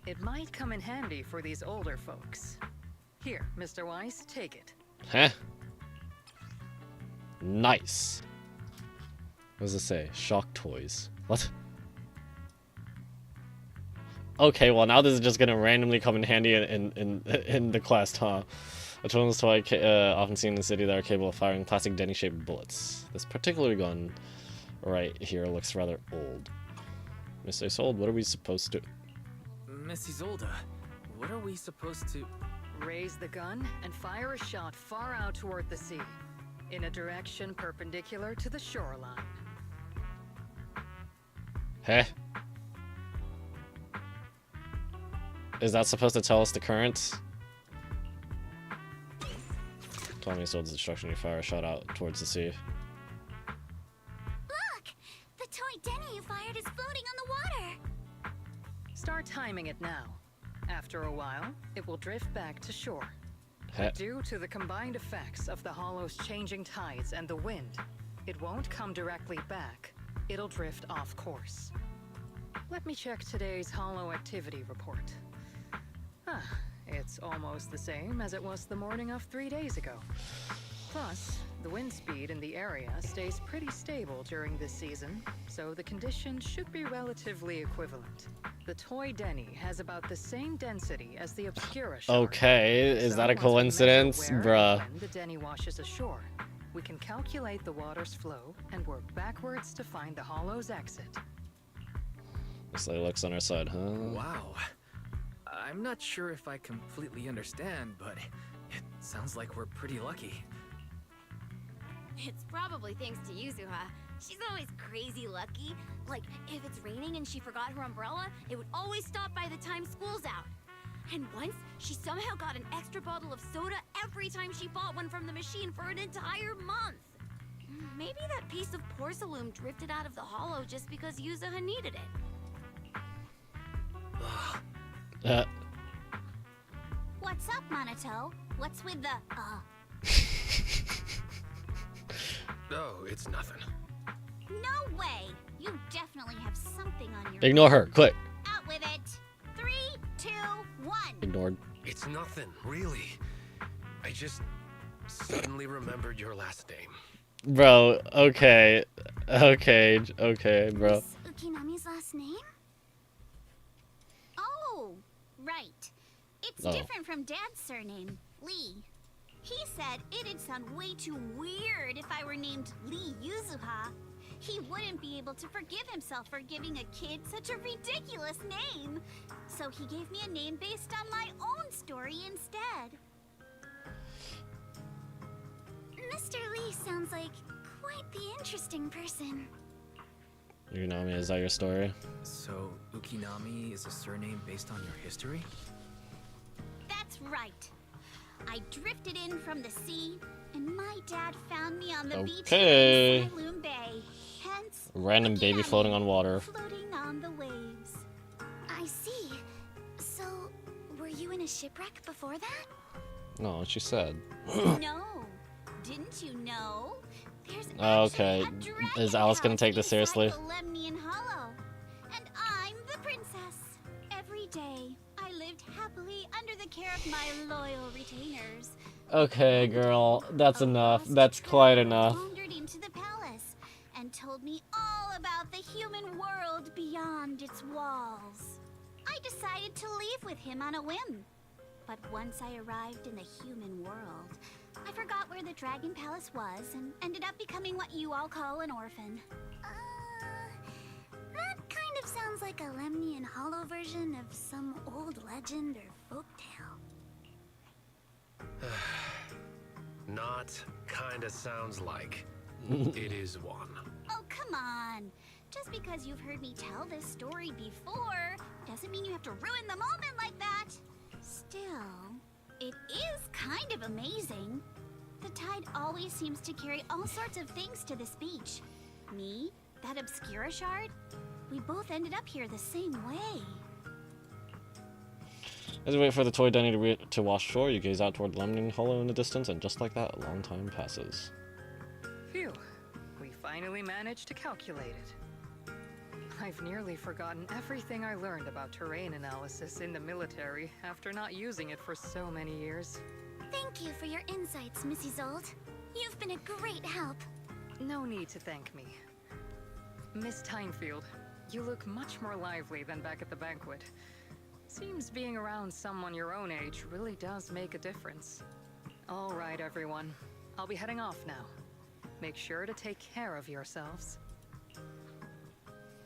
Speaker 8: It might come in handy for these older folks. Here, Mr. Weiss, take it.
Speaker 1: Huh? Nice. What does it say? Shock toys. What? Okay, well now this is just gonna randomly come in handy in the quest, huh? A children's toy often seen in the city that are capable of firing plastic Denny-shaped bullets. This particular gun right here looks rather old. Mr. Isolde, what are we supposed to...
Speaker 3: Miss Isolde, what are we supposed to...
Speaker 8: Raise the gun and fire a shot far out toward the sea, in a direction perpendicular to the shoreline.
Speaker 1: Heh? Is that supposed to tell us the currents? Tommy Isolde's instruction, you fire a shot out towards the sea.
Speaker 9: Look! The toy Denny you fired is floating on the water!
Speaker 8: Start timing it now. After a while, it will drift back to shore.
Speaker 1: Heh.
Speaker 8: But due to the combined effects of the hollow's changing tides and the wind, it won't come directly back. It'll drift off course. Let me check today's hollow activity report. Ah, it's almost the same as it was the morning of 3 days ago. Plus, the wind speed in the area stays pretty stable during this season, so the conditions should be relatively equivalent. The toy Denny has about the same density as the Obscura shard.
Speaker 1: Okay, is that a
Speaker 8: So once we
Speaker 1: coincidence?
Speaker 8: measure where
Speaker 1: Bruh.
Speaker 8: and when the Denny washes ashore, we can calculate the water's flow and work backwards to find the hollow's exit.
Speaker 1: Looks like Luck's on our side, huh?
Speaker 3: Wow. I'm not sure if I completely understand, but it sounds like we're pretty lucky.
Speaker 13: It's probably thanks to Yuzuha. She's always crazy lucky. Like, if it's raining and she forgot her umbrella, it would always stop by the time school's out. And once, she somehow got an extra bottle of soda every time she bought one from the machine for an entire month. Maybe that piece of porcelain drifted out of the hollow just because Yuzuha needed it.
Speaker 9: What's up, Monato? What's with the,
Speaker 11: Oh, it's nothing.
Speaker 9: No way! You definitely have something on your
Speaker 1: Ignore her, quick.
Speaker 9: Out with it! 3, 2, 1!
Speaker 1: Ignored.
Speaker 11: It's nothing, really. I just suddenly remembered your last name.
Speaker 1: Bro, okay. Okay, bro.
Speaker 9: Ukinami's last name? Oh, right. It's
Speaker 1: Oh.
Speaker 9: different from Dad's surname, Lee. He said it'd sound way too weird if I were named Lee Yuzuha. He wouldn't be able to forgive himself for giving a kid such a ridiculous name. So he gave me a name based on my own story instead. Mr. Lee sounds like quite the interesting person.
Speaker 1: Ukinami, is that your story?
Speaker 3: So, Ukinami is a surname based on your history?
Speaker 9: That's right. I drifted in from the sea, and my dad found me on the beach
Speaker 1: Okay.
Speaker 9: in Saloon Bay. Hence,
Speaker 1: Random baby floating on water.
Speaker 9: floating on the waves. I see. So, were you in a shipwreck before that?
Speaker 1: No, she said.
Speaker 9: No. Didn't you know? There's
Speaker 1: Okay,
Speaker 9: actually a dragon
Speaker 1: is Alice gonna
Speaker 9: house
Speaker 1: take this
Speaker 9: inside
Speaker 1: seriously?
Speaker 9: the Lemnian Hollow. And I'm the princess. Every day, I lived happily under the care of my loyal retainers.
Speaker 1: Okay, girl, that's enough. That's quite enough.
Speaker 9: Wandered into the palace and told me all about the human world beyond its walls. I decided to leave with him on a whim. But once I arrived in the human world, I forgot where the Dragon Palace was and ended up becoming what you all call an orphan. That kind of sounds like a Lemnian Hollow version of some old legend or folktale.
Speaker 11: Not kinda sounds like. It is one.
Speaker 9: Oh, come on. Just because you've heard me tell this story before doesn't mean you have to ruin the moment like that. Still, it is kind of amazing. The tide always seems to carry all sorts of things to this beach. Me, that Obscura shard, we both ended up here the same way.
Speaker 1: As we wait for the toy Denny to wash shore, you gaze out toward Lemnian Hollow in the distance, and just like that, a long time passes.
Speaker 8: Phew. finally managed to calculate it. I've nearly forgotten everything I learned about terrain analysis in the military after not using it for so many years.
Speaker 9: Thank you for your insights, Missy Zold. You've been a great help.
Speaker 8: No need to thank me. Miss Tynefield, you look much more lively than back at the banquet. Seems being around someone your own age really does make a difference. All right, everyone. I'll be heading off now. Make sure to take care of yourselves.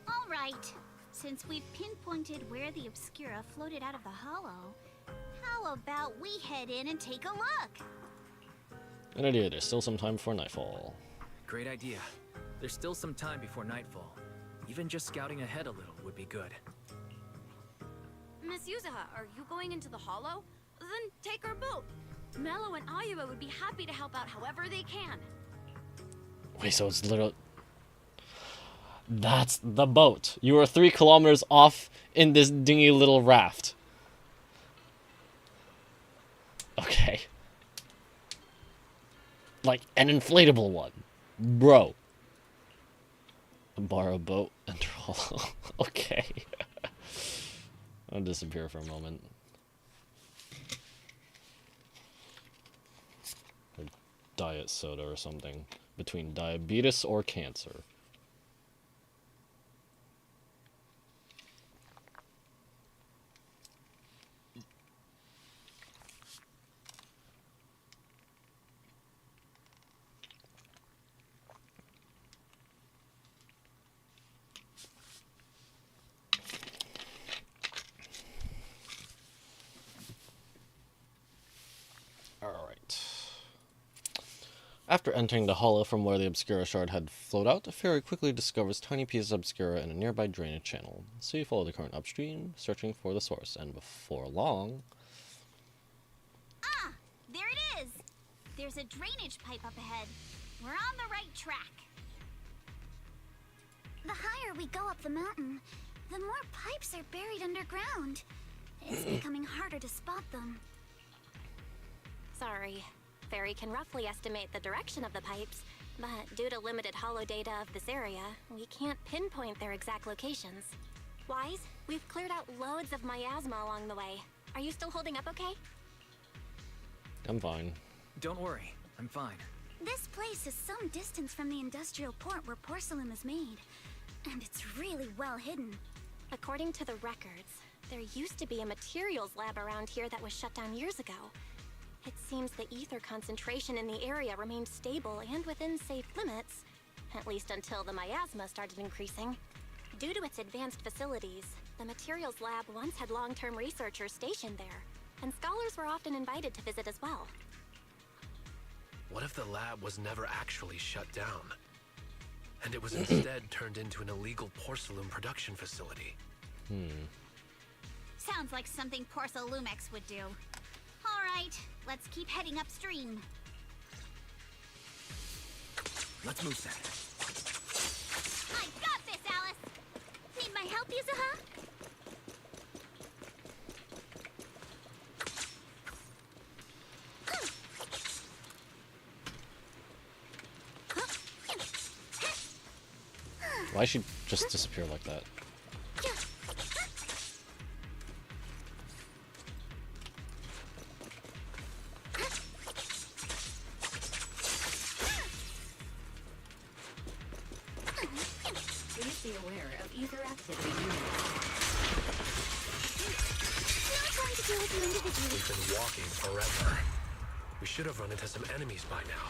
Speaker 12: All right. Since we've pinpointed where the Obscura floated out of the hollow, how about we head in and take a look?
Speaker 1: Good idea. There's still some time before nightfall.
Speaker 3: Great idea. There's still some time before nightfall. Even just scouting ahead a little would be good.
Speaker 13: Miss Yuzuha, are you going into the hollow? Then take our boat. Mello and Ayuba would be happy to help out however they can.
Speaker 1: Wait, so it's literally... That's the boat. You are 3 kilometers off in this dingy little raft. Okay. Like, an inflatable one. Bro. Borrow a boat, enter hollow. Okay. I'll disappear for a moment. Or diet soda or something. Between diabetes or cancer. After entering the hollow from where the Obscura shard had flowed out, the ferry quickly discovers tiny pieces of Obscura in a nearby drainage channel. So you follow the current upstream, searching for the source, and before long...
Speaker 12: Ah! There it is! There's a drainage pipe up ahead. We're on the right track.
Speaker 9: The higher we go up the mountain, the more pipes are buried underground. It's becoming harder to spot them.
Speaker 4: Sorry. Ferry can roughly estimate the direction of the pipes, but due to limited hollow data of this area, we can't pinpoint their exact locations. Wise, we've cleared out loads of miasma along the way. Are you still holding up okay?
Speaker 1: I'm fine.
Speaker 3: Don't worry, I'm fine.
Speaker 9: This place is some distance from the industrial port where porcelain is made, and it's really well hidden.
Speaker 4: According to the records, there used to be a materials lab around here that was shut down years ago. It seems the ether concentration in the area remained stable and within safe limits, at least until the miasma started increasing. Due to its advanced facilities, the materials lab once had long-term researchers stationed there, and scholars were often invited to visit as well.
Speaker 11: What if the lab was never actually shut down? And it was instead turned into an illegal porcelain production facility?
Speaker 12: Sounds like something Porcelumex would do. All right, let's keep heading upstream.
Speaker 3: Let's move then.
Speaker 12: I got this, Alice! Need my help, Yuzuha?
Speaker 1: Why should just disappear like that?
Speaker 10: Please be aware of ether activity units.
Speaker 9: Not going to deal with you individually.
Speaker 11: We've been walking forever. We should have run into some enemies by now.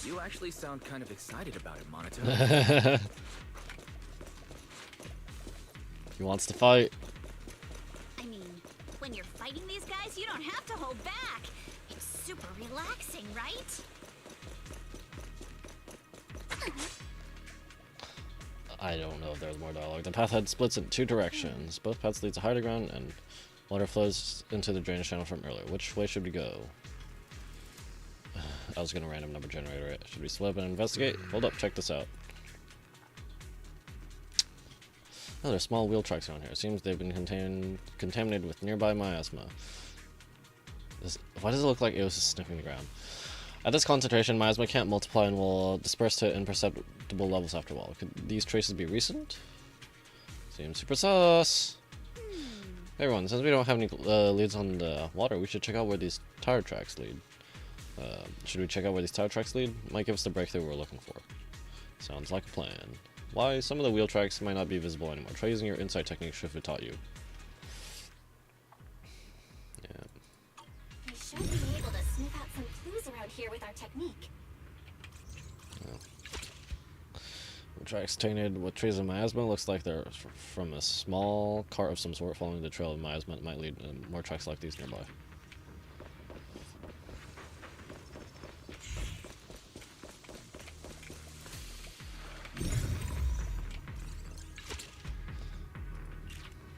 Speaker 3: You actually sound kind of excited about it, Monotone.
Speaker 1: He wants to fight.
Speaker 12: I mean, when you're fighting these guys, you don't have to hold back. It's super relaxing, right?
Speaker 1: I don't know if there's more dialogue. The path head splits in 2 directions. Both paths lead to higher ground, and water flows into the drainage channel from earlier. Which way should we go? I was gonna random number generator it. Should we split up and investigate? Hold up, check this out. Oh, there's small wheel tracks around here. It seems they've been contaminated with nearby miasma. Why does it look like it was just sniffing the ground? At this concentration, miasma can't multiply and will disperse to imperceptible levels after a while. Could these traces be recent? Seems super sus. Hey everyone, since we don't have any leads on the water, we should check out where these tire tracks lead. Should we check out where these tire tracks lead? Might give us the breakthrough we're looking for. Sounds like a plan. Why? Some of the wheel tracks might not be visible anymore. Try using your insight technique Shifu taught you.
Speaker 4: We should be able to sniff out some clues around here with our technique.
Speaker 1: Tracks tainted with traces of miasma. Looks like they're from a small cart of some sort. Following the trail of miasma might lead to more tracks like these nearby.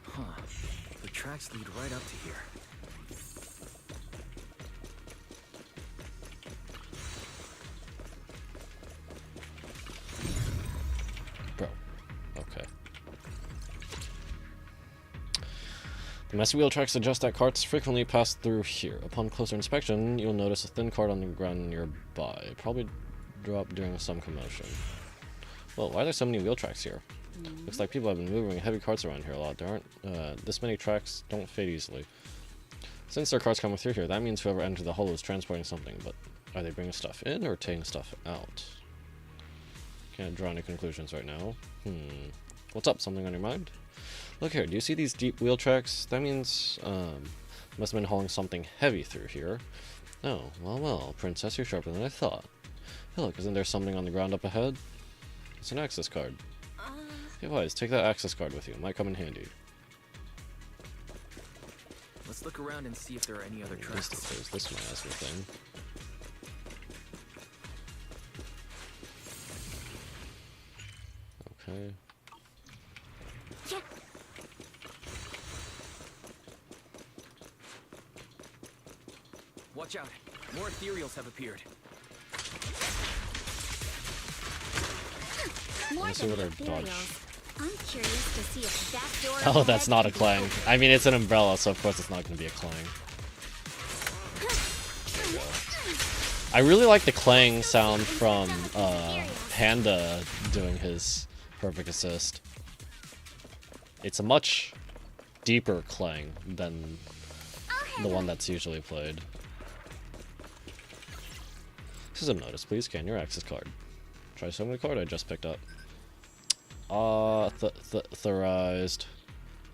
Speaker 3: Huh. The tracks lead right up to here. The messy wheel tracks suggest that carts frequently pass through here. Upon closer inspection, you'll notice a thin cart on the ground nearby. It probably dropped during some commotion. Well, why are there so many wheel tracks here? Looks like people have been moving heavy carts around here a lot. There aren't this many tracks don't fade easily. Since there are carts coming through here, that means whoever entered the hollow is transporting something, but are they bringing stuff in or taking stuff out? Can't draw any conclusions right now. What's up? Something on your mind? Look here, do you see these deep wheel tracks? That means, must have been hauling something heavy through here. Oh, well, Princess, you're sharper than I thought. Hey look, isn't there something on the ground up ahead? It's an access card. Hey Wise, take that access card with you. It might come in handy. Let's look around and see if there are any other tracks.
Speaker 1: There's this miasma thing. Okay.
Speaker 3: Watch out! More ethereals have appeared.
Speaker 1: Let's see what our dodge.
Speaker 12: I'm curious to see if that door.
Speaker 1: Oh, that's not a clang. I mean, it's an umbrella, so of course it's not going to be a clang. There we go. I really like the clang sound from Panda doing his perfect assist. It's a much deeper clang than the one that's usually played. System notice, please scan your access card. Try some of the card I just picked up. Authorized.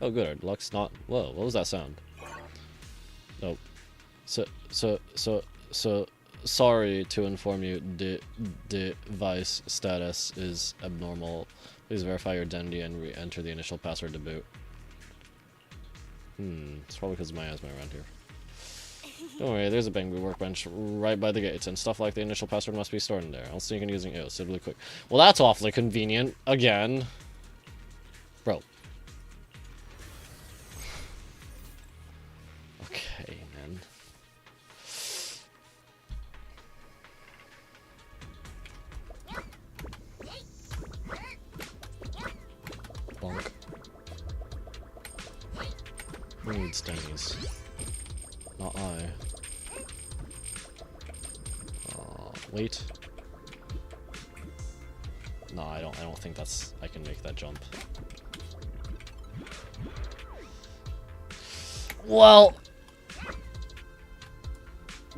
Speaker 1: Oh, good. Our luck's not. Whoa, what was that sound? Nope. So. Sorry to inform you, device status is abnormal. Please verify your identity and re-enter the initial password to boot. It's probably because of miasma around here. Don't worry, there's a Bangbu workbench right by the gates, and stuff like the initial password must be stored in there. I'll sneak in using EOS really quick. Well, that's awfully convenient. Again. Bro. Okay, man. Bonk. Who needs Denny's? Not I. Wait. No, I don't think I can make that jump. Well.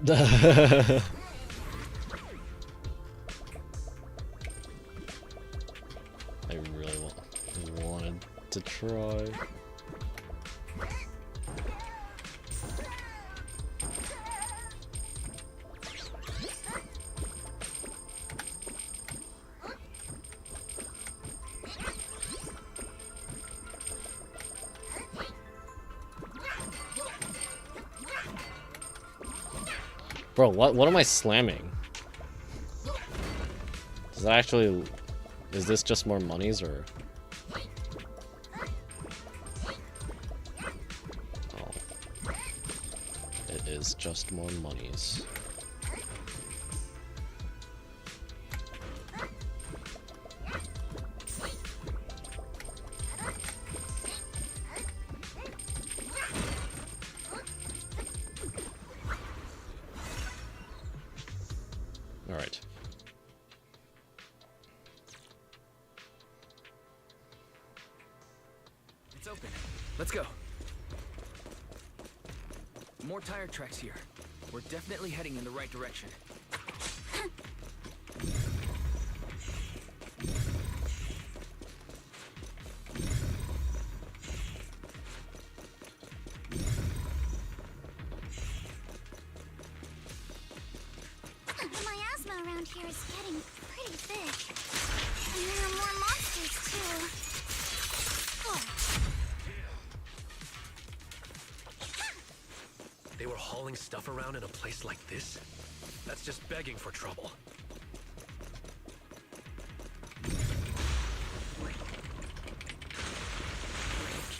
Speaker 1: I really wanted to try. Bro, what am I slamming? Does that actually... Is this just more monies, or... Oh. It is just more monies. Alright.
Speaker 3: It's open. Let's go. More tire tracks here. We're definitely heading in the right direction.
Speaker 9: The miasma around here is getting pretty thick. And there are more monsters, too. Oh.
Speaker 11: They were hauling stuff around in a place like this? That's just begging for trouble.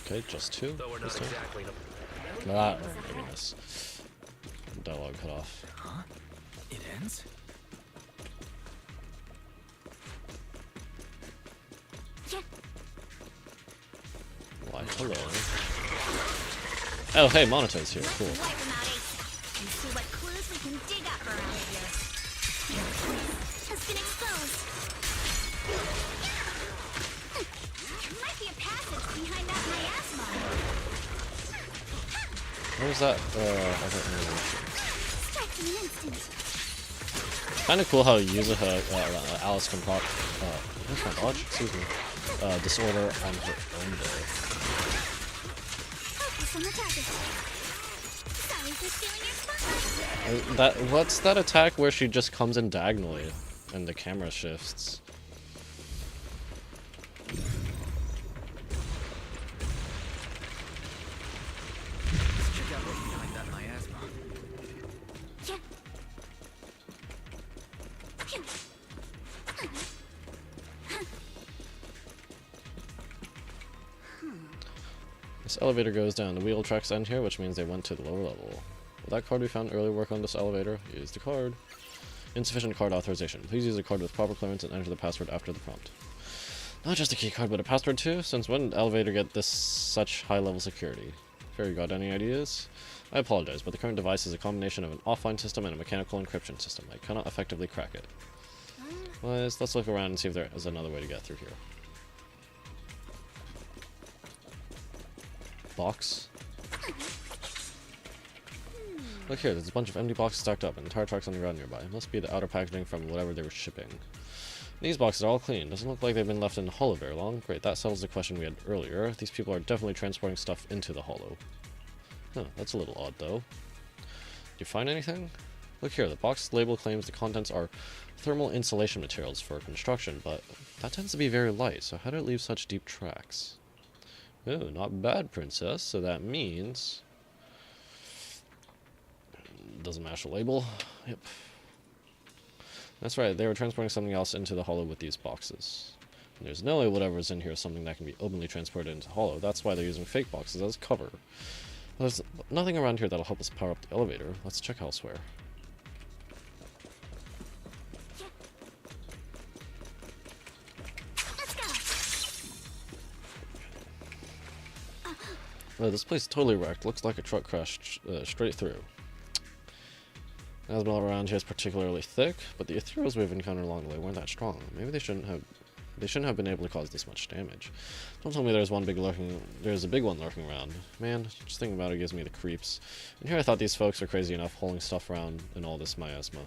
Speaker 1: Okay, just two.
Speaker 11: Though we're not
Speaker 1: this time.
Speaker 11: exactly in a...
Speaker 1: Ah, oh my goodness. Dialogue cut off.
Speaker 3: Huh? It ends?
Speaker 1: Why, hello. Oh, hey, Monotone here. Cool.
Speaker 9: Wipe them out, Ace. And see what clues we can dig up around here. Has been exposed. There might be a passage behind that miasma.
Speaker 1: What was that? I don't know.
Speaker 9: Strikes in an instant.
Speaker 1: Kind of cool how yuzuha, Alice can proc, what's my dodge? Excuse me. Disorder on her own day.
Speaker 9: Focus on the target. Sorry for stealing your spotlight.
Speaker 1: What's that attack where she just comes in diagonally and the camera shifts?
Speaker 3: Let's check out what's behind that miasma.
Speaker 1: This elevator goes down. The wheel tracks end here, which means they went to the lower level. Will that card we found earlier work on this elevator? Use the card. Insufficient card authorization. Please use a card with proper clearance and enter the password after the prompt. Not just a key card, but a password too? Since when did the elevator get this such high level security? Fairy, got any ideas? I apologize, but the current device is a combination of an offline system and a mechanical encryption system. I cannot effectively crack it. Let's look around and see if there is another way to get through here. Box. Look here, there's a bunch of empty boxes stacked up and tire tracks on the ground nearby. It must be the outer packaging from whatever they were shipping. These boxes are all clean. Doesn't look like they've been left in the hollow very long. Great, that settles the question we had earlier. These people are definitely transporting stuff into the hollow. Huh, that's a little odd though. Did you find anything? Look here, the box label claims the contents are thermal insulation materials for construction, but that tends to be very light, so how did it leave such deep tracks? Oh, not bad, princess. So that means... Doesn't match the label. Yep. That's right, they were transporting something else into the hollow with these boxes. And there's no way whatever's in here is something that can be openly transported into the hollow. That's why they're using fake boxes as cover. There's nothing around here that'll help us power up the elevator. Let's check elsewhere. This place is totally wrecked. Looks like a truck crashed straight through. The asthma around here is particularly thick, but the ethereals we've encountered along the way weren't that strong. Maybe they shouldn't have been able to cause this much damage. Don't tell me there's a big one lurking around. Man, just thinking about it gives me the creeps. And here I thought these folks are crazy enough hauling stuff around in all this miasma.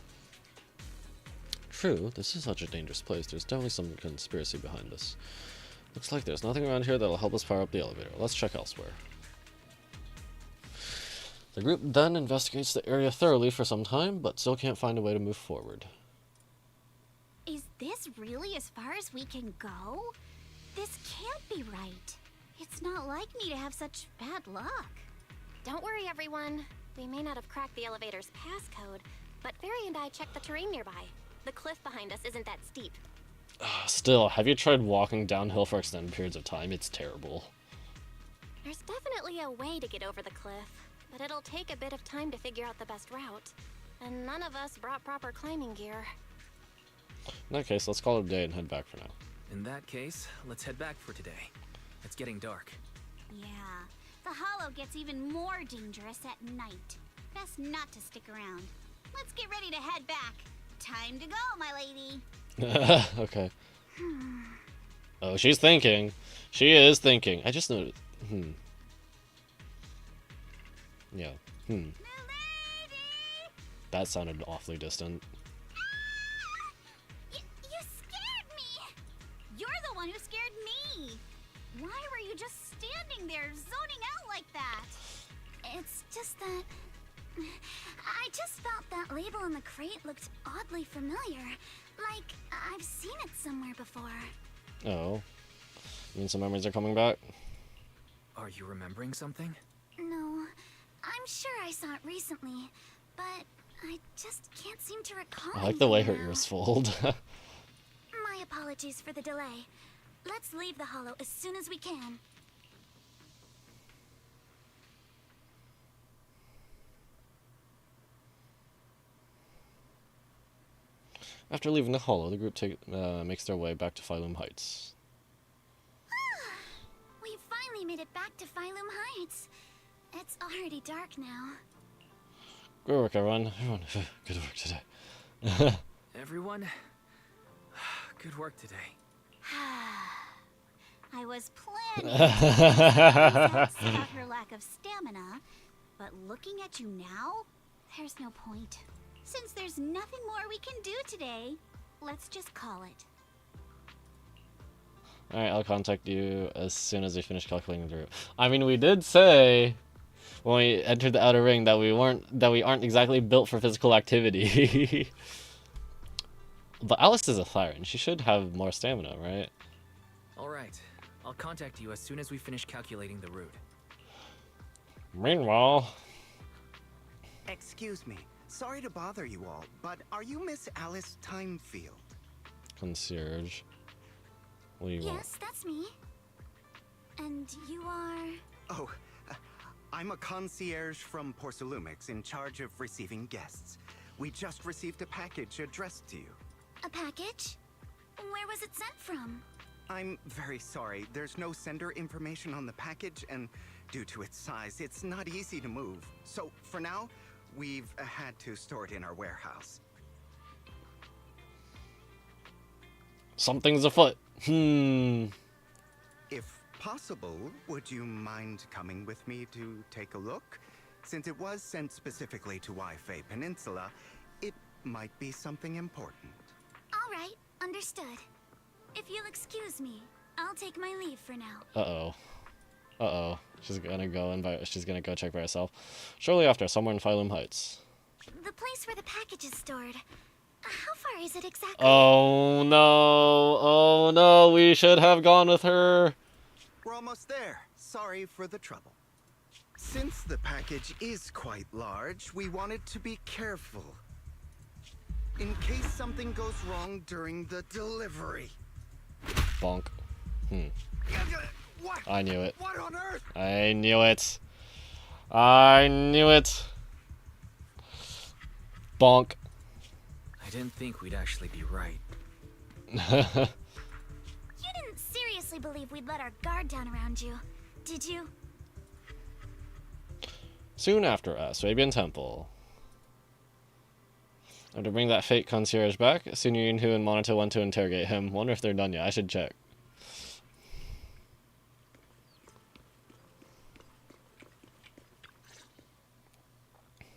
Speaker 1: True, this is such a dangerous place. There's definitely some conspiracy behind this. Looks like there's nothing around here that'll help us power up the elevator. Let's check elsewhere. The group then investigates the area thoroughly for some time, but still can't find a way to move forward.
Speaker 9: Is this really as far as we can go? This can't be right. It's not like me to have such bad luck.
Speaker 4: Don't worry, everyone. We may not have cracked the elevator's passcode, but Fairy and I checked the terrain nearby. The cliff behind us isn't that steep.
Speaker 1: Still, have you tried walking downhill for extended periods of time? It's terrible.
Speaker 4: There's definitely a way to get over the cliff, but it'll take a bit of time to figure out the best route. And none of us brought proper climbing gear.
Speaker 1: In that case, let's call it a day and head back for now.
Speaker 3: In that case, let's head back for today. It's getting dark.
Speaker 9: Yeah, the hollow gets even more dangerous at night. Best not to stick around. Let's get ready to head back.
Speaker 12: Time to go, my lady.
Speaker 1: Okay. Oh, she's thinking. She is thinking. I just noticed. Yeah. That sounded awfully distant.
Speaker 12: You scared me! You're the one who scared me! Why were you just standing there, zoning out like that?
Speaker 9: It's just that... I just felt that label on the crate looked oddly familiar. Like, I've seen it somewhere before.
Speaker 1: Oh. You mean some memories are coming back?
Speaker 3: Are you remembering something?
Speaker 9: No, I'm sure I saw it recently, but I just can't seem to recall.
Speaker 1: I like the way her
Speaker 9: anything now.
Speaker 1: ears fold.
Speaker 9: My apologies for the delay. Let's leave the hollow as soon as we can.
Speaker 1: After leaving the hollow, the group makes their way back to Phylum Heights.
Speaker 9: We finally made it back to Phylum Heights. It's already dark now.
Speaker 1: Good work, everyone. Good work today.
Speaker 3: Everyone? Good work today.
Speaker 12: I was planning to about her lack of stamina, but looking at you now, there's no point. Since there's nothing more we can do today, let's just call it.
Speaker 1: Alright, I'll contact you as soon as we finish calculating the route. I mean, we did say when we entered the outer ring that we aren't exactly built for physical activity. But Alice is a Thyran. She should have more stamina, right?
Speaker 3: Alright, I'll contact you as soon as we finish calculating the route.
Speaker 1: Meanwhile...
Speaker 18: Excuse me. Sorry to bother you all, but are you Miss Alice Timefield?
Speaker 1: Concierge. What do you want?
Speaker 9: Yes, that's me. And you are...
Speaker 18: Oh, I'm a concierge from Porcelumix in charge of receiving guests. We just received a package addressed to you.
Speaker 9: A package? Where was it sent from?
Speaker 18: I'm very sorry. There's no sender information on the package, and due to its size, it's not easy to move. So, for now, we've had to store it in our warehouse.
Speaker 1: Something's afoot.
Speaker 18: If possible, would you mind coming with me to take a look? Since it was sent specifically to Wi-Fi Peninsula, it might be something important.
Speaker 9: All right, understood. If you'll excuse me, I'll take my leave for now.
Speaker 1: Uh-oh. Uh-oh. She's gonna go check by herself. Shortly after, somewhere in Phylum Heights.
Speaker 9: The place where the package is stored. How far is it exactly?
Speaker 1: Oh no. Oh no, we should have gone with her.
Speaker 18: We're almost there. Sorry for the trouble. Since the package is quite large, we wanted to be careful. In case something goes wrong during the delivery.
Speaker 1: Bonk.
Speaker 18: What?
Speaker 1: I knew it.
Speaker 18: What on earth?
Speaker 1: I knew it. I knew it. Bonk.
Speaker 3: I didn't think we'd actually be right.
Speaker 9: You didn't seriously believe we'd let our guard down around you, did you?
Speaker 1: Soon after Swabian Temple. And to bring that fake concierge back, Senior Yunhu and Monito went to interrogate him. Wonder if they're done yet. I should check.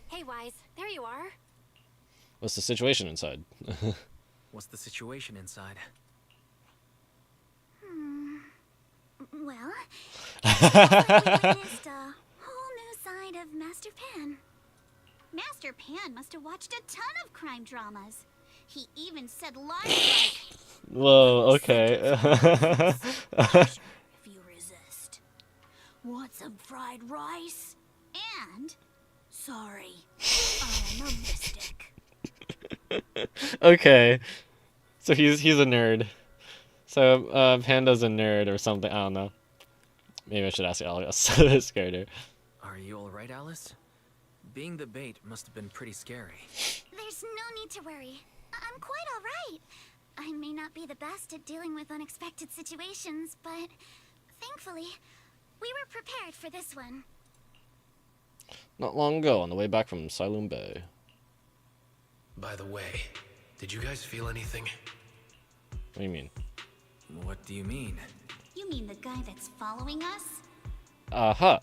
Speaker 4: Hey, Wise, there you are.
Speaker 1: What's the situation inside?
Speaker 3: What's the situation inside?
Speaker 9: Well, we witnessed a whole new side of Master Pan.
Speaker 12: Master Pan must have watched a ton of crime dramas. He even said lines like,
Speaker 1: Whoa, okay.
Speaker 12: if you resist. Want some fried rice? And, sorry, I am a mystic.
Speaker 1: Okay. So he's a nerd. So Panda's a nerd or something. I don't know. Maybe I should ask Alice. That scared her.
Speaker 3: Are you alright, Alice? Being the bait must have been pretty scary.
Speaker 9: There's no need to worry. I'm quite all right. I may not be the best at dealing with unexpected situations, but thankfully, we were prepared for this one.
Speaker 1: Not long ago, on the way back from Silum Bay.
Speaker 11: By the way, Did you guys feel anything?
Speaker 1: What do you mean?
Speaker 3: What do you mean?
Speaker 12: You mean the guy that's following us?
Speaker 1: Uh-huh.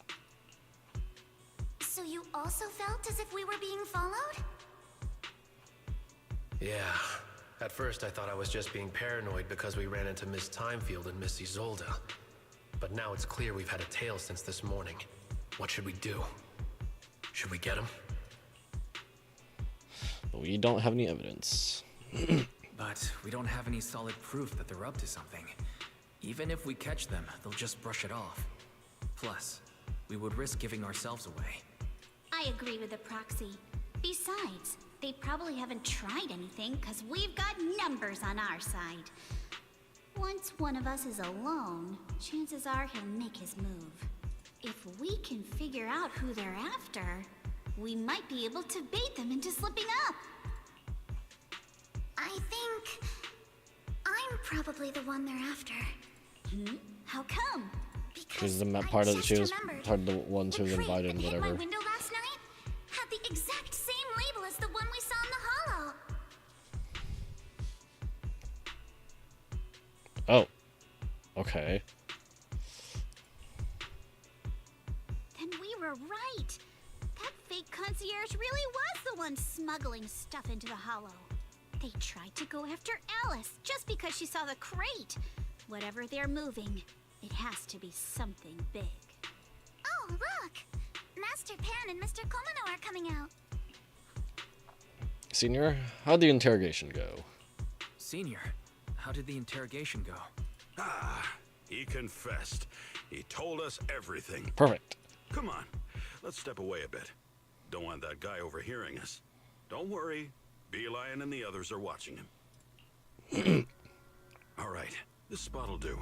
Speaker 12: So you also felt as if we were being followed?
Speaker 11: Yeah. At first, I thought I was just being paranoid because we ran into Miss Timefield and Miss Isolda. But now it's clear we've had a tail since this morning. What should we do? Should we get him?
Speaker 1: We don't have any evidence.
Speaker 3: But we don't have any solid proof that they're up to something. Even if we catch them, they'll just brush it off. Plus, we would risk giving ourselves away.
Speaker 12: I agree with the proxy. Besides, they probably haven't tried anything because we've got numbers on our side. Once one of us is alone, chances are he'll make his move. If we can figure out who they're after, we might be able to bait them into slipping up. I think I'm probably the one they're after. How come?
Speaker 1: She was the part of she was part of the ones who was invited and
Speaker 12: Hit my
Speaker 1: whatever.
Speaker 12: window last night had the exact same label as the one we saw in the hollow.
Speaker 1: Oh. Okay.
Speaker 12: Then we were right. That fake concierge really was the one smuggling stuff into the hollow. They tried to go after Alice just because she saw the crate. Whatever they're moving, it has to be something big. Oh, look! Master Pan and Mr. Komino are coming out.
Speaker 1: Senior, how'd the interrogation go?
Speaker 3: Senior, how did the interrogation go?
Speaker 2: Ah, he confessed. He told us everything.
Speaker 1: Perfect.
Speaker 2: Come on, let's step away a bit. Don't want that guy overhearing us. Don't worry, Beelion and the others are watching him. All right, this spot'll do.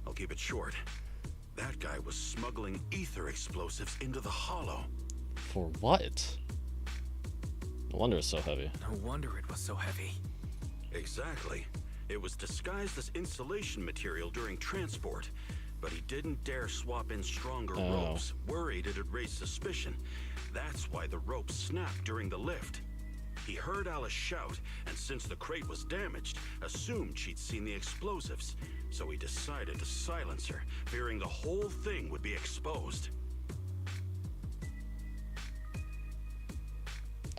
Speaker 2: I'll keep it short. That guy was smuggling ether explosives into the hollow.
Speaker 1: For what? No wonder it's so heavy.
Speaker 3: No wonder it was so heavy.
Speaker 2: Exactly. It was disguised as insulation material during transport, but he didn't dare swap in stronger ropes, worried it'd raise suspicion. That's why the ropes snapped during the lift. He heard Alice shout, and since the crate was damaged, assumed she'd seen the explosives. So he decided to silence her, fearing the whole thing would be exposed.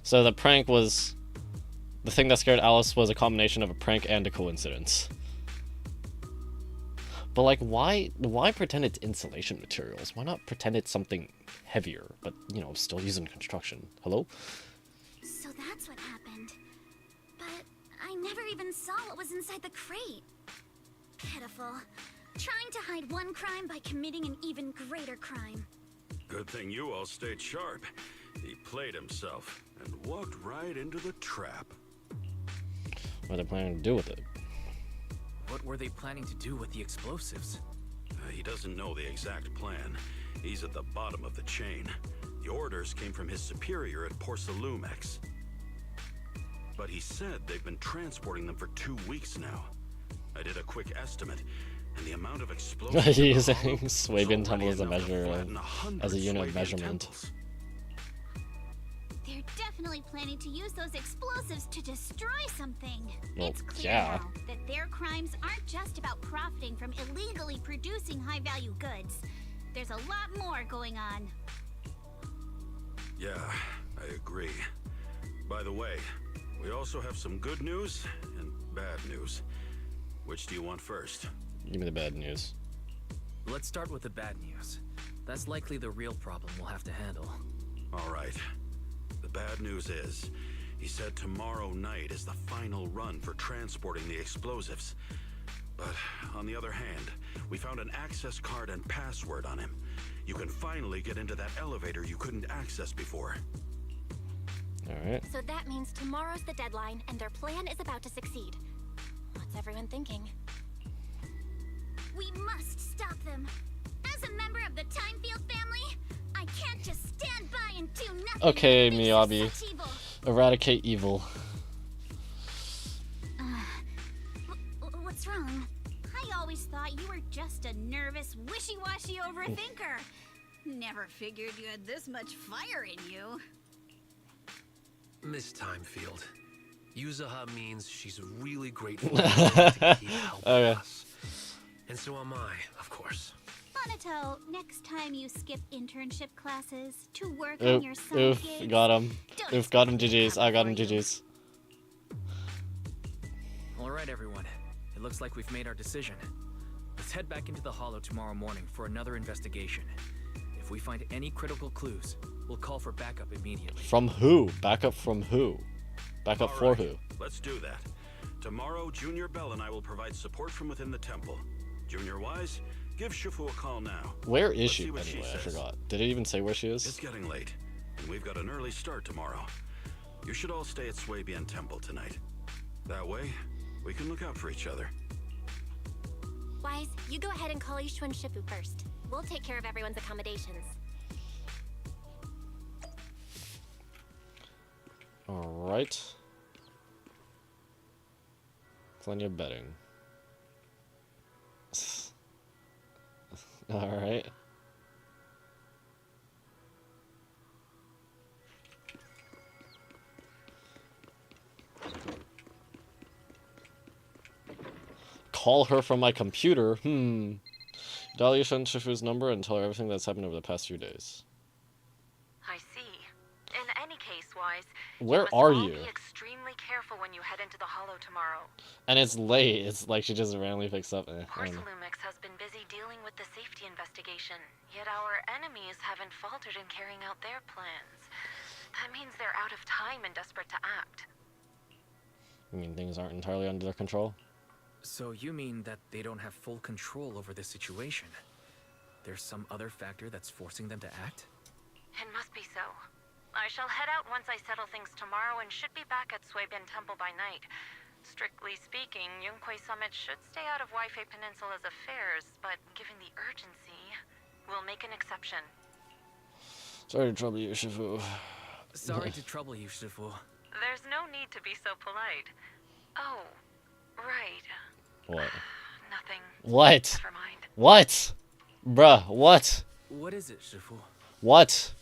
Speaker 1: So the prank was... The thing that scared Alice was a combination of a prank and a coincidence. But like, why pretend it's insulation materials? Why not pretend it's something heavier, but, you know, still used in construction? Hello?
Speaker 12: So that's what happened. But I never even saw what was inside the crate. Pitiful. Trying to hide one crime by committing an even greater crime.
Speaker 2: Good thing you all stayed sharp. He played himself and walked right into the trap.
Speaker 1: What are they planning to do with it?
Speaker 3: What were they planning to do with the explosives?
Speaker 2: He doesn't know the exact plan. He's at the bottom of the chain. The orders came from his superior at Porsalumex. But he said they've been transporting them for 2 weeks now. I did a quick estimate, and the amount of explosives
Speaker 1: Using Swabian tumble as a measure as a unit of measurement.
Speaker 12: They're definitely planning to use those explosives to destroy something.
Speaker 1: Well,
Speaker 12: It's clear
Speaker 1: yeah.
Speaker 12: now that their crimes aren't just about profiting from illegally producing high-value goods. There's a lot more going on.
Speaker 2: Yeah, I agree. By the way, we also have some good news and bad news. Which do you want first?
Speaker 1: Give me the bad news.
Speaker 3: Let's start with the bad news. That's likely the real problem we'll have to handle.
Speaker 2: All right. The bad news is, he said tomorrow night is the final run for transporting the explosives. But on the other hand, we found an access card and password on him. You can finally get into that elevator you couldn't access before.
Speaker 1: Alright.
Speaker 4: So that means tomorrow's the deadline, and their plan is about to succeed. What's everyone thinking?
Speaker 12: We must stop them. As a member of the Timefield family, I can't just stand by and do nothing.
Speaker 1: Okay,
Speaker 12: that makes
Speaker 1: Miyabi.
Speaker 12: us such evil.
Speaker 1: Eradicate evil.
Speaker 12: What's wrong? I always thought you were just a nervous, wishy-washy overthinker. Never figured you had this much fire in you.
Speaker 11: Miss Timefield, Yuzuha means she's really grateful to keep helping
Speaker 1: Okay.
Speaker 11: us. And so am I, of course.
Speaker 12: Monato, next time you skip internship classes to work on
Speaker 1: Oof,
Speaker 12: your side
Speaker 1: oof,
Speaker 12: gigs,
Speaker 1: got him.
Speaker 12: don't
Speaker 1: Oof, got him, GG's. I got him, GG's.
Speaker 3: Alright, everyone. It looks like we've made our decision. Let's head back into the Hollow tomorrow morning for another investigation. If we find any critical clues, we'll call for backup immediately.
Speaker 1: From who? Backup from who? Backup
Speaker 2: All
Speaker 1: for
Speaker 2: right,
Speaker 1: who?
Speaker 2: Let's do that. Tomorrow, Junior Bell and I will provide support from within the temple. Junior Wise, give Shifu a call now.
Speaker 1: Where is
Speaker 2: Let's
Speaker 1: she,
Speaker 2: see what
Speaker 1: anyway? I
Speaker 2: says.
Speaker 1: forgot. Did it even say where she is?
Speaker 2: It's getting late, and we've got an early start tomorrow. You should all stay at Swabian Temple tonight. That way, we can look out for each other.
Speaker 4: Wise, you go ahead and call Yushu and Shifu first. We'll take care of everyone's accommodations.
Speaker 1: Alright. Plenty of betting. Alright. Call her from my computer? Dial Yusha and Shifu's number and tell her everything that's happened over the past few days.
Speaker 19: I see. In any case, Wise,
Speaker 1: Where
Speaker 19: must
Speaker 1: are
Speaker 19: all
Speaker 1: you?
Speaker 19: Be extremely careful when you head into the Hollow tomorrow.
Speaker 1: And it's late. It's like she just randomly picks up. I don't know.
Speaker 19: Porcelumix has been busy dealing with the safety investigation, yet our enemies haven't faltered in carrying out their plans. That means they're out of time and desperate to act.
Speaker 1: You mean things aren't entirely under their control?
Speaker 3: So you mean that they don't have full control over this situation? There's some other factor that's forcing them to act?
Speaker 19: It must be so. I shall head out once I settle things tomorrow and should be back at Swabian Temple by night. Strictly speaking, Yunque Summit should stay out of Waifei Peninsula's affairs, but given the urgency, we'll make an exception.
Speaker 1: Sorry to trouble you, Shifu.
Speaker 3: Sorry to trouble you, Shifu.
Speaker 19: There's no need to be so polite. Oh, right.
Speaker 1: What?
Speaker 19: Nothing.
Speaker 1: What?
Speaker 19: Never mind.
Speaker 1: What? Bruh, what?
Speaker 3: What is it, Shifu?
Speaker 1: What?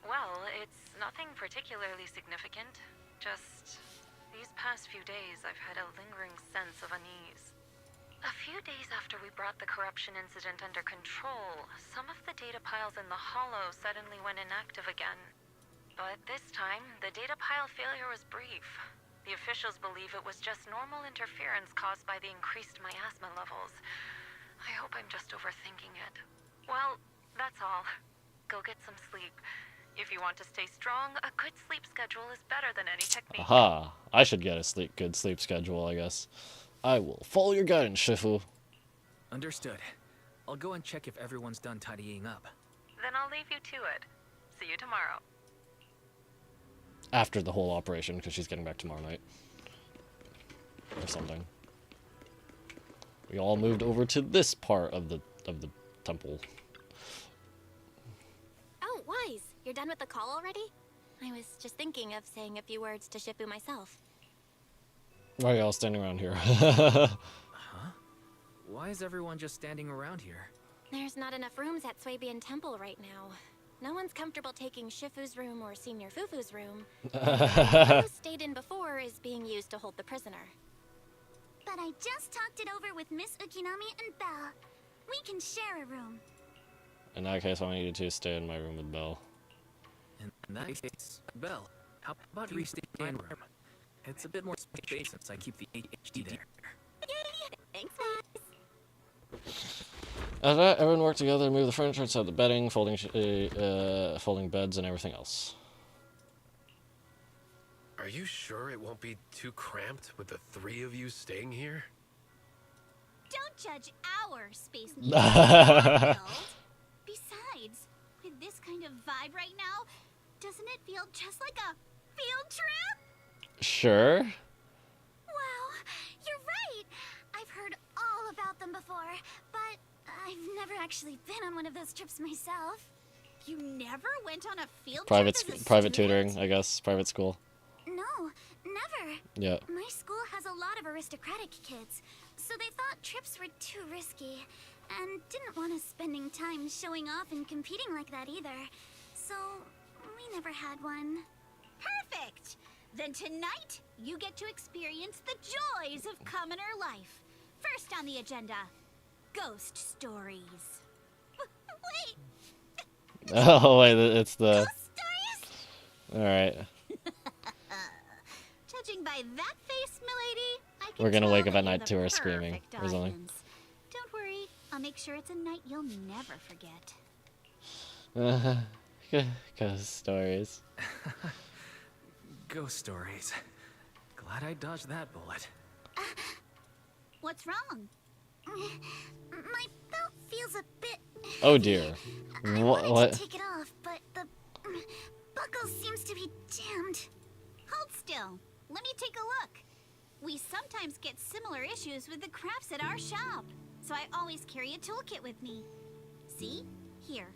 Speaker 19: Well, it's nothing particularly significant. Just these past few days, I've had a lingering sense of unease. A few days after we brought the corruption incident under control, some of the data piles in the Hollow suddenly went inactive again. But this time, the data pile failure was brief. The officials believe it was just normal interference caused by the increased miasma levels. I hope I'm just overthinking it. Well, that's all. Go get some sleep. If you want to stay strong, a good sleep schedule is better than any technique.
Speaker 1: Aha. I should get a good sleep schedule, I guess. I will follow your guidance, Shifu.
Speaker 3: Understood. I'll go and check if everyone's done tidying up.
Speaker 19: Then I'll leave you to it. See you tomorrow.
Speaker 1: After the whole operation, because she's getting back tomorrow night. Or something. We all moved over to this part of the temple.
Speaker 4: Oh, Wise, you're done with the call already? I was just thinking of saying a few words to Shifu myself.
Speaker 1: Why are y'all standing around here?
Speaker 3: Huh? Why is everyone just standing around here?
Speaker 4: There's not enough rooms at Swabian Temple right now. No one's comfortable taking Shifu's room or Senior Fufu's room. The one who stayed in before is being used to hold the prisoner.
Speaker 12: But I just talked it over with Miss Ukinami and Belle. We can share a room.
Speaker 1: In that case, I want you to stay in my room with Belle.
Speaker 3: In that case, Belle, how about you stay in my room? It's a bit more space since I keep the ADHD there.
Speaker 4: Thanks, Wise.
Speaker 1: After that, everyone worked together to move the furniture inside the bedding, folding beds, and everything else.
Speaker 11: Are you sure it won't be too cramped with the three of you staying here?
Speaker 12: Don't judge our space needs. Besides, with this kind of vibe right now, doesn't it feel just like a field trip?
Speaker 1: Sure.
Speaker 12: Wow, you're right. I've heard all about them before, but I've never actually been on one of those trips myself. You never went on a field trip as a
Speaker 1: Private
Speaker 12: student?
Speaker 1: tutoring, I guess. Private school.
Speaker 12: No, never.
Speaker 1: Yeah.
Speaker 12: My school has a lot of aristocratic kids, so they thought trips were too risky, and didn't want us spending time showing off and competing like that either. So, we never had one. Perfect! Then tonight, you get to experience the joys of commoner life. First on the agenda, ghost stories. Wait!
Speaker 1: Oh wait, it's the.
Speaker 12: Ghost stories?
Speaker 1: All right,
Speaker 12: Judging by that face, milady, I can
Speaker 1: we're gonna
Speaker 12: tell
Speaker 1: wake up
Speaker 12: that
Speaker 1: at
Speaker 12: you're
Speaker 1: night
Speaker 12: the
Speaker 1: to her screaming
Speaker 12: perfect
Speaker 1: or something.
Speaker 12: audience. Don't worry, I'll make sure it's a night you'll never forget.
Speaker 1: Ghost stories.
Speaker 3: Ghost stories. Glad I dodged that bullet.
Speaker 12: What's wrong? My belt feels a bit...
Speaker 1: Oh dear.
Speaker 12: I
Speaker 1: What?
Speaker 12: wanted to take it off, but the buckle seems to be jammed. Hold still. Let me take a look. We sometimes get similar issues with the crafts at our shop, so I always carry a toolkit with me. See? Here.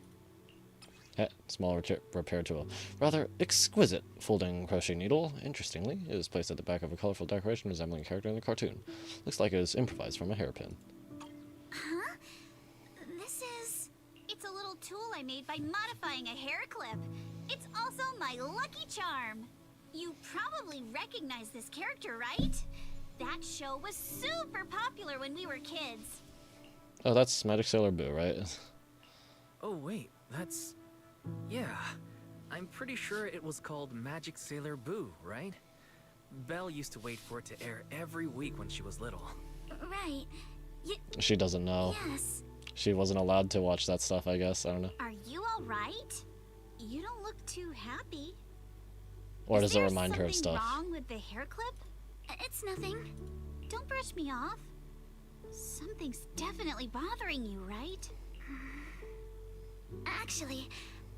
Speaker 1: Small repair tool. Rather exquisite folding crochet needle. Interestingly, it is placed at the back of a colorful decoration resembling a character in the cartoon. Looks like it is improvised from a hairpin.
Speaker 12: Huh? It's a little tool I made by modifying a hair clip. It's also my lucky charm. You probably recognize this character, right? That show was super popular when we were kids.
Speaker 1: Oh, that's Magic Sailor Boo, right?
Speaker 3: Oh wait, that's... Yeah, I'm pretty sure it was called Magic Sailor Boo, right? Belle used to wait for it to air every week when she was little.
Speaker 12: Right.
Speaker 1: She doesn't know.
Speaker 12: Yes.
Speaker 1: She wasn't allowed to watch that stuff, I guess. I don't know.
Speaker 12: Are you all right? You don't look too happy.
Speaker 1: Or does it remind her of
Speaker 12: Is
Speaker 1: stuff?
Speaker 12: there something wrong with the hair clip? It's nothing. Don't brush me off. Something's definitely bothering you, right? Actually,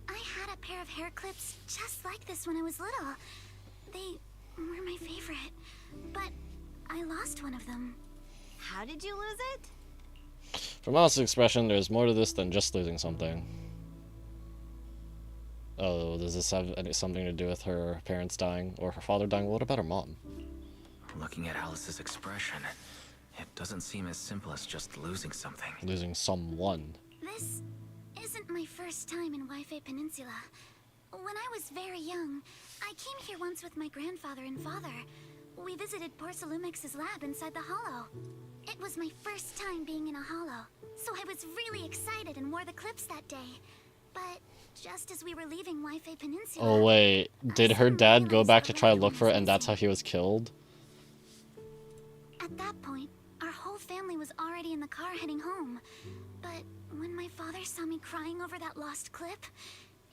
Speaker 12: I had a pair of hair clips just like this when I was little. They were my favorite, but I lost one of them. How did you lose it?
Speaker 1: From Alice's expression, there's more to this than just losing something. Oh, does this have something to do with her parents dying or her father dying? What about her mom?
Speaker 3: Looking at Alice's expression, it doesn't seem as simple as just losing something.
Speaker 1: Losing someone.
Speaker 12: This isn't my first time in Wi-Fi Peninsula. When I was very young, I came here once with my grandfather and father. We visited Porcelumex's lab inside the hollow. It was my first time being in a hollow, so I was really excited and wore the clips that day. But just as we were leaving Wi-Fi Peninsula...
Speaker 1: Oh wait, did her dad go back to try to look for it and that's how he was killed?
Speaker 12: At that point, our whole family was already in the car heading home. But when my father saw me crying over that lost clip,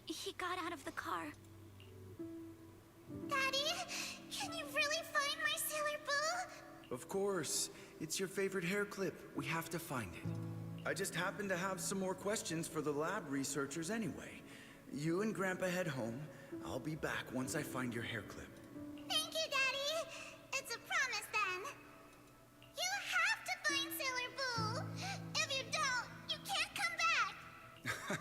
Speaker 12: he got out of the car. Daddy, can you really find my Sailor Boo?
Speaker 20: Of course. It's your favorite hair clip. We have to find it. I just happen to have some more questions for the lab researchers anyway. You and Grandpa head home. I'll be back once I find your hair clip.
Speaker 12: Thank you, Daddy. It's a promise then. You have to find Sailor Boo. If you don't, you can't come back.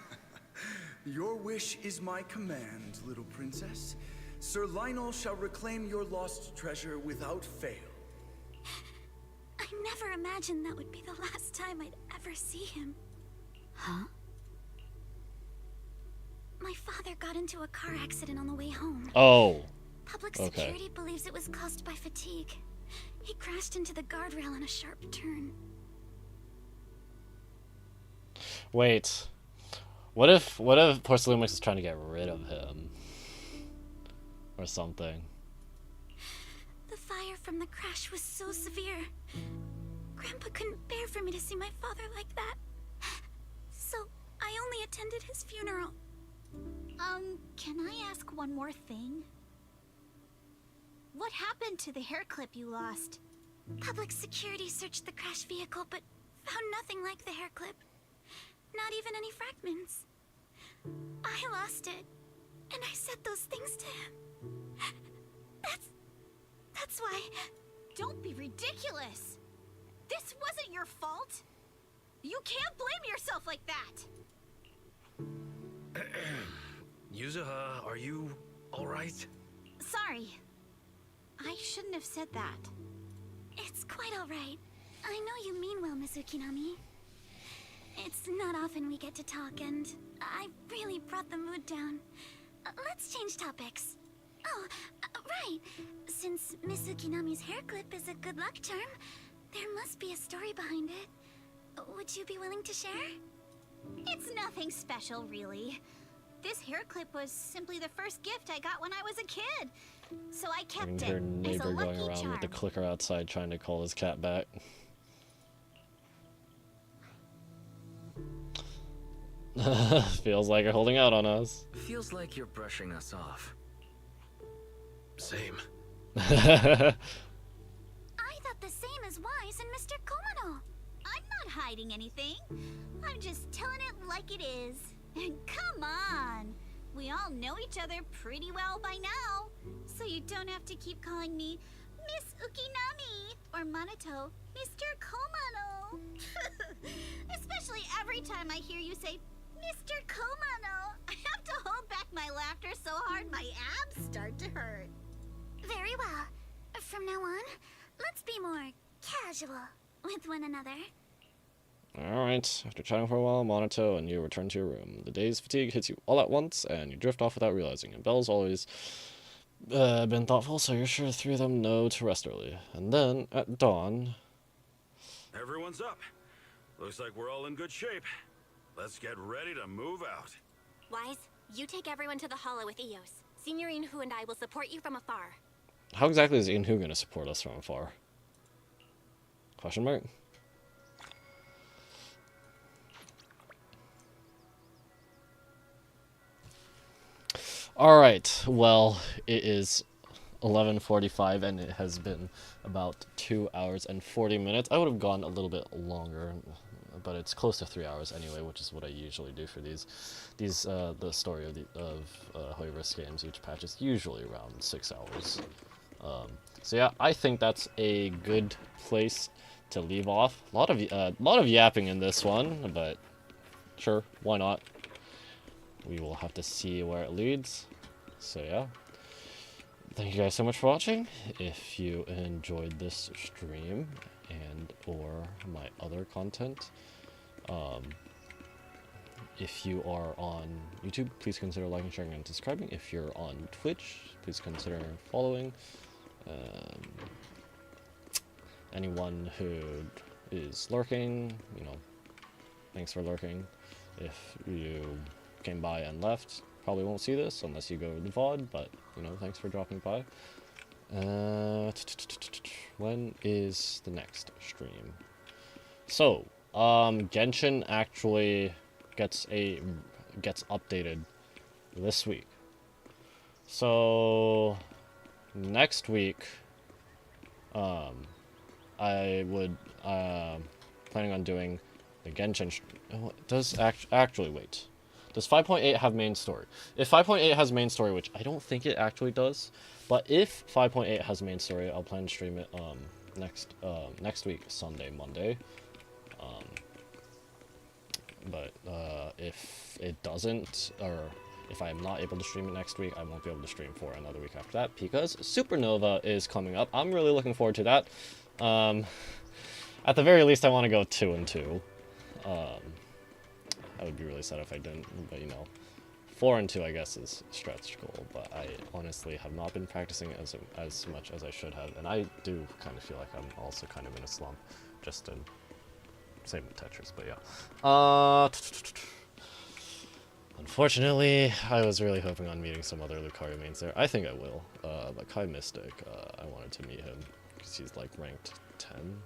Speaker 20: Your wish is my command, little princess. Sir Lionel shall reclaim your lost treasure without fail.
Speaker 12: I never imagined that would be the last time I'd ever see him. Huh? My father got into a car accident on the way home.
Speaker 1: Oh.
Speaker 12: Public security believes it was caused by fatigue. He crashed into the guardrail on a sharp turn.
Speaker 1: Wait. What if Porcelumix is trying to get rid of him? Or something.
Speaker 12: The fire from the crash was so severe. Grandpa couldn't bear for me to see my father like that. So I only attended his funeral. Can I ask one more thing? What happened to the hair clip you lost? Public security searched the crash vehicle, but found nothing like the hair clip. Not even any fragments. I lost it, and I said those things to him. That's why... Don't be ridiculous! This wasn't your fault! You can't blame yourself like that!
Speaker 11: Yuzuha, are you alright?
Speaker 12: Sorry. I shouldn't have said that. It's quite alright. I know you mean well, Mizukinami. It's not often we get to talk, and I really brought the mood down. Let's change topics. Oh, right.
Speaker 9: Since Miss Ukinami's hair clip is a good luck charm, there must be a story behind it. Would you be willing to share?
Speaker 12: It's nothing special, really. This hair clip was simply the first gift I got when I was a kid. So I
Speaker 1: I
Speaker 12: kept
Speaker 1: can
Speaker 12: it
Speaker 1: hear
Speaker 12: as a
Speaker 1: neighbor
Speaker 12: lucky
Speaker 1: going around
Speaker 12: charm.
Speaker 1: with the clicker outside trying to call his cat back. Feels like you're holding out on us.
Speaker 3: Feels like you're brushing us off.
Speaker 11: Same.
Speaker 9: I thought the same as Wise and Mr. Komano.
Speaker 12: I'm not hiding anything. I'm just telling it like it is. And come on! We all know each other pretty well by now. So you don't have to keep calling me Miss Ukinami or Manato Mr. Komano. Especially every time I hear you say Mr. Komano. I have to hold back my laughter so hard my abs start to hurt.
Speaker 9: Very well. From now on, let's be more casual with one another.
Speaker 1: Alright, after chatting for a while, Monato and you return to your room. The day's fatigue hits you all at once, and you drift off without realizing it. Belle's always been thoughtful, so you're sure the three of them know to rest early. And then, at dawn...
Speaker 2: Everyone's up. Looks like we're all in good shape. Let's get ready to move out.
Speaker 4: Wise, you take everyone to the hollow with Eos. Senior Inhu and I will support you from afar.
Speaker 1: How exactly is Inhu going to support us from afar? Question mark? Alright, well, it is 11:45 and it has been about 2 hours and 40 minutes. I would have gone a little bit longer, but it's close to 3 hours anyway, which is what I usually do for these. The story of Hoy Risk games, each patch is usually around 6 hours. So yeah, I think that's a good place to leave off. A lot of yapping in this one, but sure, why not? We will have to see where it leads. So yeah, thank you guys so much for watching. If you enjoyed this stream and or my other content, if you are on YouTube, please consider liking, sharing, and subscribing. If you're on Twitch, please consider following. Anyone who is lurking, you know, thanks for lurking. If you came by and left, probably won't see this unless you go to the VOD, but, you know, thanks for dropping by. When is the next stream? So, Genshin actually gets updated this week. So, next week, I would, planning on doing the Genshin, actually, wait. Does 5.8 have main story? If 5.8 has main story, which I don't think it actually does, but if 5.8 has main story, I'll plan to stream it next week, Sunday, Monday. But if it doesn't, or if I am not able to stream it next week, I won't be able to stream for another week after that because Supernova is coming up. I'm really looking forward to that. At the very least, I want to go 2 and 2. I would be really sad if I didn't, but you know, 4 and 2 I guess is stretch goal, but I honestly have not been practicing as much as I should have, and I do kind of feel like I'm also kind of in a slump, just in, same with Tetris, but yeah. Unfortunately, I was really hoping on meeting some other Lucario mains there. I think I will, but Kai Mystic, I wanted to meet him, because he's like ranked 10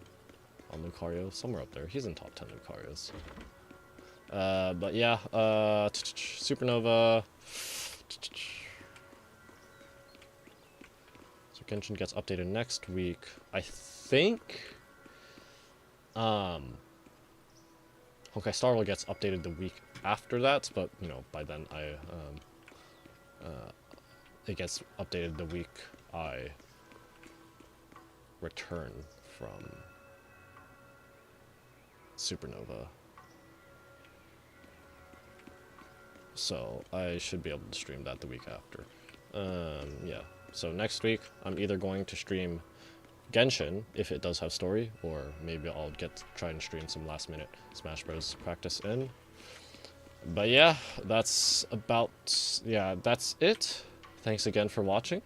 Speaker 1: on Lucario, somewhere up there. He's in top 10 Lucarios. But yeah, Supernova. So Genshin gets updated next week. I think Honkai Star Rail gets updated the week after that, but you know, by then it gets updated the week I return from Supernova. So I should be able to stream that the week after. Yeah. So next week, I'm either going to stream Genshin, if it does have story, or maybe I'll try and stream some last minute Smash Bros. Practice in. But yeah, that's it. Thanks again for watching.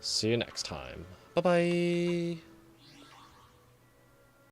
Speaker 1: See you next time. Bye-bye!